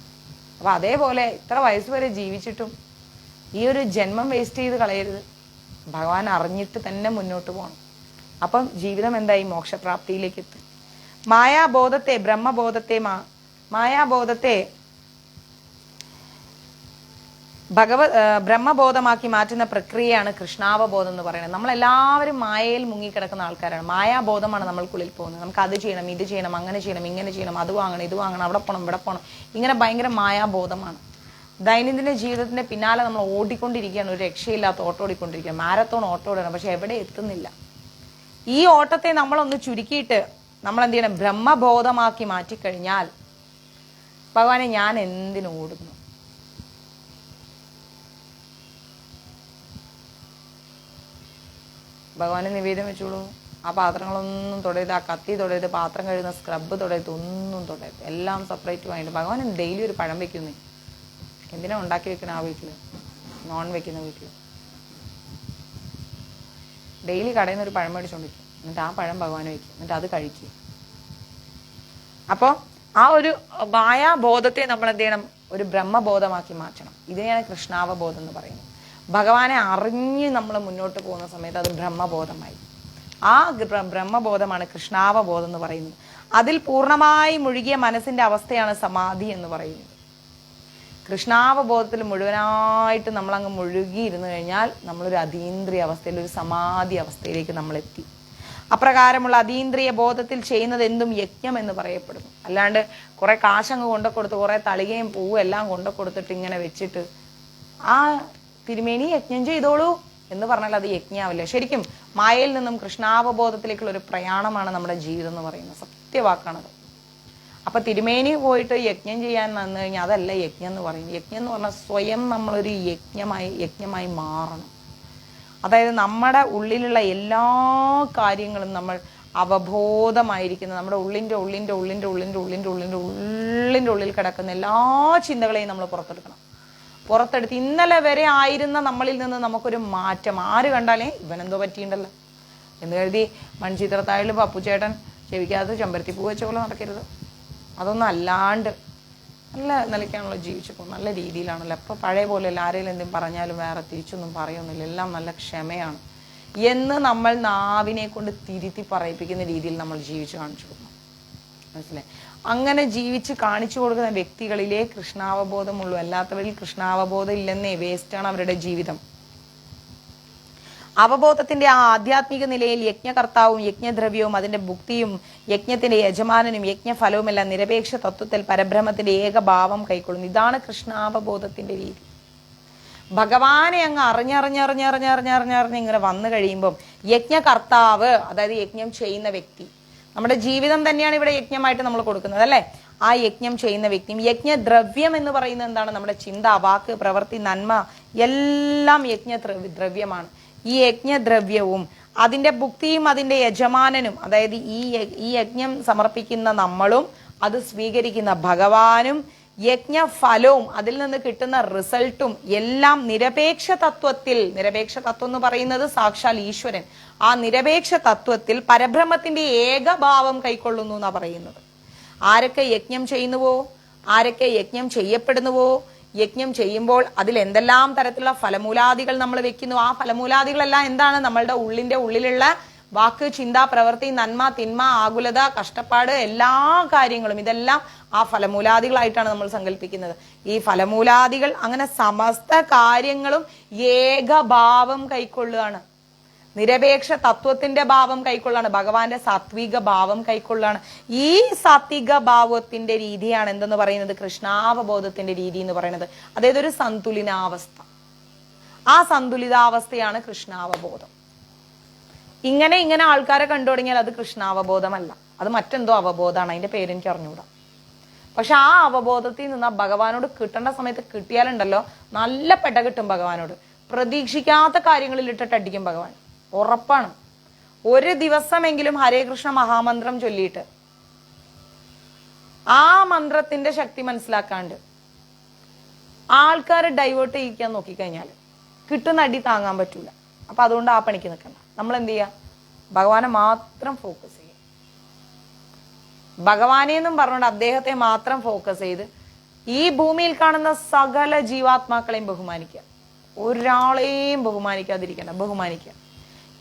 അപ്പൊ അതേപോലെ ഇത്ര വയസ്സ് വരെ ജീവിച്ചിട്ടും ഈ ഒരു ജന്മം വേസ്റ്റ് ചെയ്ത് കളയരുത്. ഭഗവാൻ അറിഞ്ഞിട്ട് തന്നെ മുന്നോട്ട് പോകണം. അപ്പം ജീവിതം എന്തായി? മോക്ഷപ്രാപ്തിയിലേക്ക് എത്തും. മായാബോധത്തെ മായാബോധത്തെ ബ്രഹ്മബോധമാക്കി മാറ്റുന്ന പ്രക്രിയയാണ് കൃഷ്ണാവബോധം എന്ന് പറയുന്നത്. നമ്മളെല്ലാവരും മായയിൽ മുങ്ങിക്കിടക്കുന്ന ആൾക്കാരാണ്. മായാബോധമാണ് നമ്മൾക്കുള്ളിൽ പോകുന്നത്. നമുക്ക് അത് ചെയ്യണം, ഇത് ചെയ്യണം, അങ്ങനെ ചെയ്യണം, ഇങ്ങനെ ചെയ്യണം, അത് വാങ്ങണം, ഇത് വാങ്ങണം, അവിടെ പോകണം, ഇവിടെ പോകണം, ഇങ്ങനെ ഭയങ്കര മായാബോധമാണ്. ദൈനംദിന ജീവിതത്തിന്റെ പിന്നാലെ നമ്മൾ ഓടിക്കൊണ്ടിരിക്കുകയാണ്. ഒരു രക്ഷയില്ലാത്ത ഓട്ടോടിക്കൊണ്ടിരിക്കുകയാണ്. മാരത്തോൺ ഓട്ടോ ഓടണം, പക്ഷെ എവിടെ എത്തുന്നില്ല. ഈ ഓട്ടത്തെ നമ്മളൊന്ന് ചുരുക്കിയിട്ട് നമ്മൾ എന്ത് ചെയ്യണം? ബ്രഹ്മബോധമാക്കി മാറ്റിക്കഴിഞ്ഞാൽ ഭഗവാനെ ഞാൻ എന്തിനോടുന്നു? ഭഗവാനെ നിവേദ്യം വെച്ചോളൂ. ആ പാത്രങ്ങളൊന്നും തൊടരുത്, ആ കത്തി തൊടരുത്, പാത്രം കഴുകുന്ന സ്ക്രബ് തൊടരുത്, ഒന്നും തൊടരുത്. എല്ലാം സെപ്പറേറ്റ് വാങ്ങിയിട്ട് ഭഗവാൻ ഡെയിലി ഒരു പഴം വെക്കുന്നേ. എന്തിനാ ഉണ്ടാക്കി വെക്കണ ആ വീട്ടിൽ? നോൺ വെക്കുന്ന വീട്ടിൽ ഡെയിലി കടയിൽ നിന്ന് ഒരു പഴം മേടിച്ചുകൊണ്ടിരിക്കും. എന്നിട്ട് ആ പഴം ഭഗവാൻ വയ്ക്കും, എന്നിട്ട് അത് കഴിക്കും. അപ്പോൾ ആ ഒരു മായാബോധത്തെ നമ്മൾ എന്ത് ചെയ്യണം? ഒരു ബ്രഹ്മബോധമാക്കി മാറ്റണം. ഇതിനെയാണ് കൃഷ്ണാവബോധം എന്ന് പറയുന്നത്. ഭഗവാനെ അറിഞ്ഞ് നമ്മൾ മുന്നോട്ട് പോകുന്ന സമയത്ത് അത് ബ്രഹ്മബോധമായി. ആ ബ്രഹ്മബോധമാണ് കൃഷ്ണാവബോധം എന്ന് പറയുന്നത്. അതിൽ പൂർണ്ണമായി മുഴുകിയ മനസ്സിന്റെ അവസ്ഥയാണ് സമാധി എന്ന് പറയുന്നത്. കൃഷ്ണാവബോധത്തിൽ മുഴുവനായിട്ട് നമ്മളങ്ങ് മുഴുകിയിരുന്നു കഴിഞ്ഞാൽ നമ്മളൊരു അതീന്ദ്രിയ അവസ്ഥയിൽ, ഒരു സമാധി അവസ്ഥയിലേക്ക് നമ്മൾ എത്തി. അപ്രകാരമുള്ള അതീന്ദ്രിയ ബോധത്തിൽ ചെയ്യുന്നത് എന്തും യജ്ഞം എന്ന് പറയപ്പെടുന്നു. അല്ലാണ്ട് കുറെ കാശങ്ങ് കൊണ്ടുകൊടുത്ത് കുറെ തളികയും പൂവും എല്ലാം കൊണ്ടുകൊടുത്തിട്ട് ഇങ്ങനെ വെച്ചിട്ട് ആ തിരുമേനി യജ്ഞം ചെയ്തോളൂ എന്ന് പറഞ്ഞാൽ അത് യജ്ഞാവില്ല. ശരിക്കും മായയിൽ നിന്നും കൃഷ്ണാവബോധത്തിലേക്കുള്ള ഒരു പ്രയാണമാണ് നമ്മുടെ ജീവിതം എന്ന് പറയുന്നത്. സത്യവാക്കാണത്. അപ്പൊ തിരുമേനി പോയിട്ട് യജ്ഞം ചെയ്യാൻ വന്നു കഴിഞ്ഞാൽ അതല്ല യജ്ഞം എന്ന് പറയുന്നത്. യജ്ഞം എന്ന് പറഞ്ഞാൽ സ്വയം നമ്മളൊരു യജ്ഞമായി മാറണം. അതായത് നമ്മുടെ ഉള്ളിലുള്ള എല്ലാ കാര്യങ്ങളും നമ്മൾ അവബോധമായിരിക്കുന്ന നമ്മുടെ ഉള്ളിൻ്റെ ഉള്ളിൽ കിടക്കുന്ന എല്ലാ ചിന്തകളെയും നമ്മൾ പുറത്തെടുത്ത് ഇന്നലെ വരെ ആയിരുന്ന നമ്മളിൽ നിന്ന് നമുക്കൊരു മാറ്റം. ആര് കണ്ടാലേ ഇവനെന്തോ പറ്റിയിട്ടുണ്ടല്ലോ എന്ന് കരുതി മൺചിത്രത്താഴിലും പപ്പുചേട്ടൻ ചെവിക്കാത്ത ചെമ്പരത്തിപ്പൂ വെച്ച പോലെ നടക്കരുത്. അതൊന്നും അല്ലാണ്ട് നല്ല നിലയ്ക്കാണല്ലോ ജീവിച്ചപ്പോൾ, നല്ല രീതിയിലാണല്ലോ. അപ്പോൾ പഴയ പോലെ ആരെങ്കിലും എന്തെങ്കിലും പറഞ്ഞാലും വേറെ തിരിച്ചൊന്നും പറയൊന്നുമില്ല, എല്ലാം നല്ല ക്ഷമയാണ് എന്ന് നമ്മൾ നാവിനെ കൊണ്ട് തിരുത്തി പറയിപ്പിക്കുന്ന രീതിയിൽ നമ്മൾ ജീവിച്ച് കാണിച്ചു കൊടുക്കണം. മനസ്സിലായി? അങ്ങനെ ജീവിച്ച് കാണിച്ചു കൊടുക്കുന്ന വ്യക്തികളിലെ കൃഷ്ണാവബോധമുള്ളൂ. അല്ലാത്തവരിൽ കൃഷ്ണാവബോധം ഇല്ലെന്നേ, വേസ്റ്റാണ് അവരുടെ ജീവിതം. അവബോധത്തിന്റെ ആ ആധ്യാത്മിക നിലയിൽ യജ്ഞകർത്താവും യജ്ഞദ്രവ്യവും അതിന്റെ ഭുക്തിയും യജ്ഞത്തിന്റെ യജമാനനും യജ്ഞഫലവും എല്ലാം നിരപേക്ഷ തത്വത്തിൽ പരബ്രഹ്മത്തിന്റെ ഏകഭാവം കൈക്കൊള്ളുന്നു. ഇതാണ് കൃഷ്ണാവബോധത്തിന്റെ രീതി. ഭഗവാനെ അങ്ങ് അറിഞ്ഞറിഞ്ഞറിഞ്ഞറിഞ്ഞറിഞ്ഞറിഞ്ഞറിഞ്ഞ് ഇങ്ങനെ വന്നു കഴിയുമ്പം യജ്ഞകർത്താവ്, അതായത് യജ്ഞം ചെയ്യുന്ന വ്യക്തി, നമ്മുടെ ജീവിതം തന്നെയാണ് ഇവിടെ യജ്ഞമായിട്ട് നമ്മൾ കൊടുക്കുന്നത് അല്ലേ? ആ യജ്ഞം ചെയ്യുന്ന വ്യക്തിയും യജ്ഞദ്രവ്യം എന്ന് പറയുന്നത് എന്താണ്? നമ്മുടെ ചിന്ത, വാക്ക്, പ്രവൃത്തി, നന്മ എല്ലാം യജ്ഞദ്രവ്യമാണ്. ഈ യജ്ഞദ്രവ്യവും അതിന്റെ ഭുക്തിയും അതിന്റെ യജമാനനും, അതായത് ഈ യജ്ഞം സമർപ്പിക്കുന്ന നമ്മളും അത് സ്വീകരിക്കുന്ന ഭഗവാനും യജ്ഞഫലവും അതിൽ നിന്ന് കിട്ടുന്ന റിസൾട്ടും എല്ലാം നിരപേക്ഷ തത്വത്തിൽ, നിരപേക്ഷ തത്വം എന്ന് പറയുന്നത് സാക്ഷാൽ ഈശ്വരൻ, ആ നിരപേക്ഷ തത്വത്തിൽ പരബ്രഹ്മത്തിന്റെ ഏകഭാവം കൈക്കൊള്ളുന്നു എന്നാ പറയുന്നത്. ആരൊക്കെ യജ്ഞം ചെയ്യുന്നുവോ, ആരൊക്കെ യജ്ഞം ചെയ്യപ്പെടുന്നുവോ, യജ്ഞം ചെയ്യുമ്പോൾ അതിൽ എന്തെല്ലാം തരത്തിലുള്ള ഫലമൂലാദികൾ നമ്മൾ വെക്കുന്നു, ആ ഫലമൂലാദികളെല്ലാം എന്താണ്? നമ്മളുടെ ഉള്ളിലുള്ള വാക്ക്, ചിന്ത, പ്രവൃത്തി, നന്മ, തിന്മ, ആകുലത, കഷ്ടപ്പാട്, എല്ലാ കാര്യങ്ങളും ഇതെല്ലാം ആ ഫലമൂലാദികളായിട്ടാണ് നമ്മൾ സങ്കല്പിക്കുന്നത്. ഈ ഫലമൂലാദികൾ അങ്ങനെ സമസ്ത കാര്യങ്ങളും ഏകഭാവം കൈക്കൊള്ളുകയാണ്, നിരപേക്ഷ തത്വത്തിന്റെ ഭാവം കൈക്കൊള്ളാണ്, ഭഗവാന്റെ സാത്വിക ഭാവം കൈക്കൊള്ളാണ്. ഈ സാത്വിക ഭാവത്തിന്റെ രീതിയാണ് എന്തെന്ന് പറയുന്നത്? കൃഷ്ണാവബോധത്തിന്റെ രീതി എന്ന് പറയുന്നത്. അതായത് ഒരു സന്തുലിതാവസ്ഥ. ആ സന്തുലിതാവസ്ഥയാണ് കൃഷ്ണാവബോധം. ഇങ്ങനെ ആൾക്കാരെ കണ്ടു തുടങ്ങിയാൽ അത് കൃഷ്ണാവബോധമല്ല, അത് മറ്റെന്തോ അവബോധമാണ്. അതിന്റെ പേരെനിക്ക് അറിഞ്ഞുകൂടാ. പക്ഷെ ആ അവബോധത്തിൽ നിന്ന് ഭഗവാനോട് കിട്ടേണ്ട സമയത്ത് കിട്ടിയാലുണ്ടല്ലോ, നല്ല പെട കിട്ടും ഭഗവാനോട്. പ്രതീക്ഷിക്കാത്ത കാര്യങ്ങളിൽ ഇട്ടിട്ട് അടിക്കും ഭഗവാൻ, ഉറപ്പാണ്. ഒരു ദിവസമെങ്കിലും ഹരേ കൃഷ്ണ മഹാമന്ത്രം ചൊല്ലിയിട്ട് ആ മന്ത്രത്തിന്റെ ശക്തി മനസ്സിലാക്കാണ്ട് ആൾക്കാരെ ഡൈവേർട്ട് ചെയ്യിക്കാൻ നോക്കിക്കഴിഞ്ഞാൽ കിട്ടുന്ന അടി താങ്ങാൻ പറ്റൂല. അപ്പൊ അതുകൊണ്ട് ആ പണിക്ക് നിൽക്കണ്ട. നമ്മൾ എന്ത് ചെയ്യുക? ഭഗവാനെ മാത്രം ഫോക്കസ് ചെയ്യുക. ഭഗവാനെ എന്നും പറഞ്ഞുകൊണ്ട് അദ്ദേഹത്തെ മാത്രം ഫോക്കസ് ചെയ്ത് ഈ ഭൂമിയിൽ കാണുന്ന സകല ജീവാത്മാക്കളെയും ബഹുമാനിക്കുക. ഒരാളെയും ബഹുമാനിക്കാതിരിക്കണ്ട, ബഹുമാനിക്കുക.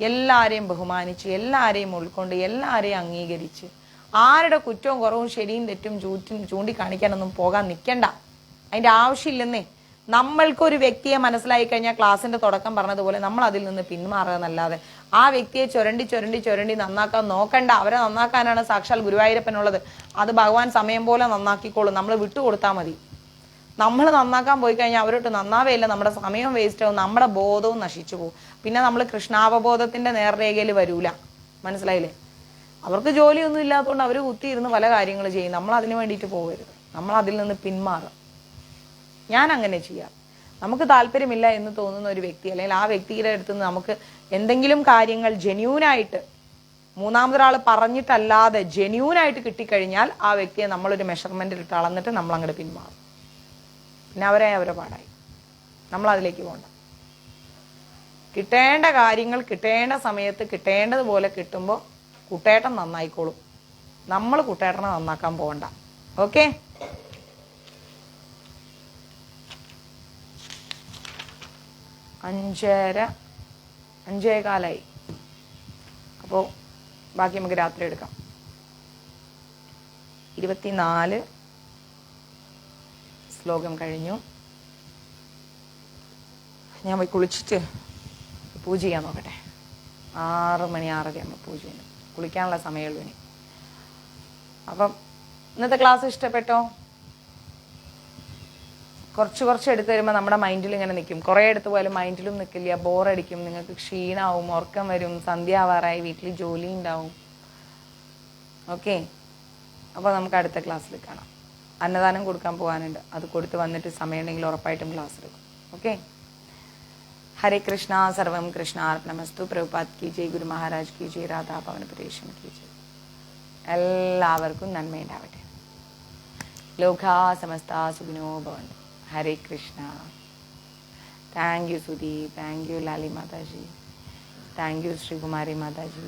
എല്ലാരെയും ബഹുമാനിച്ച്, എല്ലാരെയും ഉൾക്കൊണ്ട്, എല്ലാരെയും അംഗീകരിച്ച്, ആരുടെ കുറ്റവും കുറവും ശരിയും തെറ്റും ചൂണ്ടിക്കാണിക്കാനൊന്നും പോകാൻ നിൽക്കണ്ട. അതിന്റെ ആവശ്യമില്ലെന്നേ. നമ്മൾക്കൊരു വ്യക്തിയെ മനസ്സിലായി കഴിഞ്ഞാൽ ക്ലാസ്സിന്റെ തുടക്കം പറഞ്ഞതുപോലെ നമ്മൾ അതിൽ നിന്ന് പിന്മാറുക എന്നല്ലാതെ ആ വ്യക്തിയെ ചുരണ്ടി നന്നാക്കാൻ നോക്കണ്ട. അവരെ നന്നാക്കാനാണ് സാക്ഷാൽ ഗുരുവായൂരപ്പനുള്ളത്. അത് ഭഗവാൻ സമയം പോലെ നന്നാക്കിക്കോളും. നമ്മൾ വിട്ടുകൊടുത്താൽ മതി. നമ്മൾ നന്നാക്കാൻ പോയി കഴിഞ്ഞാൽ അവരോട്ട് നന്നാവേയില്ല, നമ്മുടെ സമയം വേസ്റ്റ് ആവും, നമ്മുടെ ബോധവും നശിച്ചു പോകും. പിന്നെ നമ്മൾ കൃഷ്ണാവബോധത്തിന്റെ നേർരേഖയിൽ വരൂല. മനസ്സിലായില്ലേ? അവർക്ക് ജോലിയൊന്നും ഇല്ലാത്തതുകൊണ്ട് അവർ കുത്തിയിരുന്ന് പല കാര്യങ്ങൾ ചെയ്യും. നമ്മൾ അതിന് വേണ്ടിയിട്ട് പോകരുത്. നമ്മൾ അതിൽ നിന്ന് പിന്മാറുക. ഞാൻ അങ്ങനെ ചെയ്യാം. നമുക്ക് താല്പര്യമില്ല എന്ന് തോന്നുന്ന ഒരു വ്യക്തി, അല്ലെങ്കിൽ ആ വ്യക്തിയുടെ അടുത്ത് നിന്ന് നമുക്ക് എന്തെങ്കിലും കാര്യങ്ങൾ ജെന്യൂനായിട്ട്, മൂന്നാമതൊരാൾ പറഞ്ഞിട്ടല്ലാതെ ജെന്യൂനായിട്ട് കിട്ടിക്കഴിഞ്ഞാൽ ആ വ്യക്തിയെ നമ്മളൊരു മെഷർമെന്റിൽ ഇട്ട് അളന്നിട്ട് നമ്മൾ അങ്ങോട്ട് പിന്മാറും. പിന്നെ അവരെ പാടായി. നമ്മൾ അതിലേക്ക് പോകണ്ട. കിട്ടേണ്ട കാര്യങ്ങൾ കിട്ടേണ്ട സമയത്ത് കിട്ടേണ്ടതുപോലെ കിട്ടുമ്പോൾ കുട്ടേട്ടൻ നന്നായിക്കോളും. നമ്മൾ കുട്ടേട്ടനെ നന്നാക്കാൻ പോകണ്ട. ഓക്കെ? അഞ്ചേ കാലായി. അപ്പോൾ ബാക്കി നമുക്ക് രാത്രി എടുക്കാം. 24 ശ്ലോകം കഴിഞ്ഞു. ഞാൻ പോയി കുളിച്ചിട്ട് പൂജ ചെയ്യാൻ നോക്കട്ടെ. 6 മണി 6:30 ആകുമ്പോൾ പൂജ ചെയ്യുന്നു. കുളിക്കാനുള്ള സമയമുള്ളൂ ഇനി. അപ്പം ഇന്നത്തെ ക്ലാസ് ഇഷ്ടപ്പെട്ടോ? കുറച്ച് എടുത്ത് വരുമ്പോൾ നമ്മുടെ മൈൻഡിൽ ഇങ്ങനെ നിൽക്കും. കുറേ എടുത്ത് പോയാലും മൈൻഡിലും നിൽക്കില്ല, ബോറടിക്കും, നിങ്ങൾക്ക് ക്ഷീണാവും, ഉറക്കം വരും, സന്ധ്യ ആവാറായി, വീട്ടിൽ ജോലി ഉണ്ടാവും. ഓക്കെ? അപ്പോൾ നമുക്ക് അടുത്ത ക്ലാസ്സിൽ കാണാം. അന്നദാനം കൊടുക്കാൻ പോകാനുണ്ട്. അത് കൊടുത്ത് വന്നിട്ട് സമയമുണ്ടെങ്കിൽ ഉറപ്പായിട്ടും ക്ലാസ് എടുക്കും. ഓക്കെ? ഹരേ കൃഷ്ണ. സർവം കൃഷ്ണാർപ്പണമസ്തു. പ്രഭുപാദ് കി ജയ്, ഗുരു മഹാരാജ് കി ജയ്, രാധാ പവന പ്രദേശം കി ജയ്. എല്ലാവർക്കും നന്മയുണ്ടാവട്ടെ. ലോകാ സമസ്ത സുഖിനോ ഭവന്തു. Hare Krishna. Thank you Sudeep, thank you Lali Mataji, thank you Sreekumari Mataji.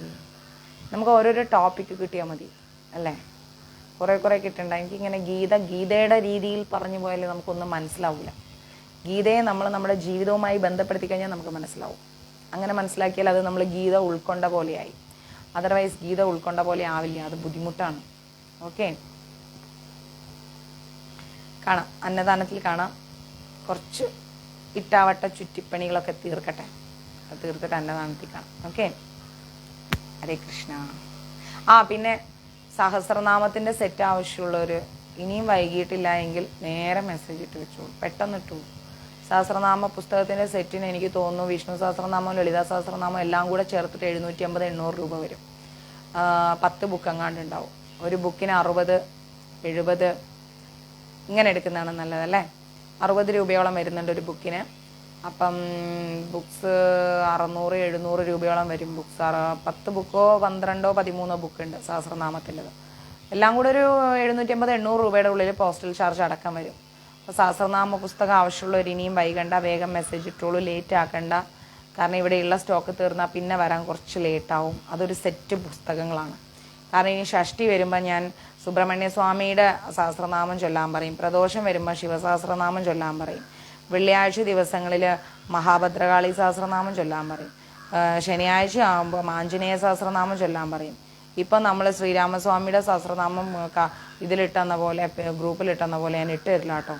നമുക്ക് ഓരോരോ ടോപ്പിക്ക് കിട്ടിയാൽ മതി അല്ലേ? കുറേ കിട്ടണ്ട. എനിക്കിങ്ങനെ ഗീതയുടെ രീതിയിൽ പറഞ്ഞു പോയാൽ നമുക്കൊന്നും മനസ്സിലാവില്ല. ഗീതയെ നമ്മൾ നമ്മുടെ ജീവിതവുമായി ബന്ധപ്പെടുത്തി കഴിഞ്ഞാൽ നമുക്ക് മനസ്സിലാവും. അങ്ങനെ മനസ്സിലാക്കിയാൽ അത് നമ്മൾ ഗീത ഉൾക്കൊണ്ട പോലെയായി. അതർവൈസ് ഗീത ഉൾക്കൊണ്ട പോലെ ആവില്ല, അത് ബുദ്ധിമുട്ടാണ്. ഓക്കെ? കാണാം, അന്നദാനത്തിൽ കാണാം. കുറച്ച് ഇട്ടാവട്ട ചുറ്റിപ്പണികളൊക്കെ തീർക്കട്ടെ. അത് തീർത്തിട്ട് അന്നദാനത്തിൽ കാണാം. ഓക്കെ? ഹരേ കൃഷ്ണ. പിന്നെ സഹസ്രനാമത്തിൻ്റെ സെറ്റ് ആവശ്യമുള്ളവർ ഇനിയും വൈകിട്ടില്ല എങ്കിൽ നേരെ മെസ്സേജ് ഇട്ട് വെച്ചോളൂ, പെട്ടെന്ന് ഇട്ടു. സഹസ്രനാമ പുസ്തകത്തിൻ്റെ സെറ്റിന് എനിക്ക് തോന്നുന്നു വിഷ്ണു സഹസ്രനാമം, ലളിതാ സഹസ്രനാമം എല്ലാം കൂടെ ചേർത്തിട്ട് 750-800 രൂപ വരും. 10 ബുക്ക് അങ്ങാണ്ട് ഉണ്ടാവും. ഒരു ബുക്കിന് 60, 70 ഇങ്ങനെ എടുക്കുന്നതാണ് നല്ലതല്ലേ? 60 രൂപയോളം വരുന്നുണ്ട് ഒരു ബുക്കിന്. അപ്പം ബുക്സ് 600-700 രൂപയോളം വരും. ബുക്സ് 10 ബുക്കോ 12-13 ബുക്കുണ്ട് സഹസ്രനാമത്തിൻ്റെത്. എല്ലാം കൂടെ ഒരു 750-800 രൂപയുടെ ഉള്ളിൽ പോസ്റ്റൽ ചാർജ് അടക്കം വരും. അപ്പോൾ സഹസ്രനാമ പുസ്തകം ആവശ്യമുള്ളവർ ഇനിയും വൈകണ്ട, വേഗം മെസ്സേജ് ഇട്ടോളൂ, ലേറ്റ് ആക്കണ്ട. കാരണം ഇവിടെയുള്ള സ്റ്റോക്ക് തീർന്നാൽ പിന്നെ വരാൻ കുറച്ച് ലേറ്റാവും. അതൊരു സെറ്റ് പുസ്തകങ്ങളാണ്. കാരണം ഇനി ഷഷ്ടി വരുമ്പോൾ ഞാൻ സുബ്രഹ്മണ്യ സ്വാമിയുടെ സഹസ്രനാമം ചൊല്ലാൻ പറയും, പ്രദോഷം വരുമ്പോൾ ശിവസഹസ്രനാമം ചൊല്ലാൻ പറയും, വെള്ളിയാഴ്ച ദിവസങ്ങളിൽ മഹാഭദ്രകാളി സഹസ്രനാമം ചൊല്ലാൻ പറയും, ശനിയാഴ്ച ആകുമ്പോൾ ആഞ്ജനേയ സഹസ്രനാമം ചൊല്ലാൻ പറയും. ഇപ്പം നമ്മൾ ശ്രീരാമസ്വാമിയുടെ സഹസ്രനാമം ഇതിലിട്ടെന്ന പോലെ, ഗ്രൂപ്പിലിട്ടെന്ന പോലെ ഞാൻ ഇട്ട് തരില്ല കേട്ടോ,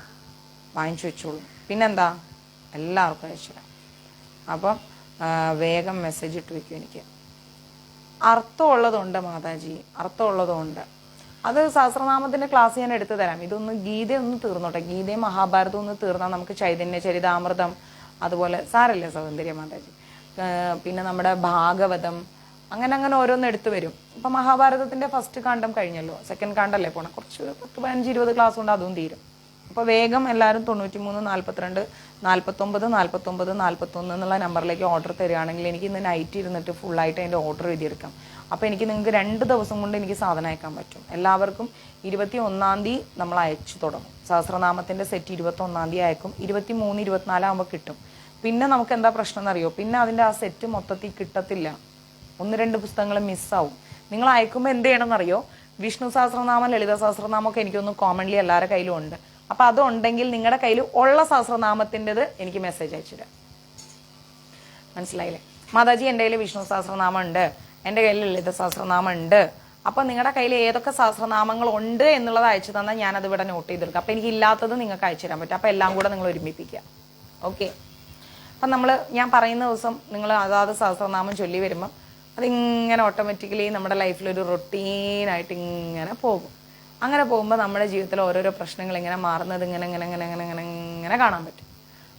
വാങ്ങിച്ചു വെച്ചോളൂ. പിന്നെന്താ, എല്ലാവർക്കും അയച്ചുതരാം. അപ്പം വേഗം മെസ്സേജ് ഇട്ട് വയ്ക്കും. എനിക്ക് അർത്ഥമുള്ളതുണ്ട് മാതാജി, അർത്ഥമുള്ളതുണ്ട്. അത് സഹസ്രനാമത്തിൻ്റെ ക്ലാസ് ഞാൻ എടുത്തു തരാം. ഇതൊന്ന് ഗീതയൊന്ന് തീർന്നോട്ടെ, ഗീതയും മഹാഭാരതവും ഒന്ന് തീർന്നാൽ നമുക്ക് ചൈതന്യ ചരിതാമൃതം, അതുപോലെ സാരല്ലേ സൗന്ദര്യ മാതാജി, പിന്നെ നമ്മുടെ ഭാഗവതം, അങ്ങനെ ഓരോന്ന് എടുത്തു വരും. ഇപ്പം മഹാഭാരതത്തിൻ്റെ ഫസ്റ്റ് കാണ്ഡം കഴിഞ്ഞല്ലോ, സെക്കൻഡ് കാണ്ഡല്ലേ പോണം, കുറച്ച് 10-15-20 ക്ലാസ് കൊണ്ട് അതും തീരും. അപ്പോൾ വേഗം എല്ലാവരും 93 42 49 49 41 എന്നുള്ള നമ്പറിലേക്ക് ഓർഡർ തരികയാണെങ്കിൽ എനിക്ക് ഇന്ന് നൈറ്റ് ഇരുന്നിട്ട് ഫുള്ളായിട്ട് അതിൻ്റെ ഓർഡർ എഴുതിയെടുക്കാം. അപ്പോൾ എനിക്ക് നിങ്ങൾക്ക് 2 ദിവസം കൊണ്ട് എനിക്ക് സാധനം അയക്കാൻ പറ്റും. എല്ലാവർക്കും 21-ാം തീയതി നമ്മൾ അയച്ചു തുടങ്ങും. സഹസ്രനാമത്തിൻ്റെ സെറ്റ് 21-ാം തീയതി അയക്കും. 23 24 ആകുമ്പോൾ കിട്ടും. പിന്നെ നമുക്ക് എന്താ പ്രശ്നം എന്നറിയോ, പിന്നെ അതിൻ്റെ ആ സെറ്റ് മൊത്തത്തിൽ കിട്ടത്തില്ല. 1-2 പുസ്തകങ്ങൾ മിസ്സാവും. നിങ്ങൾ അയക്കുമ്പോൾ എന്ത് ചെയ്യണമെന്നറിയോ, വിഷ്ണു സഹസ്രനാമം ലളിത സഹസ്രനാമം ഒക്കെ എനിക്കൊന്ന് കോമൺലി എല്ലാവരുടെ കയ്യിലും ഉണ്ട്. അപ്പോൾ അതുണ്ടെങ്കിൽ നിങ്ങളുടെ കയ്യിൽ ഉള്ള സഹസ്രനാമത്തിൻ്റെത് എനിക്ക് മെസ്സേജ് അയച്ചിടുക. മനസ്സിലായില്ലേ മാതാജി, എൻ്റെ കയ്യിൽ വിഷ്ണു സഹസ്രനാമം ഉണ്ട്, എൻ്റെ കയ്യിൽ ലളിത സഹസ്രനാമം ഉണ്ട്. അപ്പോൾ നിങ്ങളുടെ കയ്യിൽ ഏതൊക്കെ സഹസ്രനാമങ്ങൾ ഉണ്ട് എന്നുള്ളത് അയച്ചു തന്നാൽ ഞാനത് ഇവിടെ നോട്ട് ചെയ്തെടുക്കാം. അപ്പോൾ എനിക്ക് ഇല്ലാത്തത് നിങ്ങൾക്ക് അയച്ചു തരാൻ പറ്റും. അപ്പോൾ എല്ലാം കൂടെ നിങ്ങൾ ഒരുമിപ്പിക്കുക. ഓക്കെ. അപ്പം ഞാൻ പറയുന്ന ദിവസം നിങ്ങൾ അതാത് സഹസ്രനാമം ചൊല്ലി വരുമ്പം അതിങ്ങനെ ഓട്ടോമാറ്റിക്കലി നമ്മുടെ ലൈഫിലൊരു റൊട്ടീനായിട്ട് ഇങ്ങനെ പോകും. അങ്ങനെ പോകുമ്പോൾ നമ്മുടെ ജീവിതത്തിൽ ഓരോരോ പ്രശ്നങ്ങൾ ഇങ്ങനെ മാറുന്നത് ഇങ്ങനെ കാണാൻ പറ്റും.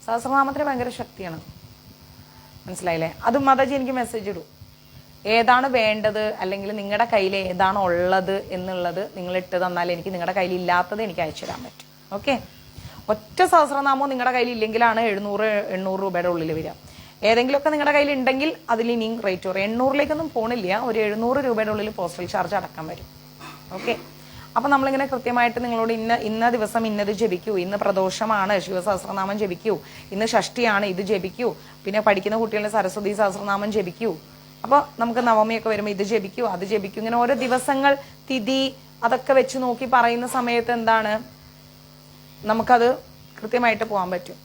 സഹസ്രനാമത്തിന് ഭയങ്കര ശക്തിയാണ്. മനസ്സിലായില്ലേ? അത് മാതാജി എനിക്ക് മെസ്സേജ് ഇടൂ. ഏതാണ് വേണ്ടത്, അല്ലെങ്കിൽ നിങ്ങളുടെ കയ്യിൽ ഏതാണ് ഉള്ളത് എന്നുള്ളത് നിങ്ങൾ ഇട്ട് തന്നാൽ എനിക്ക് നിങ്ങളുടെ കയ്യിൽ ഇല്ലാത്തത് എനിക്ക് അയച്ചു തരാൻ പറ്റും. ഓക്കെ. ഒറ്റ സഹസ്രനാമവും നിങ്ങളുടെ കയ്യിൽ ഇല്ലെങ്കിലാണ് 700-800 രൂപയുടെ ഉള്ളിൽ വരിക. ഏതെങ്കിലുമൊക്കെ നിങ്ങളുടെ കയ്യിൽ ഉണ്ടെങ്കിൽ അതിൽ ഇനിയും റേറ്റ് കുറയും. 800ലേക്കൊന്നും പോണില്ല, ഒരു 700 രൂപയുടെ ഉള്ളിൽ പോസ്റ്റൽ ചാർജ് അടക്കാൻ വരും. ഓക്കെ. അപ്പം നമ്മളിങ്ങനെ കൃത്യമായിട്ട് നിങ്ങളോട് ഇന്ന ദിവസം ഇന്നത് ജപിക്കൂ, ഇന്ന് പ്രദോഷമാണ് ശിവസഹസ്രനാമം ജപിക്കൂ, ഇന്ന് ഷഷ്ടിയാണ് ഇത് ജപിക്കൂ, പിന്നെ പഠിക്കുന്ന കുട്ടികളുടെ സരസ്വതി സഹസ്രനാമം ജപിക്കൂ. അപ്പോൾ നമുക്ക് നവമിയൊക്കെ വരുമ്പോൾ ഇത് ജപിക്കൂ അത് ജപിക്കൂ, ഇങ്ങനെ ഓരോ ദിവസങ്ങൾ തിഥി അതൊക്കെ വെച്ച് നോക്കി പറയുന്ന സമയത്ത് എന്താണ്, നമുക്കത് കൃത്യമായിട്ട് പോകാൻ പറ്റും.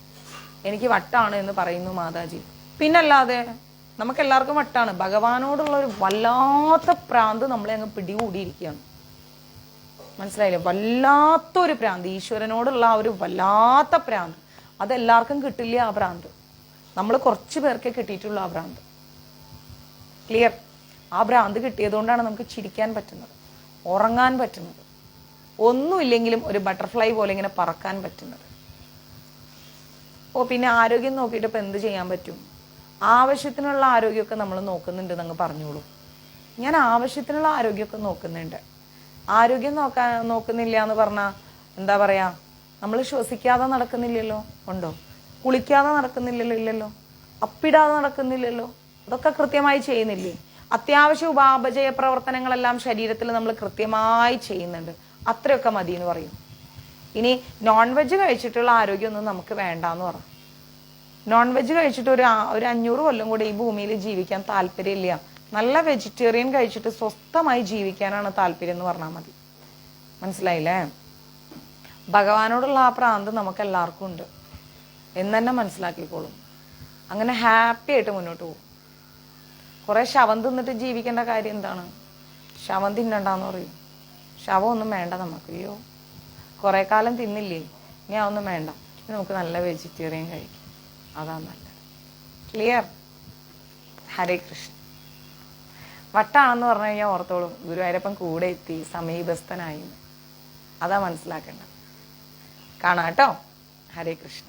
എനിക്ക് വട്ടാണ് എന്ന് പറയുന്നു മാതാജി. പിന്നല്ലാതെ നമുക്കെല്ലാവർക്കും വട്ടാണ്. ഭഗവാനോടുള്ള ഒരു വല്ലാത്ത പ്രാന്ത് നമ്മളെ അങ്ങ് പിടികൂടിയിരിക്കുകയാണ്. മനസ്സിലായില്ലേ? വല്ലാത്തൊരു പ്രാന്ത്, ഈശ്വരനോടുള്ള ആ ഒരു വല്ലാത്ത പ്രാന്ത്. അതെല്ലാവർക്കും കിട്ടില്ല ആ പ്രാന്ത്. നമ്മൾ കുറച്ച് പേർക്കേ കിട്ടിയിട്ടുള്ളൂ ആ ഭ്രാന്ത്. ക്ലിയർ? ആ ഭ്രാന്ത് കിട്ടിയതുകൊണ്ടാണ് നമുക്ക് ചിരിക്കാൻ പറ്റുന്നത്, ഉറങ്ങാൻ പറ്റുന്നത്, ഒന്നുമില്ലെങ്കിലും ഒരു ബട്ടർഫ്ലൈ പോലെ ഇങ്ങനെ പറക്കാൻ പറ്റുന്നത്. പിന്നെ ആരോഗ്യം നോക്കിയിട്ട് ഇപ്പം എന്ത് ചെയ്യാൻ പറ്റും? ആവശ്യത്തിനുള്ള ആരോഗ്യമൊക്കെ നമ്മൾ നോക്കുന്നുണ്ട് എന്നങ്ങ് പറഞ്ഞോളൂ. ഞാൻ ആവശ്യത്തിനുള്ള ആരോഗ്യമൊക്കെ നോക്കുന്നുണ്ട്. ആരോഗ്യം നോക്കുന്നില്ല എന്ന് പറഞ്ഞാൽ എന്താ പറയാ, നമ്മൾ ശ്വസിക്കാതെ നടക്കുന്നില്ലല്ലോ, ഉണ്ടോ? കുളിക്കാതെ നടക്കുന്നില്ലല്ലോ, ഇല്ലല്ലോ. അപ്പിടാതെ നടക്കുന്നില്ലല്ലോ, അതൊക്കെ കൃത്യമായി ചെയ്യുന്നില്ലേ? അത്യാവശ്യ ഉപാപചയ പ്രവർത്തനങ്ങളെല്ലാം ശരീരത്തിൽ നമ്മൾ കൃത്യമായി ചെയ്യുന്നുണ്ട്. അത്രയൊക്കെ മതി എന്ന് പറയും. ഇനി നോൺ വെജ് കഴിച്ചിട്ടുള്ള ആരോഗ്യമൊന്നും നമുക്ക് വേണ്ടാന്ന് പറഞ്ഞു. നോൺ വെജ് കഴിച്ചിട്ട് ഒരു 500 കൊല്ലം കൂടെ ഈ ഭൂമിയിൽ ജീവിക്കാൻ താല്പര്യമില്ല. നല്ല വെജിറ്റേറിയൻ കഴിച്ചിട്ട് സ്വസ്ഥമായി ജീവിക്കാനാണ് താല്പര്യം എന്ന് പറഞ്ഞാൽ മതി. മനസ്സിലായില്ലേ? ഭഗവാനോടുള്ള ആ പ്രാന്ത് നമുക്ക് എല്ലാവർക്കും ഉണ്ട് എന്ന് തന്നെ മനസ്സിലാക്കിക്കോളും. അങ്ങനെ ഹാപ്പി ആയിട്ട് മുന്നോട്ട് പോകും. കുറെ ശവം തിന്നിട്ട് ജീവിക്കേണ്ട കാര്യം എന്താണ്? ശവം തിന്നണ്ടെന്ന് പറയും. ശവം ഒന്നും വേണ്ട നമുക്ക്. അയ്യോ, കുറെ കാലം തിന്നില്ലേ, ഇനി അതൊന്നും വേണ്ട, നമുക്ക് നല്ല വെജിറ്റേറിയൻ കഴിക്കും, അതാണ് നല്ലത്. ക്ലിയർ? ഹരേ കൃഷ്ണ. വട്ടാണെന്ന് പറഞ്ഞു കഴിഞ്ഞാൽ ഓർത്തോളൂ, ഗുരുവായൂരപ്പൻ കൂടെ എത്തി, സമീപസ്ഥനായി. അതാ മനസ്സിലാക്കേണ്ടത്. കാണാം കേട്ടോ. ഹരേ കൃഷ്ണ.